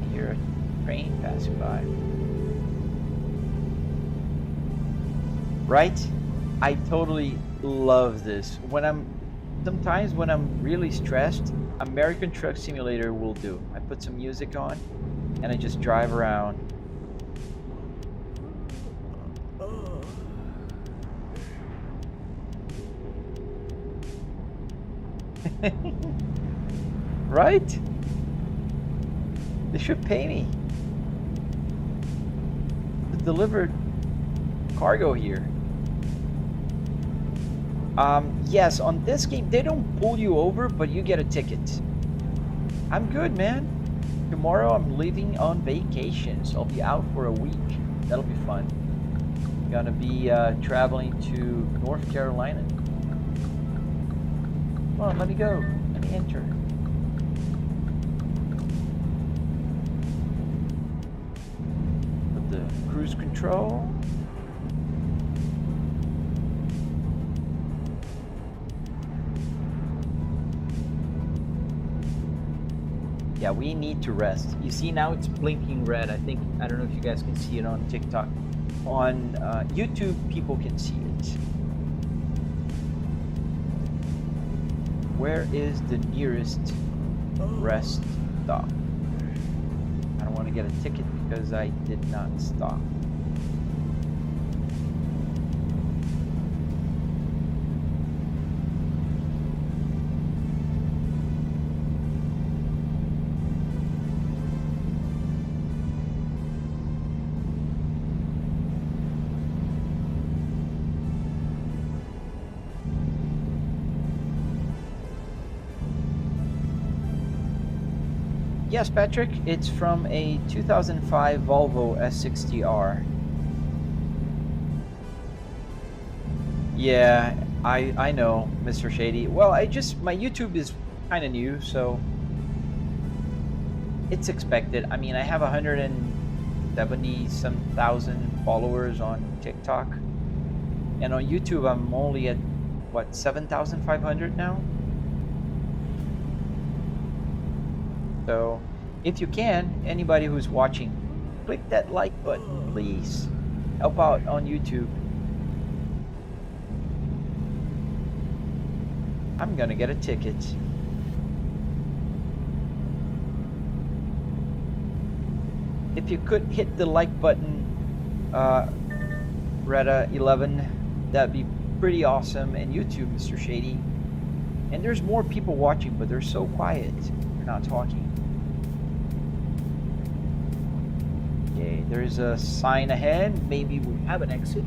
I hear a train passing by. Right? I totally love this. Sometimes when I'm really stressed, American Truck Simulator will do. I put some music on and I just drive around. Right? They should pay me to deliver cargo here. Yes, on this game they don't pull you over, but you get a ticket. I'm good, man. Tomorrow I'm leaving on vacation, so I'll be out for a week. That'll be fun. Gonna be traveling to North Carolina. Come on, let me go. Let me enter. Put the cruise control. Yeah, we need to rest. You see now it's blinking red. I don't know if you guys can see it on TikTok. On YouTube, people can see it. Where is the nearest rest stop? I don't want to get a ticket because I did not stop. Yes, Patrick, it's from a 2005 Volvo S60R. Yeah, I know, Mr. Shady. Well, my YouTube is kind of new, so it's expected. I mean, I have 170-some thousand followers on TikTok, and on YouTube I'm only at what, 7,500 now. So, if you can, anybody who's watching, click that like button, please. Help out on YouTube. I'm gonna get a ticket. If you could hit the like button, Retta11, that'd be pretty awesome. And YouTube, Mr. Shady. And there's more people watching, but they're so quiet. They're not talking. Okay, there's a sign ahead. Maybe we have an exit.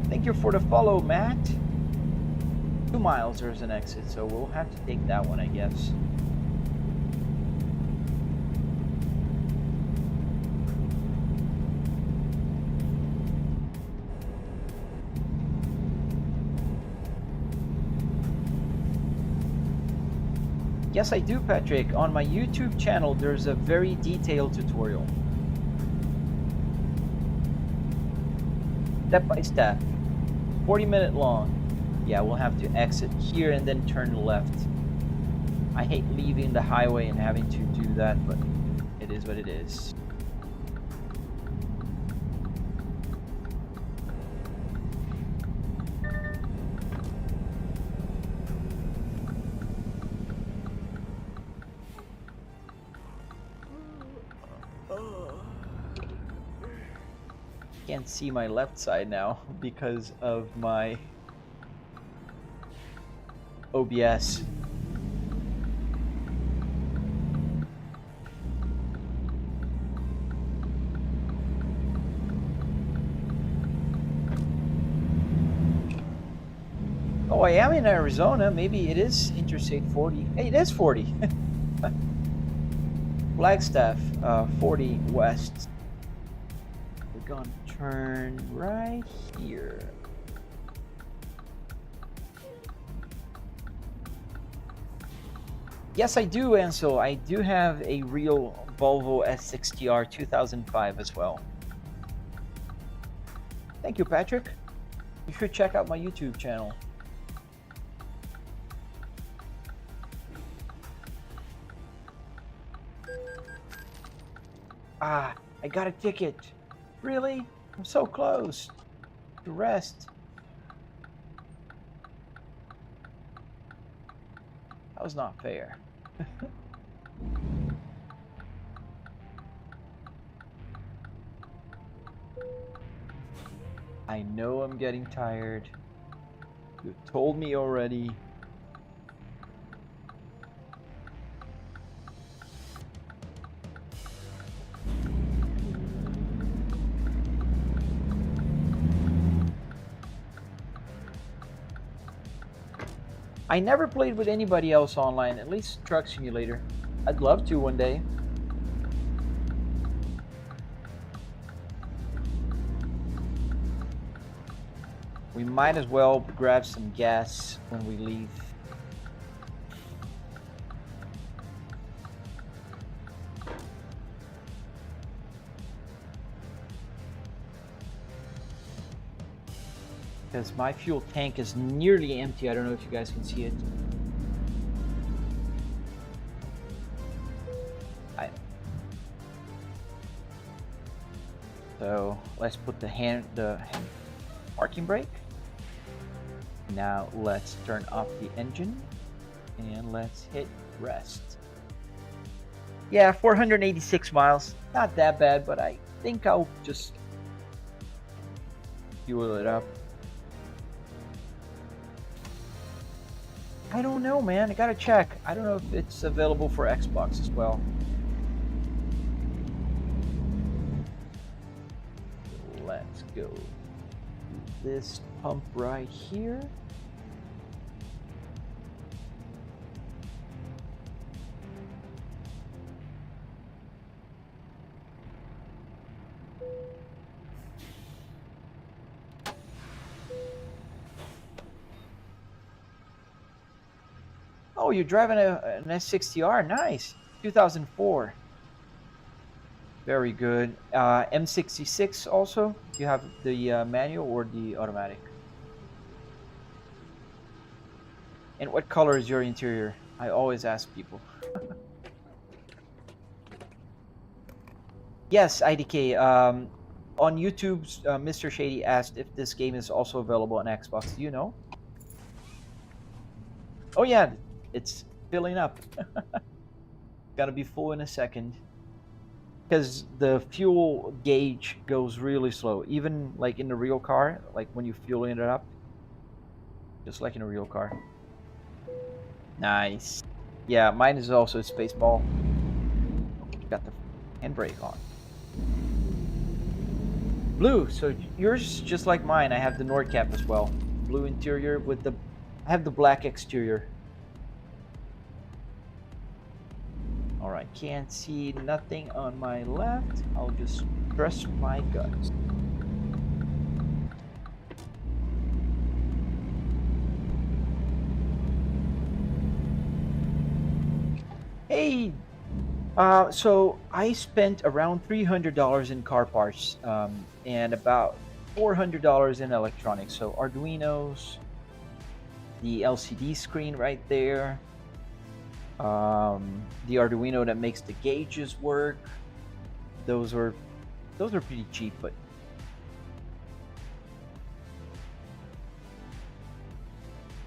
Thank you for the follow, Matt. 2 miles, there's an exit, so we'll have to take that one, I guess. Yes, I do, Patrick. On my YouTube channel, there's a very detailed tutorial. Step by step. 40-minute long. Yeah, we'll have to exit here and then turn left. I hate leaving the highway and having to do that, but it is what it is. Can't see my left side now because of my OBS. Oh, I am in Arizona. Maybe it is Interstate 40. Hey, it is 40. Flagstaff, 40 west. We're gonna turn right here. Yes, I do, Ansel. I do have a real Volvo S60R 2005 as well. Thank you, Patrick. You should check out my YouTube channel. Ah, I got a ticket. Really? I'm so close to rest. That was not fair. I know I'm getting tired. You told me already. I never played with anybody else online, at least Truck Simulator. I'd love to one day. We might as well grab some gas when we leave. Because my fuel tank is nearly empty. I don't know if you guys can see it. So let's put the parking brake. Now let's turn off the engine and let's hit rest. Yeah, 486 miles. Not that bad, but I think I'll just fuel it up. I don't know, man. I gotta check. I don't know if it's available for Xbox as well. Let's go. This pump right here. Oh, you're driving an S60R. Nice. 2004. Very good. M66 also. Do you have the manual or the automatic? And what color is your interior? I always ask people. Yes, IDK. On YouTube, Mr. Shady asked if this game is also available on Xbox. Do you know? Oh yeah, it's filling up. Gotta be full in a second. Because the fuel gauge goes really slow. Even like in the real car, like when you fueling it up. Just like in a real car. Nice. Yeah, mine is also a space ball. Got the handbrake on. Blue, so yours just like mine. I have the Nord cap as well. Blue interior with the... I have the black exterior. Alright, can't see nothing on my left. I'll just press my guts. Hey! So I spent around $300 in car parts and about $400 in electronics. So Arduinos, the LCD screen right there, the Arduino that makes the gauges work. Those are pretty cheap, but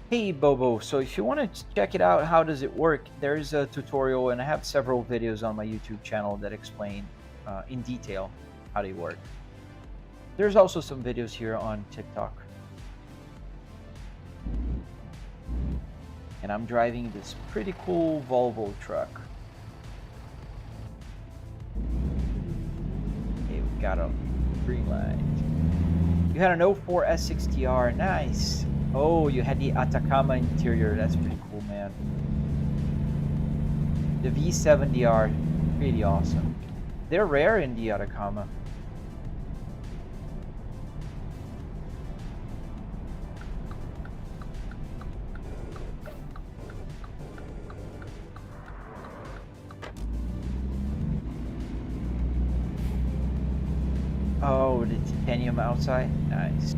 hey Bobo, so if you want to check it out, how does it work, there's a tutorial and I have several videos on my YouTube channel that explain in detail how they work. There's also some videos here on TikTok. And I'm driving this pretty cool Volvo truck. Okay, we got a green light. You had an 04 S60R, nice. Oh, you had the Atacama interior, that's pretty cool, man. The V70R, really awesome. They're rare in the Atacama. Oh, the titanium outside, nice.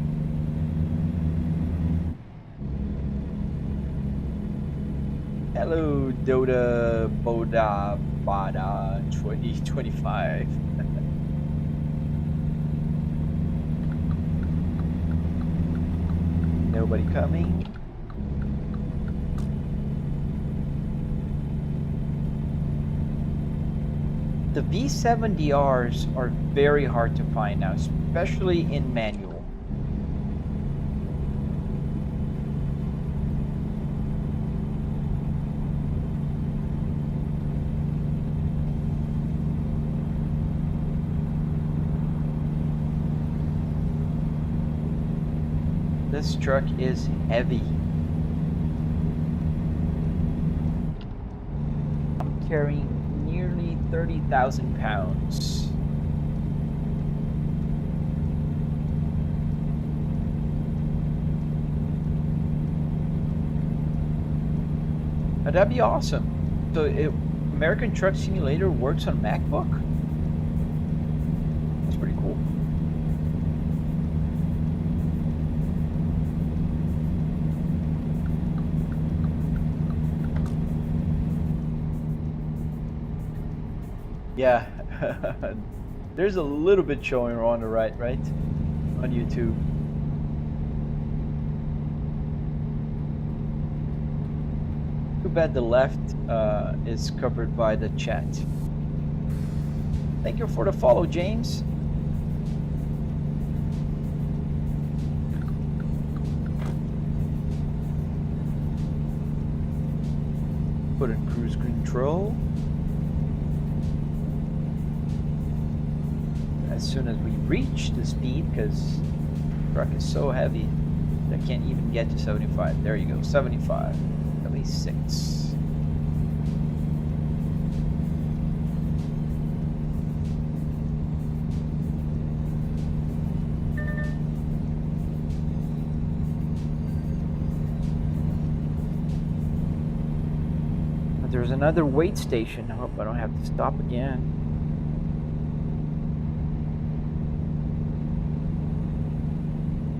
Hello, Dota Boda Bada 2025. Nobody coming. The V70Rs are very hard to find now, especially in manual. This truck is heavy. I'm carrying nearly 30,000 pounds. That'd be awesome. So American Truck Simulator works on MacBook? That's pretty cool. Yeah, there's a little bit showing on the right? On YouTube. Too bad the left is covered by the chat. Thank you for the follow, James. Put in cruise control. As soon as we reach the speed, because the truck is so heavy that I can't even get to 75. There you go, 75, 76. But there's another weight station. I hope I don't have to stop again.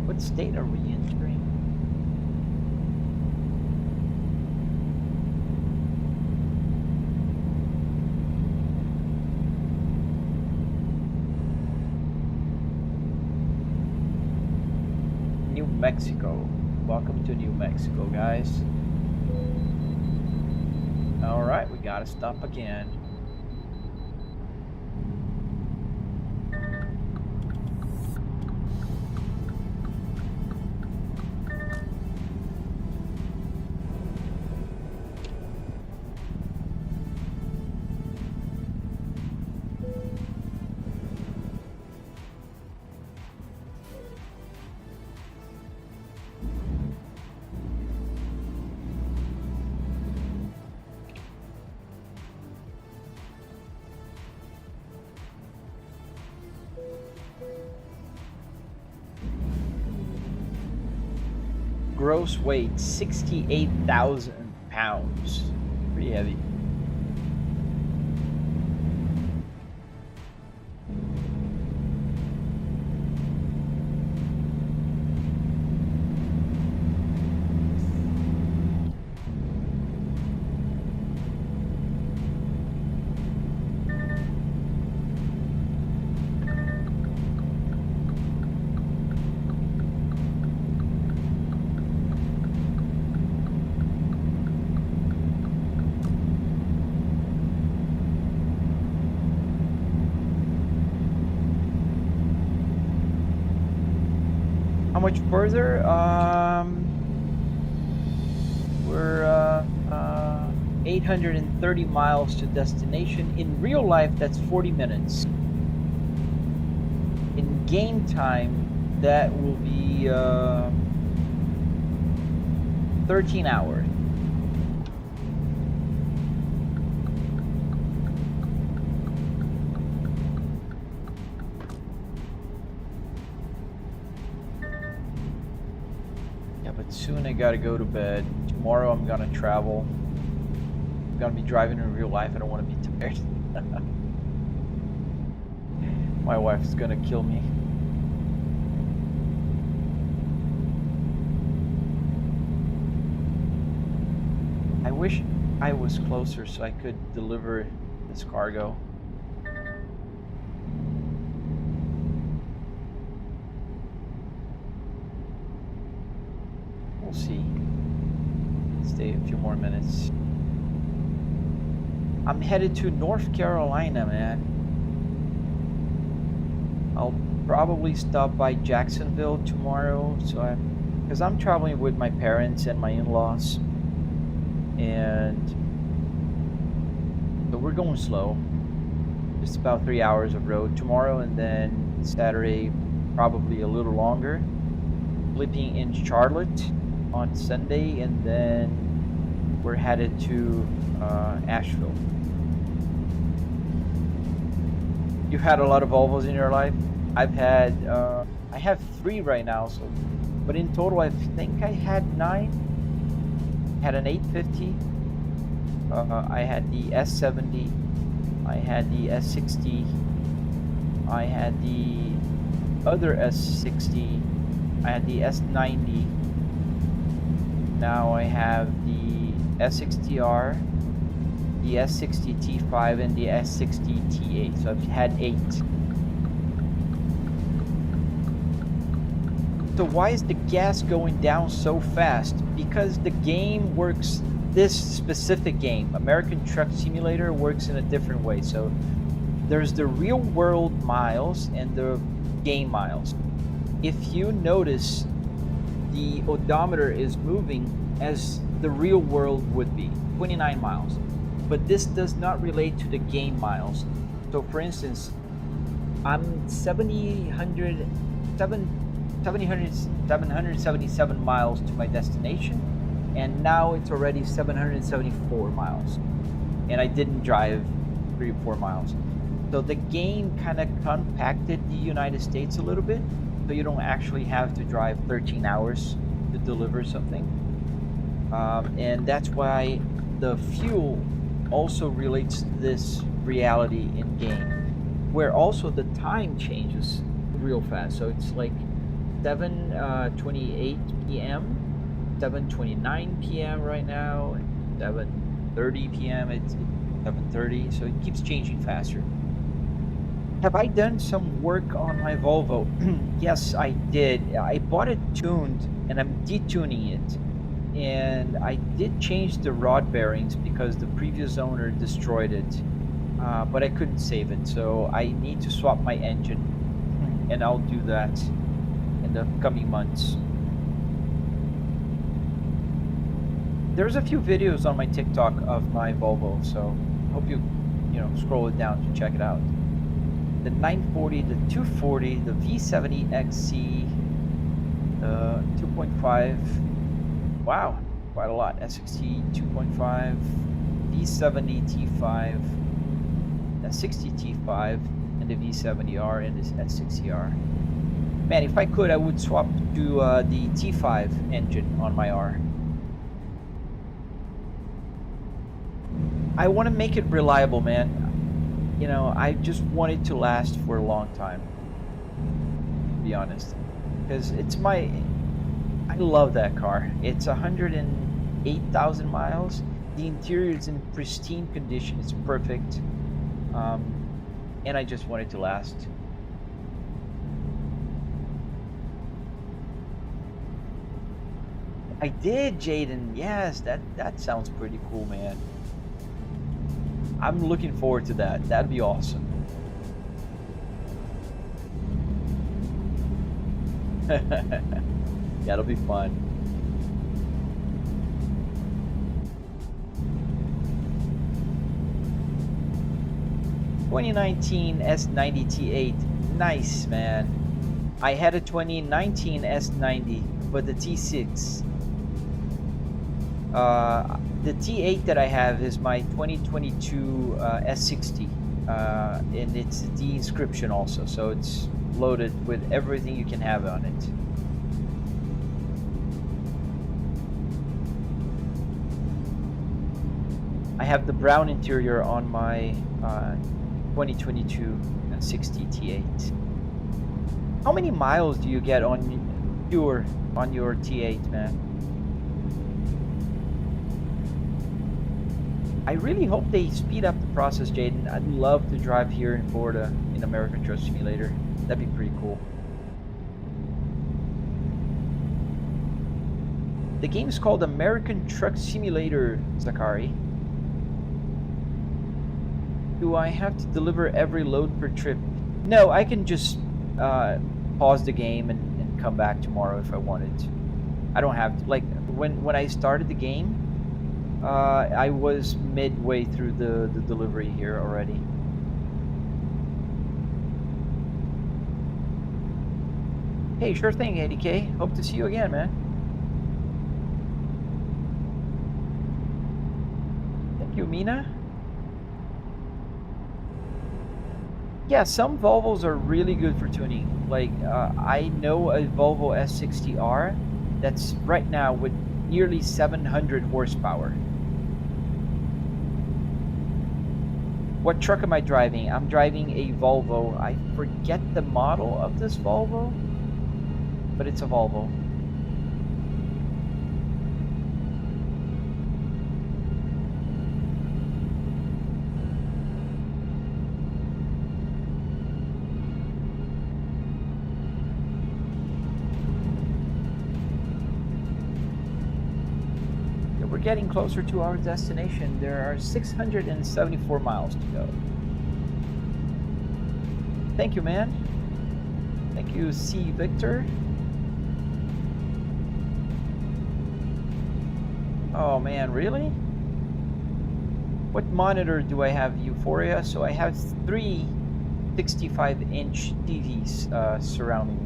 What state are we entering? New Mexico. Welcome to New Mexico, guys. All right, we gotta stop again. Gross weight 68,000 pounds. Pretty heavy. How much further? We're 830 miles to destination. In real life, that's 40 minutes. In game time, that will be 13 hours. Yeah, but soon I gotta go to bed. Tomorrow I'm gonna travel. I'm gonna be driving in real life. I don't want to be tired. My wife's gonna kill me. I wish I was closer so I could deliver this cargo. We'll see. Stay a few more minutes. I'm headed to North Carolina, man. I'll probably stop by Jacksonville tomorrow, because I'm traveling with my parents and my in-laws, and so we're going slow. Just about 3 hours of road tomorrow, and then Saturday probably a little longer. Flipping in Charlotte on Sunday, and then we're headed to Asheville. You've had a lot of Volvos in your life. I have 3 right now, but in total I think I had 9. Had an 850. I had the S70. I had the S60. I had the other S60. I had the S90. Now I have the S60R, the S60 T5, and the S60 T8. So I've had 8. So why is the gas going down so fast? Because the game works, this specific game, American Truck Simulator, works in a different way. So there's the real world miles and the game miles. If you notice, the odometer is moving as the real world would be, 29 miles. But this does not relate to the game miles. So for instance, I'm 777 miles to my destination, and now it's already 774 miles. And I didn't drive 3 or 4 miles. So the game kind of compacted the United States a little bit, so you don't actually have to drive 13 hours to deliver something. And that's why the fuel also relates to this reality in game, where also the time changes real fast. So it's like 7:28 p.m., 7:29 p.m. right now, 7:30 p.m. It's 7:30, so it keeps changing faster. Have I done some work on my Volvo? Yes, I did. I bought it tuned, and I'm detuning it. And I did change the rod bearings because the previous owner destroyed it, but I couldn't save it. So I need to swap my engine, and I'll do that in the coming months. There's a few videos on my TikTok of my Volvo, so hope you scroll it down to check it out. The 940, the 240, the V70 XC, 2.5. Wow, quite a lot. S60 2.5, V70 T5, S60 T5, and the V70R and this S60R. Man, if I could, I would swap to the T5 engine on my R. I want to make it reliable, man. I just want it to last for a long time, to be honest. Because I love that car. It's 108,000 miles. The interior is in pristine condition. It's perfect. And I just want it to last. I did, Jaden. Yes, that sounds pretty cool, man. I'm looking forward to that. That'd be awesome. Yeah, it'll be fun. ...2019 S90 T8. Nice, man. I had a 2019 S90, but the T6. The T8 that I have is my 2022 S60. And it's the inscription also, so it's loaded with everything you can have on it. I have the brown interior on my 2022 60 T8. How many miles do you get on your T8, man? I really hope they speed up the process, Jaden. I'd love to drive here in Florida in American Truck Simulator. That'd be pretty cool. The game is called American Truck Simulator, Zakari. Do I have to deliver every load per trip? No, I can just pause the game and come back tomorrow if I wanted to. I don't have to. Like, when I started the game, I was midway through the delivery here already. Hey, sure thing, 80K. Hope to see you again, man. Thank you, Mina. Yeah, some Volvos are really good for tuning. Like, I know a Volvo S60R that's right now with nearly 700 horsepower. What truck am I driving? I'm driving a Volvo. I forget the model of this Volvo, but it's a Volvo. We're getting closer to our destination. There are 674 miles to go. Thank you, man. Thank you, C. Victor. Oh man, really? What monitor do I have, Euphoria? So I have 3 65-inch TVs surrounding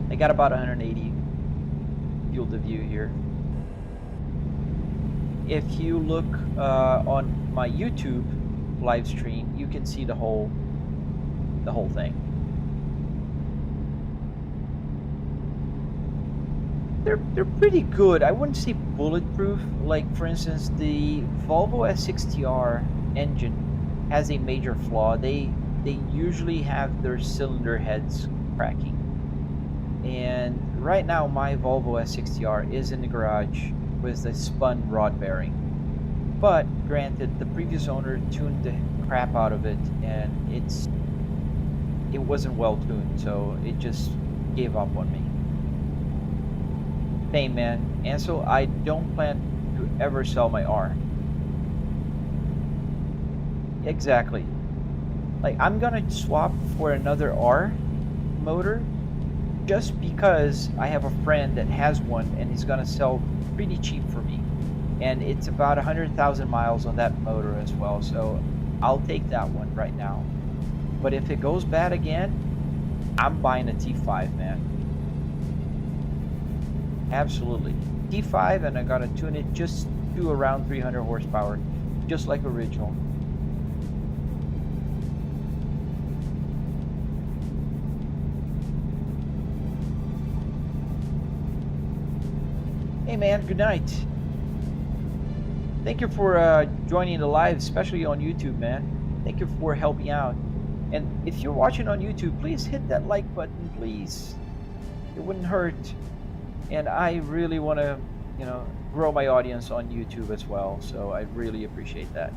me. I got about 180 field of view here. If you look on my YouTube live stream, you can see the whole thing. They're pretty good. I wouldn't say bulletproof. Like, for instance, the Volvo S60R engine has a major flaw. They usually have their cylinder heads cracking. And right now my Volvo S60R is in the garage with a spun rod bearing. But granted, the previous owner tuned the crap out of it, and it wasn't well tuned, so it just gave up on me. Hey man, and so I don't plan to ever sell my R. Exactly. Like, I'm gonna swap for another R motor just because I have a friend that has one and he's gonna sell pretty cheap for me, and it's about 100,000 miles on that motor as well, so I'll take that one right now. But if it goes bad again, I'm buying a T5, man. Absolutely. T5, and I gotta tune it just to around 300 horsepower, just like original. Hey man, good night. Thank you for joining the live, especially on YouTube, man. Thank you for helping out. And if you're watching on YouTube, please hit that like button, please. It wouldn't hurt. And I really want to, grow my audience on YouTube as well. So I really appreciate that.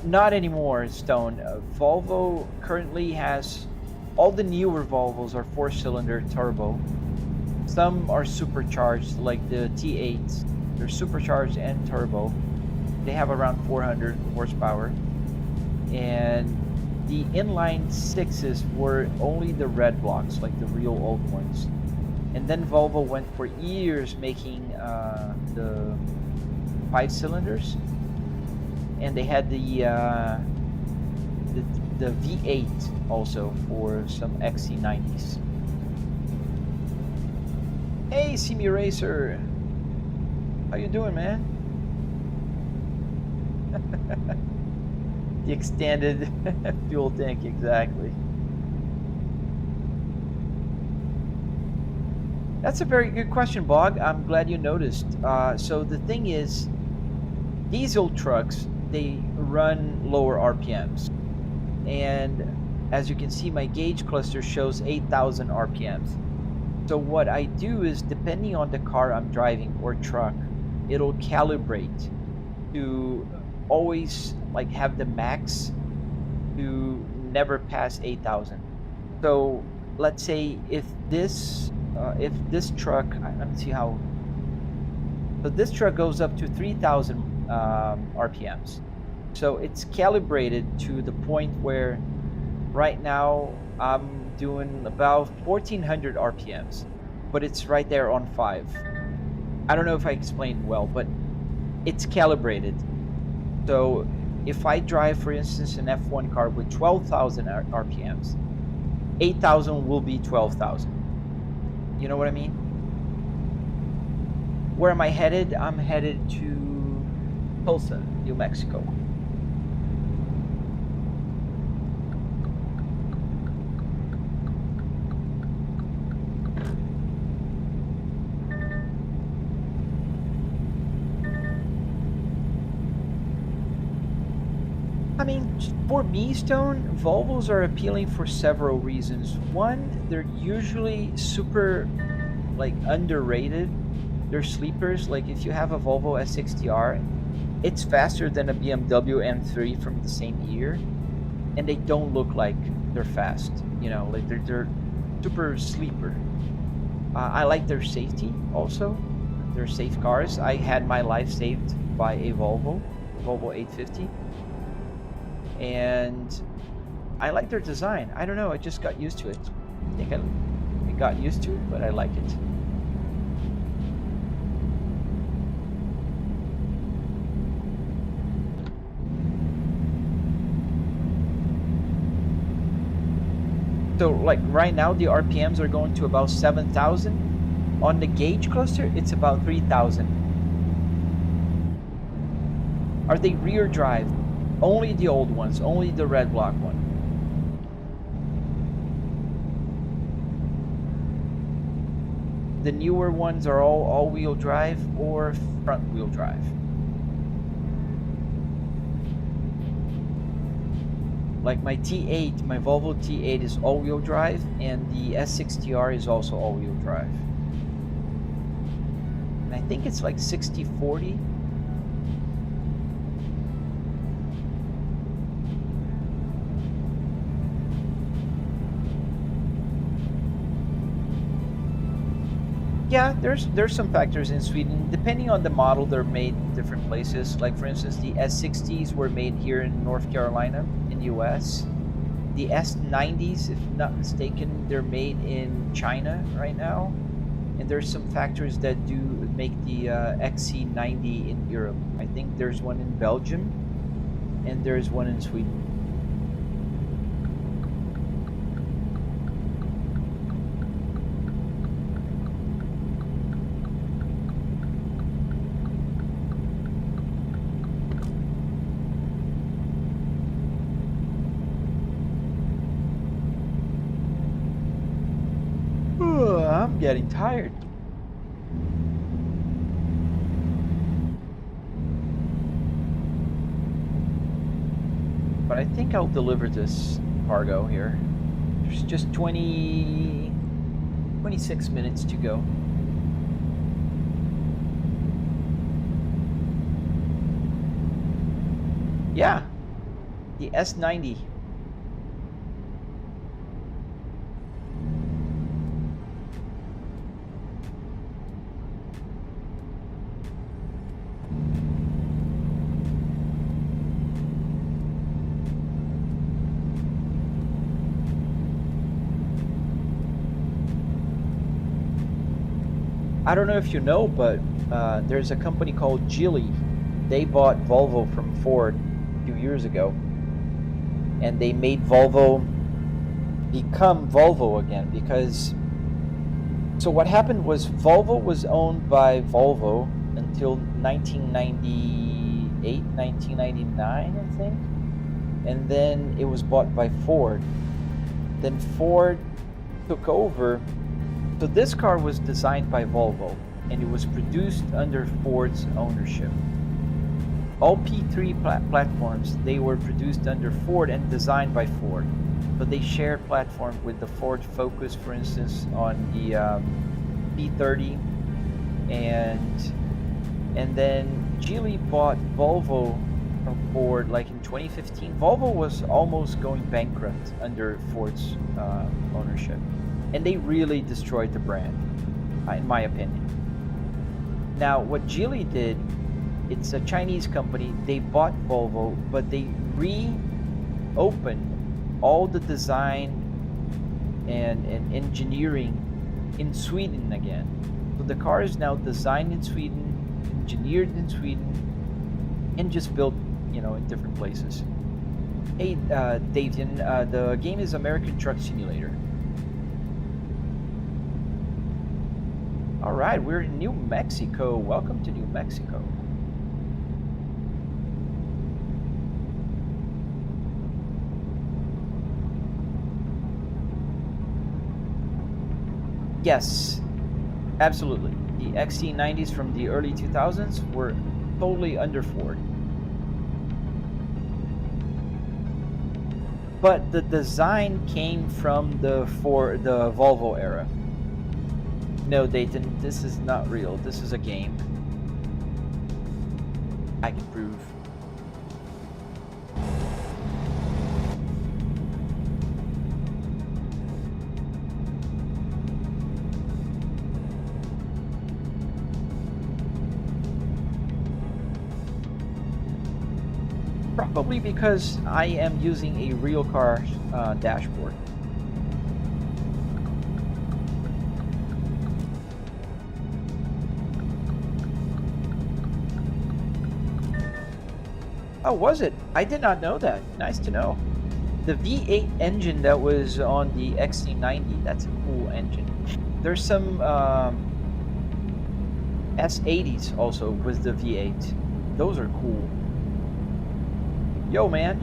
Not anymore, Stone. Volvo currently has, all the newer Volvos are 4-cylinder turbo. Some are supercharged, like the T8s. They're supercharged and turbo. They have around 400 horsepower. And the inline sixes were only the red blocks, like the real old ones. And then Volvo went for years making the 5 cylinders, and they had the V8 also for some XC90s. Hey, Simracing, how you doing, man? The extended fuel tank, exactly. That's a very good question, Bog. I'm glad you noticed. So the thing is, diesel trucks, they run lower RPMs. And as you can see, my gauge cluster shows 8,000 RPMs. So what I do is, depending on the car I'm driving or truck, it'll calibrate to always like have the max to never pass 8,000. So let's say if this truck, let me see how. So this truck goes up to 3,000 RPMs. So it's calibrated to the point where right now I'm doing about 1,400 RPMs, but it's right there on 5. I don't know if I explained well, but it's calibrated. So if I drive, for instance, an F1 car with 12,000 RPMs, 8,000 will be 12,000. You know what I mean? Where am I headed? I'm headed to Tulsa, New Mexico. I mean, for me, Stone, Volvos are appealing for several reasons. One, they're usually super, like, underrated. They're sleepers. Like, if you have a Volvo S60R, it's faster than a BMW M3 from the same year, and they don't look like they're fast. You know, like they're super sleeper. I like their safety also. They're safe cars. I had my life saved by a Volvo 850. And I like their design. I don't know, I just got used to it. I think I got used to it, but I like it. So like right now the RPMs are going to about 7,000. On the gauge cluster, it's about 3,000. Are they rear drive? Only the old ones, only the red block one. The newer ones are all all-wheel drive or front-wheel drive. Like my T8, my Volvo T8 is all-wheel drive, and the S60R is also all-wheel drive. And I think it's like 60-40. Yeah, there's some factors in Sweden. Depending on the model, they're made in different places. Like for instance, the S60s were made here in North Carolina, in US. The S90s, if not mistaken, they're made in China right now. And there's some factories that do make the XC90 in Europe. I think there's one in Belgium, and there's one in Sweden. I'm getting tired. But I think I'll deliver this cargo here. There's just 26 minutes to go. Yeah, the S90. I don't know if you know, but there's a company called Geely. They bought Volvo from Ford a few years ago, and they made Volvo become Volvo again because. So what happened was Volvo was owned by Volvo until 1998, 1999, I think. And then it was bought by Ford. Then Ford took over. So this car was designed by Volvo and it was produced under Ford's ownership. All P3 platforms, they were produced under Ford and designed by Ford. But they shared platform with the Ford Focus, for instance, on the P30, and then Geely bought Volvo from Ford like in 2015. Volvo was almost going bankrupt under Ford's ownership, and they really destroyed the brand, in my opinion. Now, what Geely did, it's a Chinese company. They bought Volvo, but they reopened all the design and engineering in Sweden again. So the car is now designed in Sweden, engineered in Sweden, and just built, in different places. Hey, Davian, the game is American Truck Simulator. All right, we're in New Mexico. Welcome to New Mexico. Yes, absolutely. The XC90s from the early 2000s were totally under Ford. But the design came from the Volvo era. No, Dayton, this is not real. This is a game. I can prove. Probably because I am using a real car dashboard. Oh, was it? I did not know that. Nice to know. The V8 engine that was on the XC90, that's a cool engine. There's some S80s also with the V8. Those are cool. Yo, man.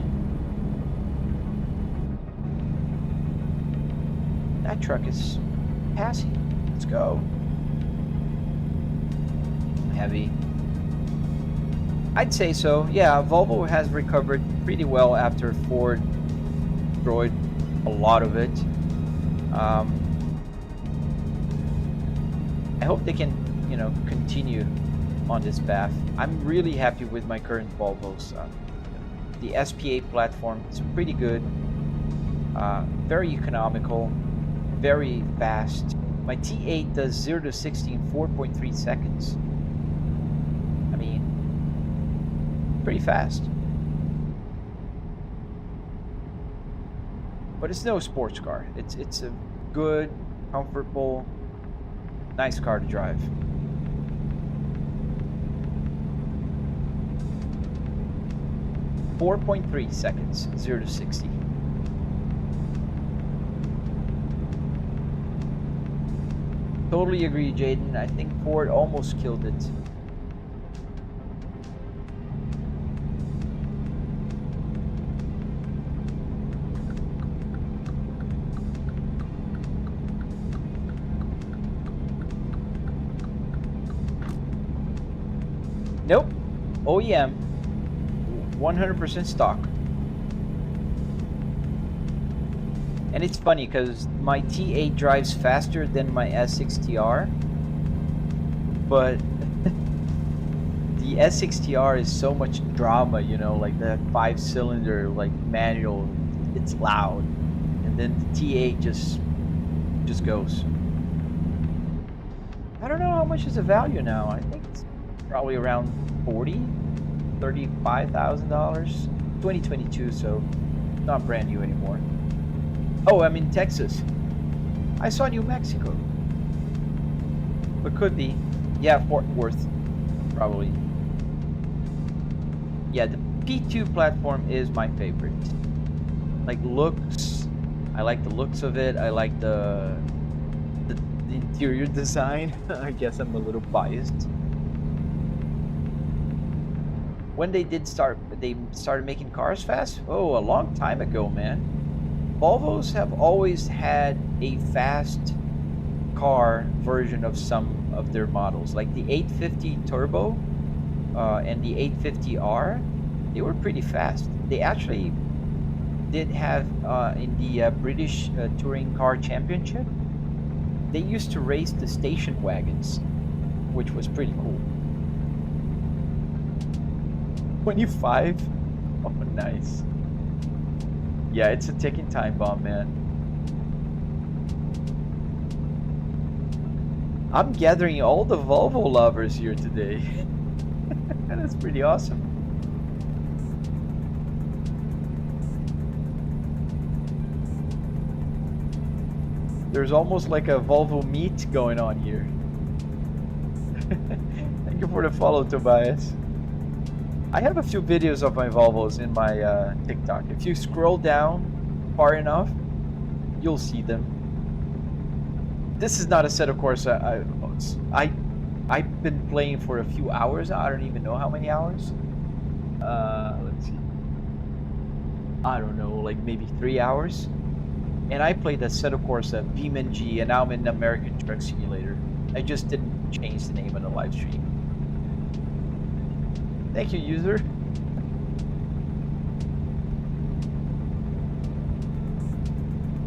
That truck is passing. Let's go. Heavy. I'd say so. Yeah, Volvo has recovered pretty well after Ford destroyed a lot of it. I hope they can, continue on this path. I'm really happy with my current Volvos. The SPA platform is pretty good, very economical, very fast. My T8 does 0 to 60 in 4.3 seconds. I mean, pretty fast. But it's no sports car. It's a good, comfortable, nice car to drive. .3 seconds, 0 to 60. Totally agree, Jaden. I think Ford almost killed it. Nope. OEM. 100% stock. And it's funny because my T8 drives faster than my S6TR, but the S6TR is so much drama, like the 5-cylinder, like manual, it's loud, and then the T8 just goes. I don't know how much is the value now. I think it's probably around $35,000. 2022, so not brand new anymore. Oh, I'm in Texas. I saw New Mexico. but could be. Yeah, Fort Worth, probably. Yeah, the P2 platform is my favorite. Like looks, I like the looks of it. I like the interior design. I guess I'm a little biased. When they started making cars fast? Oh, a long time ago, man. Volvos have always had a fast car version of some of their models, like the 850 Turbo and the 850R. They were pretty fast. They actually did have in the British Touring Car Championship. They used to race the station wagons, which was pretty cool. 25? Oh, nice. Yeah, it's a ticking time bomb, man. I'm gathering all the Volvo lovers here today. That's pretty awesome. There's almost like a Volvo meet going on here. Thank you for the follow, Tobias. I have a few videos of my Volvos in my TikTok. If you scroll down far enough, you'll see them. This is not a set of course I've been playing for a few hours. I don't even know how many hours. Let's see. I don't know, like maybe 3 hours. And I played a set of course at BeamNG, and now I'm in American Truck Simulator. I just didn't change the name on the live stream. Thank you, user.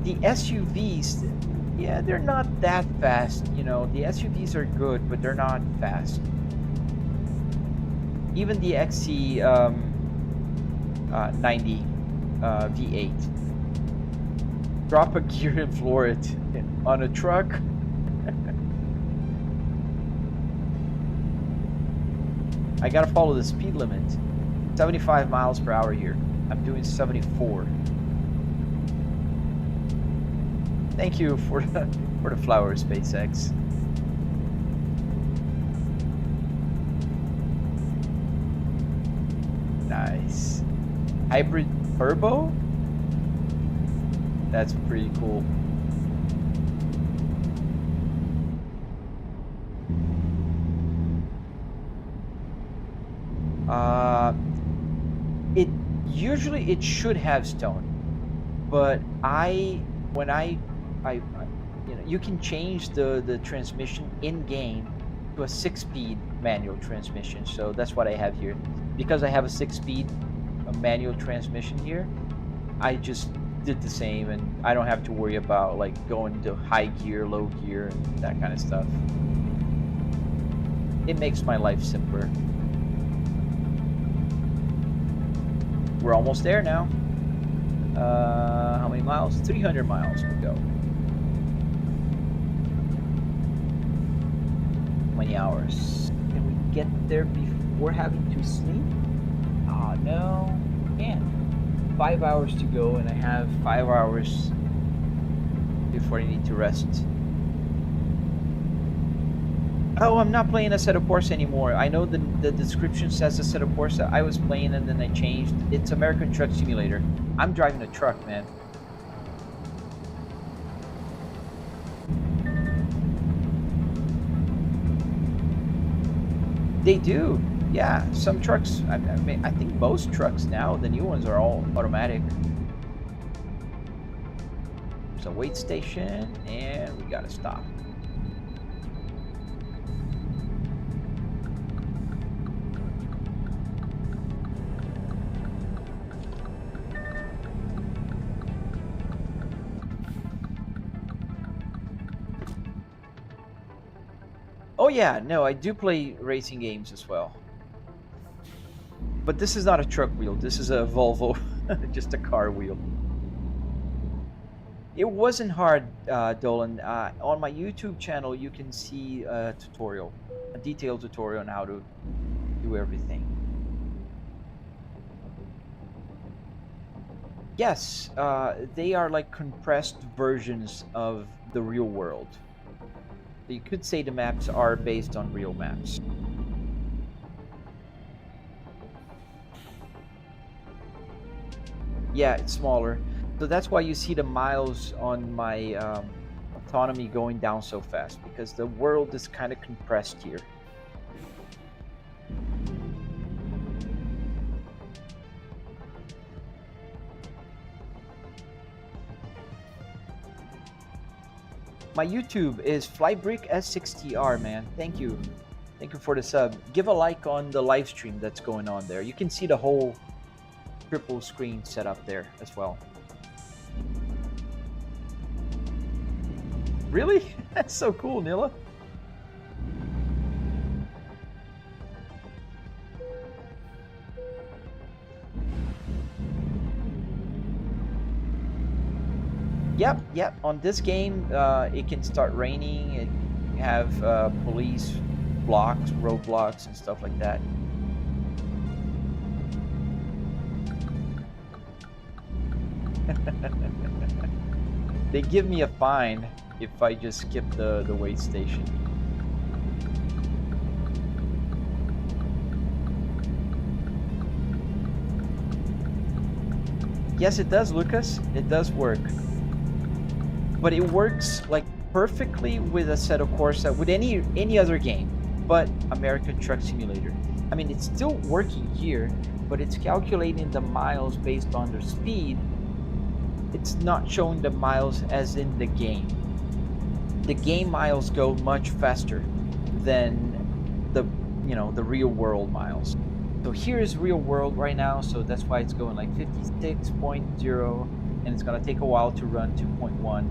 The SUVs, yeah, they're not that fast. You know, the SUVs are good, but they're not fast. Even the XC90 V8. Drop a gear and floor it on a truck. I gotta follow the speed limit. 75 miles per hour here. I'm doing 74. Thank you for the flowers, SpaceX. Nice. Hybrid turbo? That's pretty cool. It should have stone, but when I you know, you can change the transmission in game to a 6-speed manual transmission. So that's what I have here. Because I have a 6-speed manual transmission here, I just did the same, and I don't have to worry about like going to high gear, low gear, and that kind of stuff. It makes my life simpler. We're almost there now. How many miles? 300 miles to go. How many hours? Can we get there before having to sleep? Oh, no. Can't. 5 hours to go, and I have 5 hours before I need to rest. Oh, I'm not playing Assetto Corsa anymore. I know the description says Assetto Corsa. I was playing and then I changed. It's American Truck Simulator. I'm driving a truck, man. They do. Yeah, some trucks, I mean, I think most trucks now, the new ones are all automatic. There's a wait station, and we gotta stop. Oh yeah, no, I do play racing games as well. But this is not a truck wheel, this is a Volvo, just a car wheel. It wasn't hard, Dolan. On my YouTube channel, you can see a tutorial, a detailed tutorial on how to do everything. Yes, they are like compressed versions of the real world. So you could say the maps are based on real maps. Yeah, it's smaller. So that's why you see the miles on my autonomy going down so fast, because the world is kind of compressed here. My YouTube is Flybrick S60R, man. Thank you. Thank you for the sub. Give a like on the live stream that's going on there. You can see the whole triple screen set up there as well. Really? That's so cool, Nila. Yep. On this game, it can start raining. It have police blocks, roadblocks, and stuff like that. They give me a fine if I just skip the wait station. Yes, it does, Lucas. It does work. But it works like perfectly with Assetto Corsa, with any other game but American Truck Simulator. I mean, it's still working here, but it's calculating the miles based on their speed. It's not showing the miles as in the game. The game miles go much faster than the real world miles. So here is real world right now, so that's why it's going like 56.0, and it's gonna take a while to run 2.1.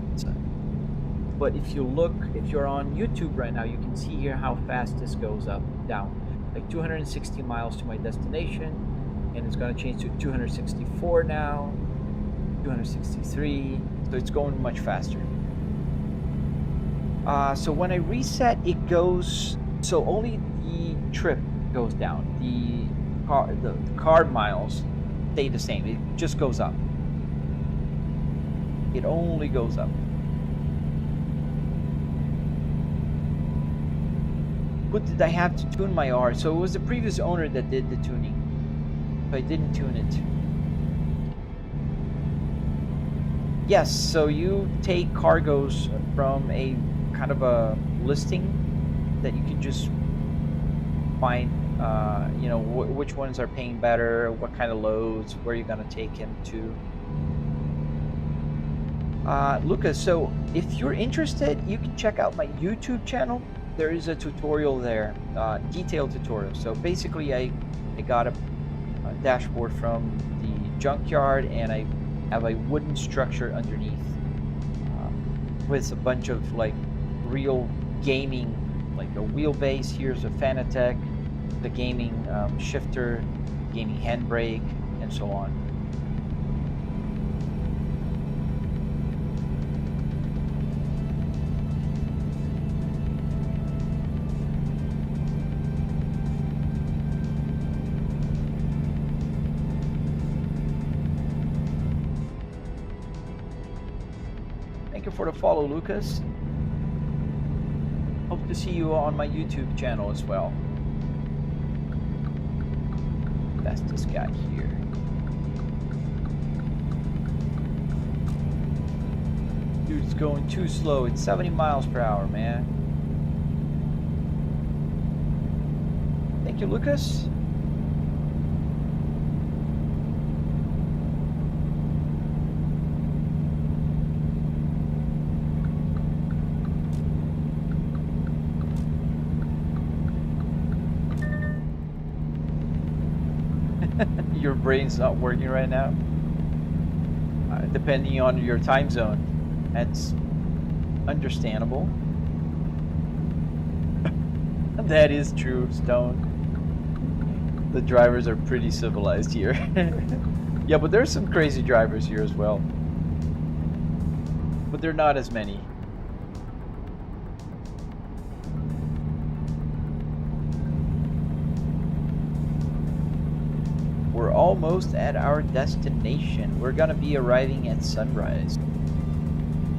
But if you're on YouTube right now, you can see here how fast this goes down. Like 260 miles to my destination, and it's gonna change to 264 now, 263, so it's going much faster. So when I reset, it goes, so only the trip goes down. The car miles stay the same. It just goes up. It only goes up. What did I have to tune my R? So it was the previous owner that did the tuning. So I didn't tune it. Yes, so you take cargoes from a kind of a listing that you can just find, which ones are paying better, what kind of loads, where you're gonna take him to. Lucas, so if you're interested, you can check out my YouTube channel. There is a tutorial there, detailed tutorial. So basically, I got a dashboard from the junkyard, and I have a wooden structure underneath with a bunch of like real gaming, like a wheelbase. Here's a Fanatec, the gaming shifter, gaming handbrake, and so on. Thank you for the follow, Lucas. Hope to see you on my YouTube channel as well. That's this guy here. Dude, it's going too slow. It's 70 miles per hour, man. Thank you, Lucas. Your brain's not working right now, depending on your time zone. That's understandable. That is true, Stone. The drivers are pretty civilized here. Yeah, but there's some crazy drivers here as well, but they're not as many. We're almost at our destination. We're gonna be arriving at sunrise.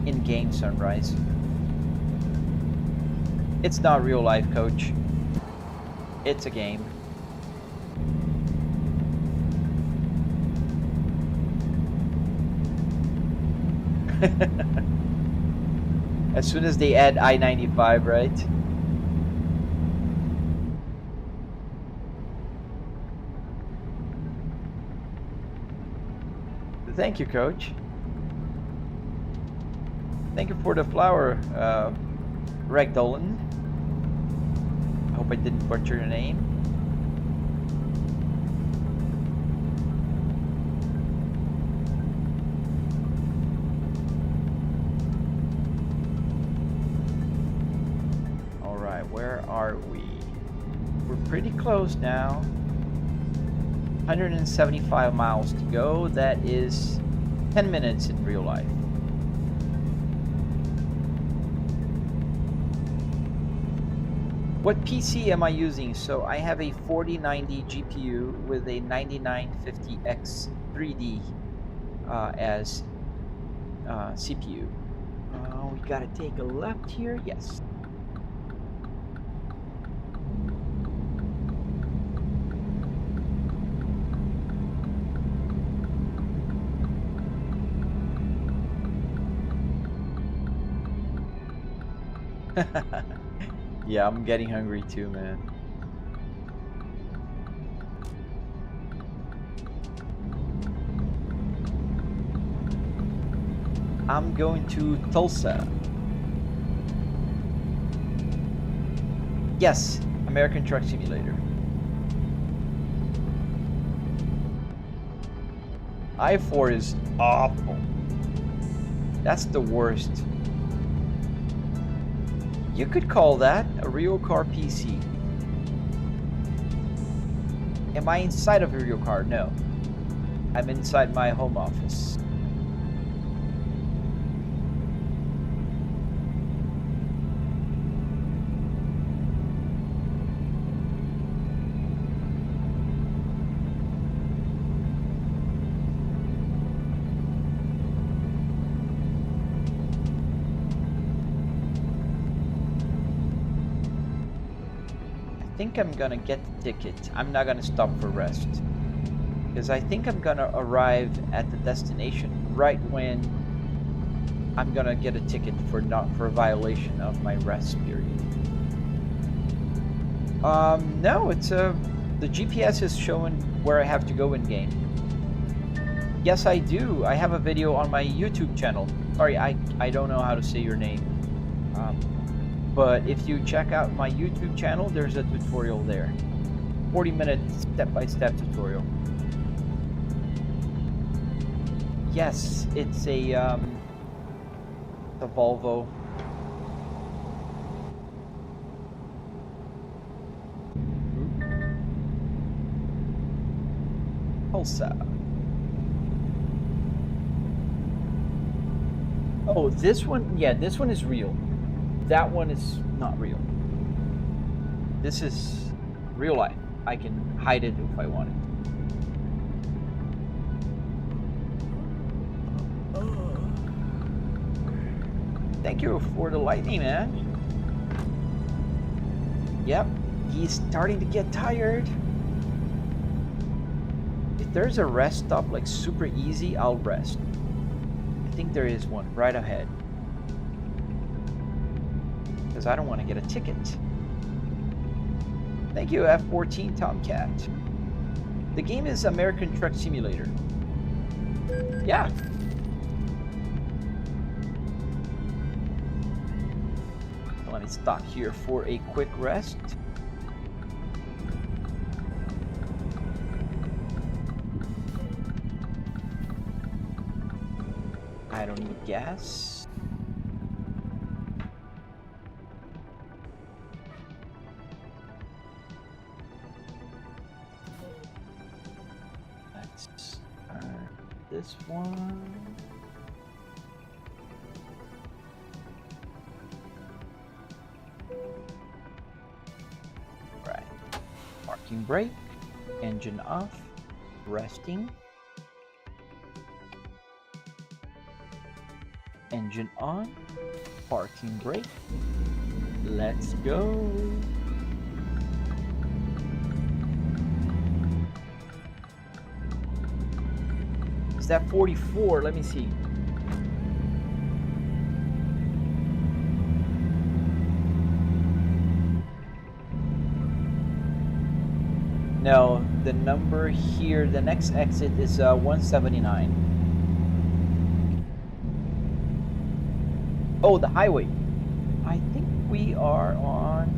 In-game sunrise. It's not real life, coach. It's a game. As soon as they add I-95, right? Thank you, coach. Thank you for the flower, Regdolan. I hope I didn't butcher your name. Alright, where are we? We're pretty close now. 175 miles to go. That is 10 minutes in real life. What PC am I using? So I have a 4090 GPU with a 9950X 3D as CPU. We gotta take a left here. Yes. Yeah, I'm getting hungry too, man. I'm going to Tulsa. Yes, American Truck Simulator. I4 is awful. That's the worst. You could call that a real car PC. Am I inside of a real car? No. I'm inside my home office. I think I'm gonna get the ticket. I'm not gonna stop for rest, because I think I'm gonna arrive at the destination right when I'm gonna get a ticket for a violation of my rest period. No, it's the GPS is showing where I have to go in game. Yes, I do. I have a video on my YouTube channel. Sorry, I don't know how to say your name. But if you check out my YouTube channel, there's a tutorial there. 40-minute step-by-step tutorial. Yes, it's a Volvo. Tulsa. Oh, this one, yeah, this one is real. That one is not real. This is real life. I can hide it if I want it. Thank you for the lightning, man. Yep, he's starting to get tired. If there's a rest stop like super easy, I'll rest. I think there is one right ahead. Because I don't want to get a ticket. Thank you, F14 Tomcat. The game is American Truck Simulator. Yeah. Let me stop here for a quick rest. I don't need gas. This one. Right. Parking brake. Engine off. Resting. Engine on. Parking brake. Let's go. Is that 44? Let me see. No, the number here, the next exit is 179. Oh, the highway. I think we are on.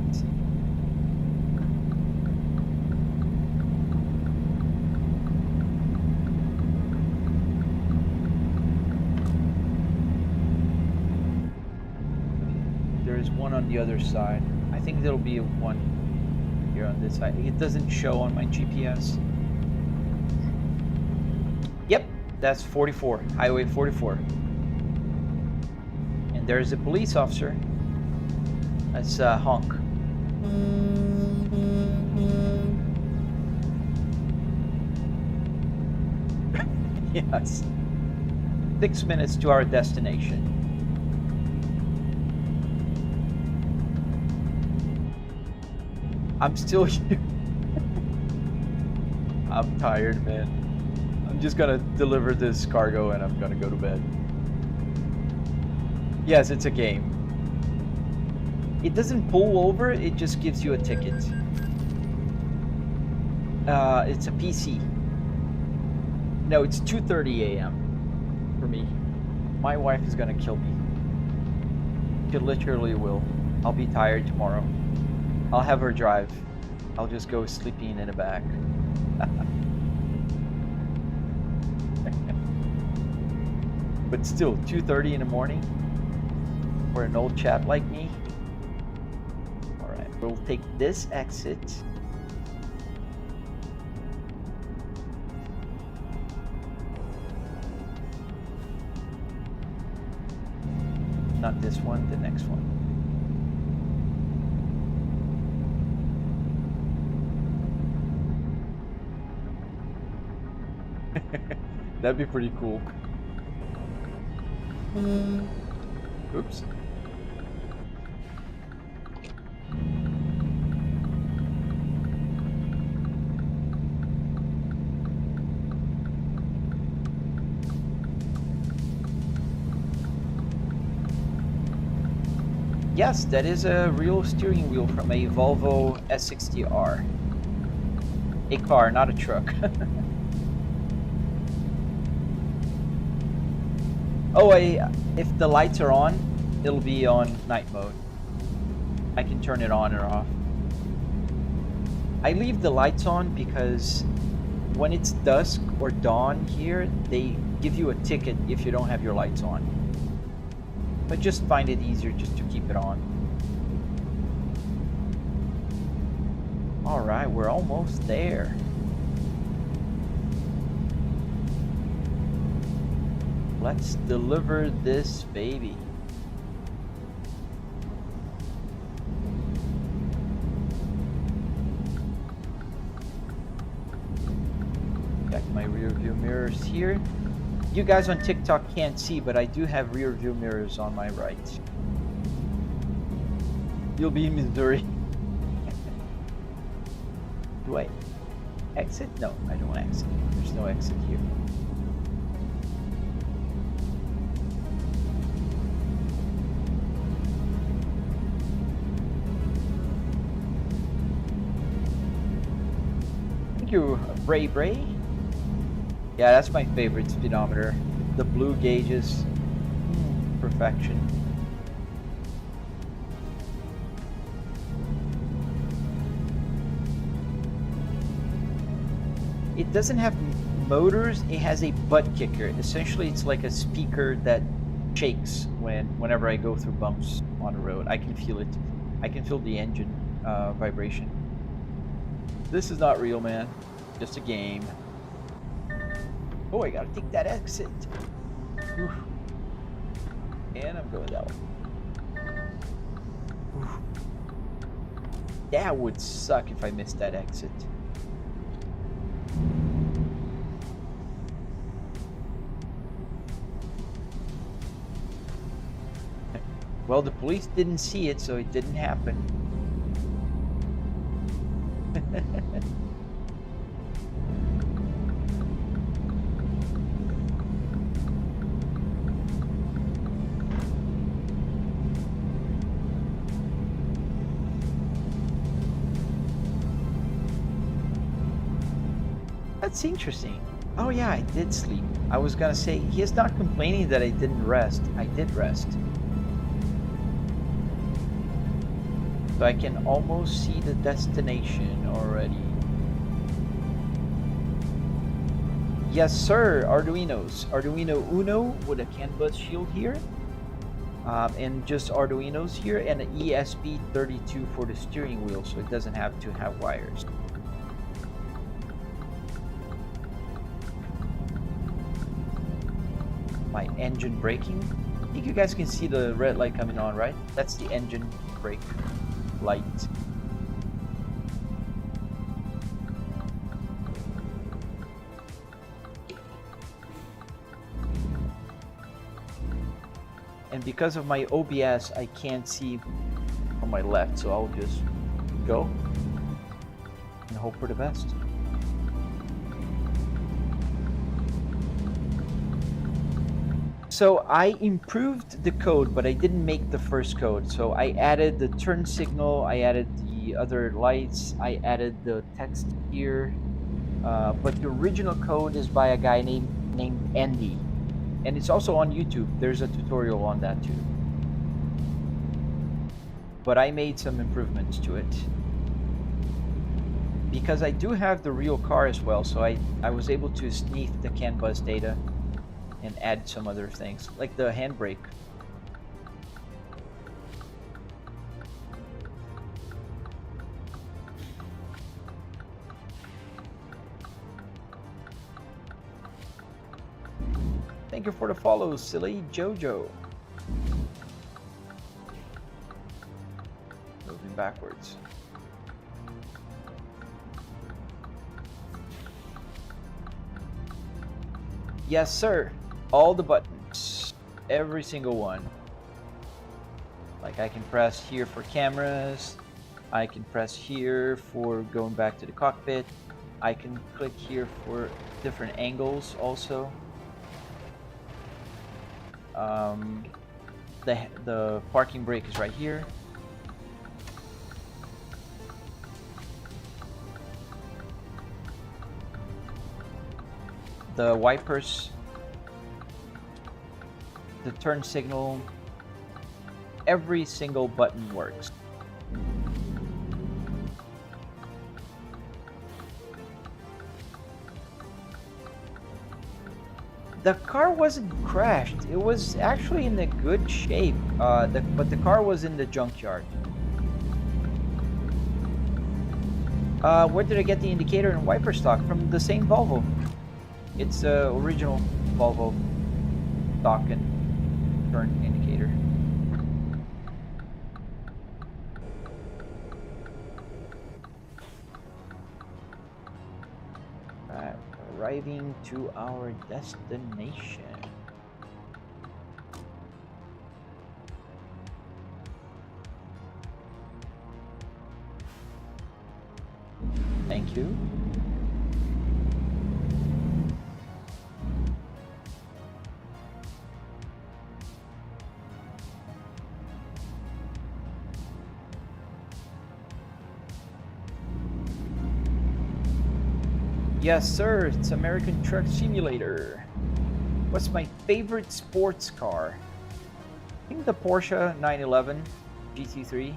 Let's see. There's one on the other side. I think there'll be one here on this side. It doesn't show on my GPS. Yep, that's 44, Highway 44. And there's a police officer. That's honk. Yes. 6 minutes to our destination. I'm still here. I'm tired, man. I'm just gonna deliver this cargo and I'm gonna go to bed. Yes, it's a game. It doesn't pull over, it just gives you a ticket. It's a PC. No, it's 2:30 a.m. for me. My wife is gonna kill me. She literally will. I'll be tired tomorrow. I'll have her drive. I'll just go sleeping in the back. But still, 2:30 in the morning for an old chap like me. All right, we'll take this exit. Not this one, the next one. That'd be pretty cool. Oops. Yes, that is a real steering wheel from a Volvo S60R. A car, not a truck. Oh, if the lights are on, it'll be on night mode. I can turn it on or off. I leave the lights on because when it's dusk or dawn here, they give you a ticket if you don't have your lights on. But just find it easier just to keep it on. All right, we're almost there. Let's deliver this baby. Check my rear view mirrors here. You guys on TikTok can't see, but I do have rear view mirrors on my right. You'll be in Missouri. Do I exit? No, I don't exit. There's no exit here. Thank you, Bray Bray. Yeah, that's my favorite speedometer. The blue gauges. Perfection. It doesn't have motors, it has a butt kicker. Essentially, it's like a speaker that shakes whenever I go through bumps on the road. I can feel it. I can feel the engine vibration. This is not real, man. Just a game. Oh, I gotta take that exit. Oof. And I'm going that way. Oof. That would suck if I missed that exit. Well, the police didn't see it, so it didn't happen. That's interesting. Oh yeah, I did sleep. I was gonna say, he is not complaining that I didn't rest. I did rest. So I can almost see the destination already. Yes, sir, Arduinos. Arduino Uno with a CAN bus shield here. And just Arduinos here, and an ESP32 for the steering wheel, so it doesn't have to have wires. My engine braking. I think you guys can see the red light coming on, right? That's the engine brake light. And because of my OBS, I can't see on my left, so I'll just go and hope for the best. So I improved the code, but I didn't make the first code. So I added the turn signal, I added the other lights, I added the text here. But the original code is by a guy named Andy. And it's also on YouTube. There's a tutorial on that too. But I made some improvements to it. Because I do have the real car as well, so I was able to sneak the CAN bus data and add some other things, like the handbrake. Thank you for the follow, silly Jojo. Moving backwards. Yes, sir. All the buttons. Every single one. Like I can press here for cameras. I can press here for going back to the cockpit. I can click here for different angles also. The parking brake is right here. The wipers, the turn signal, every single button works. The car wasn't crashed. It was actually in a good shape, but the car was in the junkyard. Where did I get the indicator and wiper stock? From the same Volvo. It's original Volvo stock and turn indicator. Alright, arriving to our destination. Thank you. Yes, sir. It's American Truck Simulator. What's my favorite sports car? I think the Porsche 911 GT3.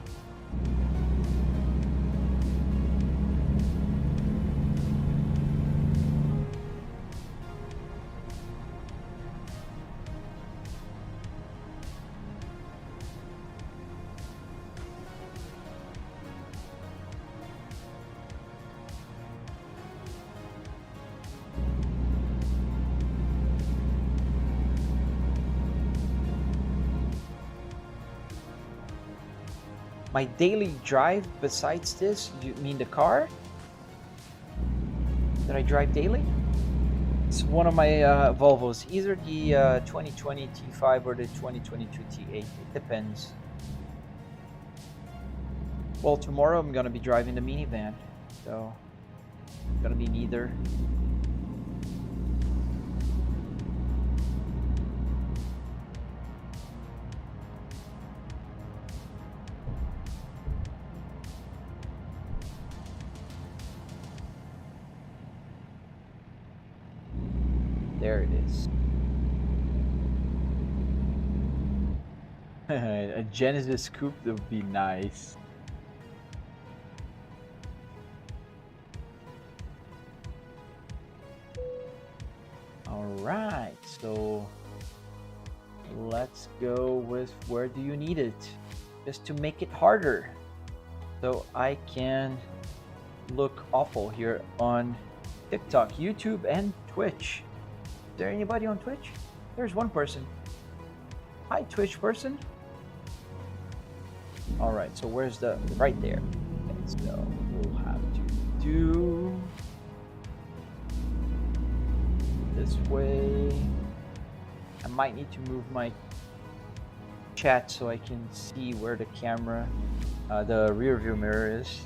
My daily drive besides this, you mean the car that I drive daily? It's one of my Volvos, either the 2020 T5 or the 2022 T8. It depends. Well, tomorrow I'm gonna be driving the minivan, so it's gonna be neither. There it is. A Genesis coupe, that would be nice. Alright, so let's go with where do you need it? Just to make it harder. So I can look awful here on TikTok, YouTube, and Twitch. Is there anybody on Twitch? There's one person. Hi, Twitch person. All right, so where's the right there? Okay, so we'll have to do this way. I might need to move my chat so I can see where the camera, the rear view mirror is.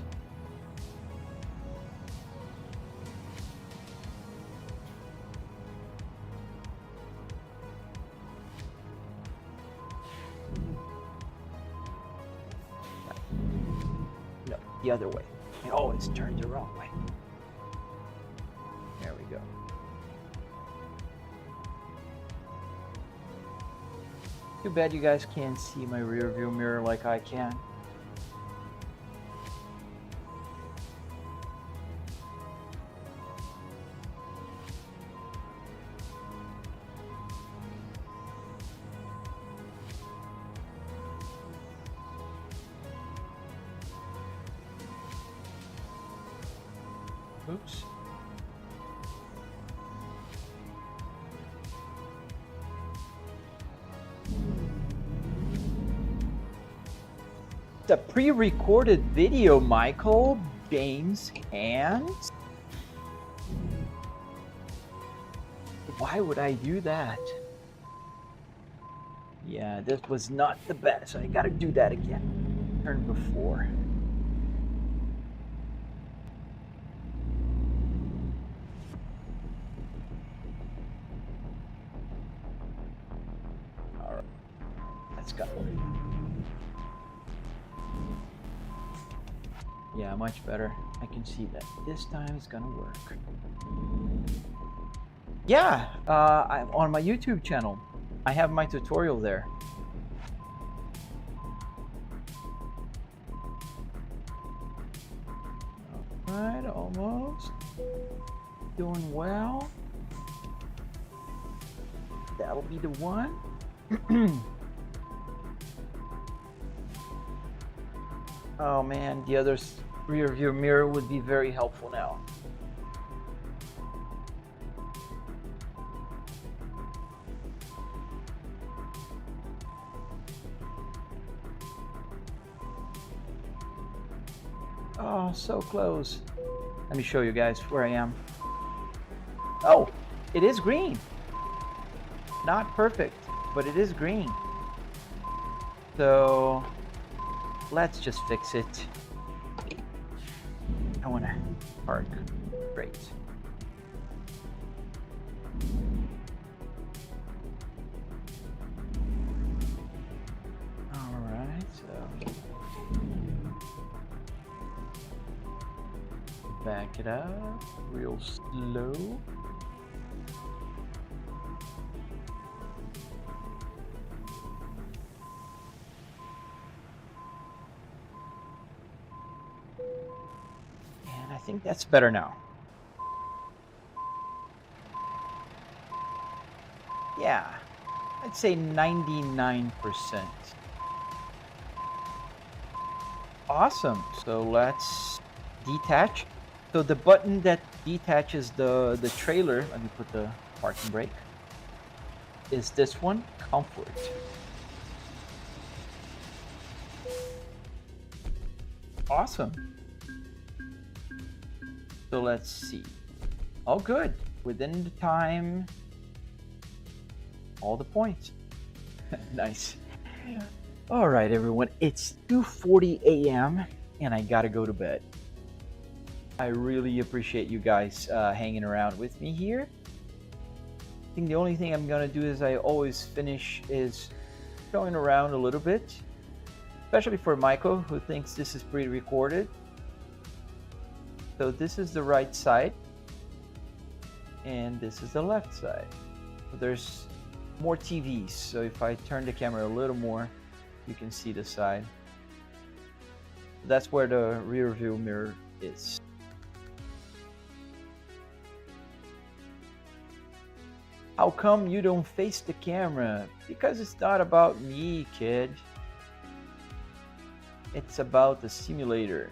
No, the other way. Oh, it's turned the wrong way. There we go. Too bad you guys can't see my rear view mirror like I can. Oops. It's a pre-recorded video, Michael. James Hands. Why would I do that? Yeah, this was not the best. I gotta do that again. Turn before. Alright. That's gotta work. Yeah, much better. I can see that this time it's gonna work. Yeah, I'm on my YouTube channel. I have my tutorial there. Alright, almost. Doing well. That'll be the one. Oh man, the other rear view mirror would be very helpful now. Oh, so close. Let me show you guys where I am. Oh, it is green. Not perfect, but it is green. So let's just fix it. I want to park. Great. All right, so back it up real slow. And I think that's better now. Yeah, I'd say 99%. Awesome. So let's detach. So the button that detaches the trailer, let me put the parking brake, is this one, comfort. Awesome. So let's see. Oh, good. within the time, all the points. Nice. All right, everyone, it's 2:40 a.m. and I gotta go to bed. I really appreciate you guys hanging around with me here. I think the only thing I'm gonna do is I always finish is showing around a little bit, especially for Michael, who thinks this is pre-recorded. So this is the right side and this is the left side. So there's more TVs, so if I turn the camera a little more, you can see the side. That's where the rear view mirror is. How come you don't face the camera? Because it's not about me, kid. It's about the simulator.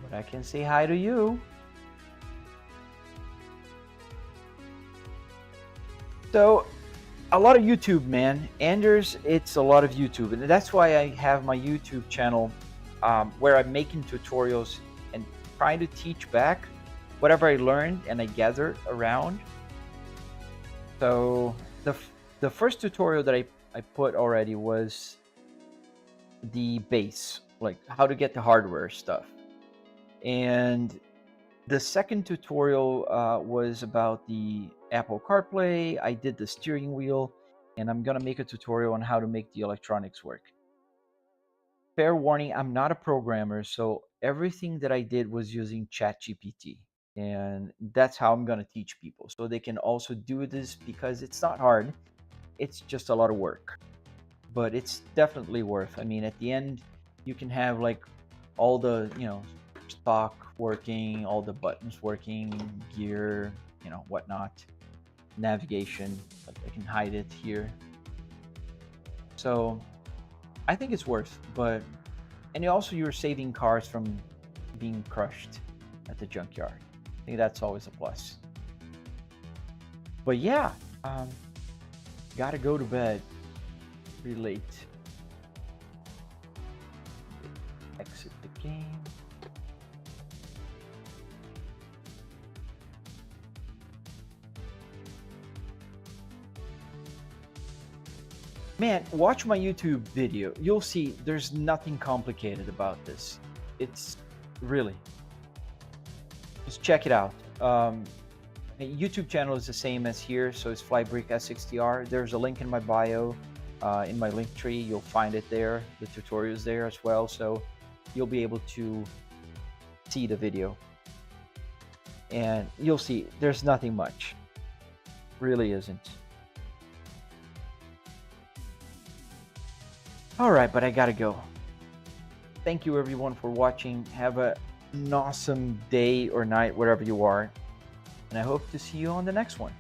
But I can say hi to you. So, a lot of YouTube, man. Anders, it's a lot of YouTube. And that's why I have my YouTube channel where I'm making tutorials and trying to teach back whatever I learned and I gathered around. So the first tutorial that I put already was the base, like how to get the hardware stuff. And the second tutorial was about the Apple CarPlay. I did the steering wheel, and I'm gonna make a tutorial on how to make the electronics work. Fair warning, I'm not a programmer, so everything that I did was using ChatGPT. And that's how I'm going to teach people, so they can also do this, because it's not hard, it's just a lot of work, but it's definitely worth. I mean, at the end you can have like all the, you know, stock working, all the buttons working, gear, you know, whatnot, navigation, but I can hide it here. So I think it's worth. But and also you're saving cars from being crushed at the junkyard. I think that's always a plus. But yeah, gotta go to bed. Pretty late. Exit the game. Man, watch my YouTube video. You'll see there's nothing complicated about this. It's really. Just check it out. My YouTube channel is the same as here, so it's Flybrick S60R. There's a link in my bio, in my link tree. You'll find it there. The tutorial's there as well, so you'll be able to see the video. And you'll see there's nothing much. Really isn't. All right, but I gotta go. Thank you everyone for watching. Have an awesome day or night wherever you are, and I hope to see you on the next one.